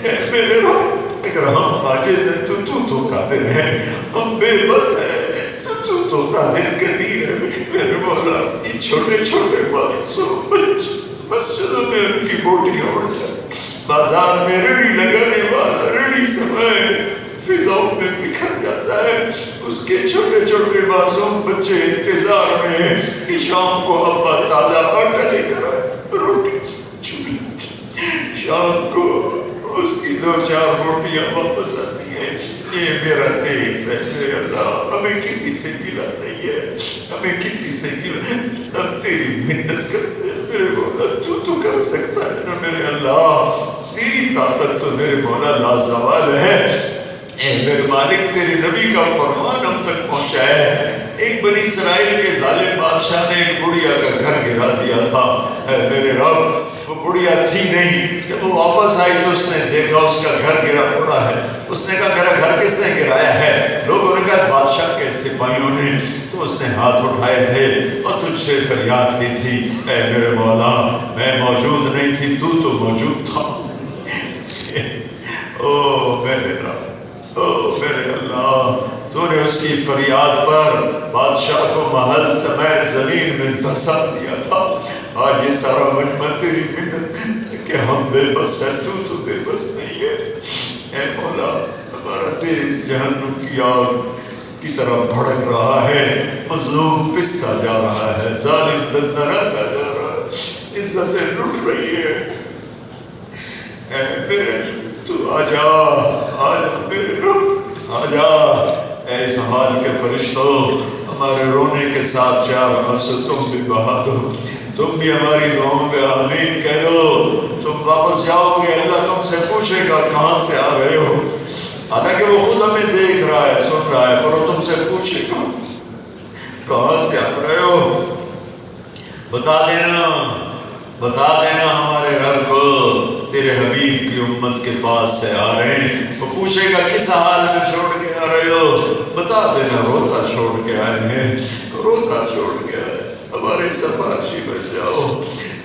اے میرے رب، اگر ہم عاجز ہیں تو قادر ہے، ہم بے بس ہیں تو قادر قدیر ہے۔ میرے مولا، یہ چھوٹے چھوٹے معصوم بچے مسجدوں میں ان کی بوٹیاں اڑ جاتی، بازار میں ریڑھی لگانے والا ریڑھی سمیت فضاؤں میں بکھر جاتا ہے، اس کے چھوٹے چھوٹے معصوم بچے انتظار میں ہیں کہ شام کو ابا تازہ آٹا لے کر آئے، روٹی چولہے، شام کو اس کی 2-4 روٹیاں واپس آتی ہیں۔ یہ میرا دیس ہے میرے اللہ، ہمیں کسی سے گلا نہیں ہے، ہمیں کسی سے گلا، ہم تیری منت کرتے ہیں میرے مولا، تو کر سکتا ہے نا میرے اللہ، تیری طاقت تو میرے مولا لازوال ہے۔ اے میرے مالک، تیرے نبی کا فرمان ہم تک پہنچا ہے۔ ایک بنی اسرائیل کے ظالم بادشاہ نے ایک بڑھیا کا گھر گرا دیا تھا۔ اے میرے رب، وہ بڑھیا تھی نہیں، جب وہ واپس آئی تو اس نے دیکھا اس کا گھر گرا پڑا ہے۔ اس نے کہا میرا گھر کس نے گرایا ہے؟ لوگوں نے کہا بادشاہ کے سپاہیوں نے۔ تو اس نے ہاتھ اٹھائے تھے اور تجھ سے فریاد کی تھی، اے میرے مولا میں موجود نہیں تھی، تو موجود تھا۔ او میرے رب، او میرے اللہ، تو نے اس کی فریاد پر بادشاہ کو محل سمیت زمین میں دھسا دیا تھا۔ آج یہ سارا مجمع تیری منت کہ ہم بے بس ہیں، تو بے بس نہیں ہے۔ اے مولا، ہمارا دیس جہنم کی آگ کی طرح بھڑک رہا ہے، مظلوم پستا جا رہا ہے، ظالم دندناتا جا رہا ہے، عزتیں لٹ رہی ہے۔ اے میرے تو آجا میرے رب، آجا۔ اے اس حال کے فرشتوں، ہمارے رونے کے ساتھ 4 آنسو تم بھی بہا دو، تم بھی ہماری دعاؤں پہ آمین کہہ دو۔ تم واپس جاؤ گے، اللہ تم سے پوچھے گا کہاں سے آ رہے ہو، حالانکہ وہ خود ہمیں دیکھ رہا ہے، سن رہا ہے، پر وہ تم سے پوچھے گا کہاں سے آ رہے ہو۔ بتا دینا ہمارے رب کو تیرے حبیب کی امت کے پاس سے آ رہے ہیں۔ وہ پوچھے گا کس حال میں چھوڑ کے آ رہے ہو، بتا دینا روتا چھوڑ کے آئے ہیں، روتا چھوڑ کے آئے، ہمارے سفارشی بن جاؤ۔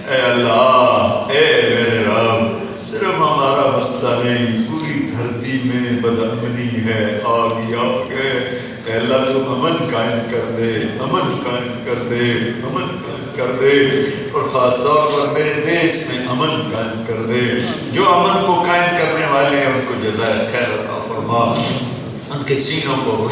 اے اللہ، اے میرے رب، صرف ہمارا مسئلہ نہیں، پوری دھرتی میں بدامنی ہے، آگ ہے۔ اے اللہ تو امن قائم کر دے، امن قائم کر دے، امن قائم کر دے، اور خاص طور پر میرے دیس میں امن قائم کر دے۔ جو امن کو قائم کرنے والے ہیں ان کو جزائے خیر عطا فرما، ان کے سینوں کو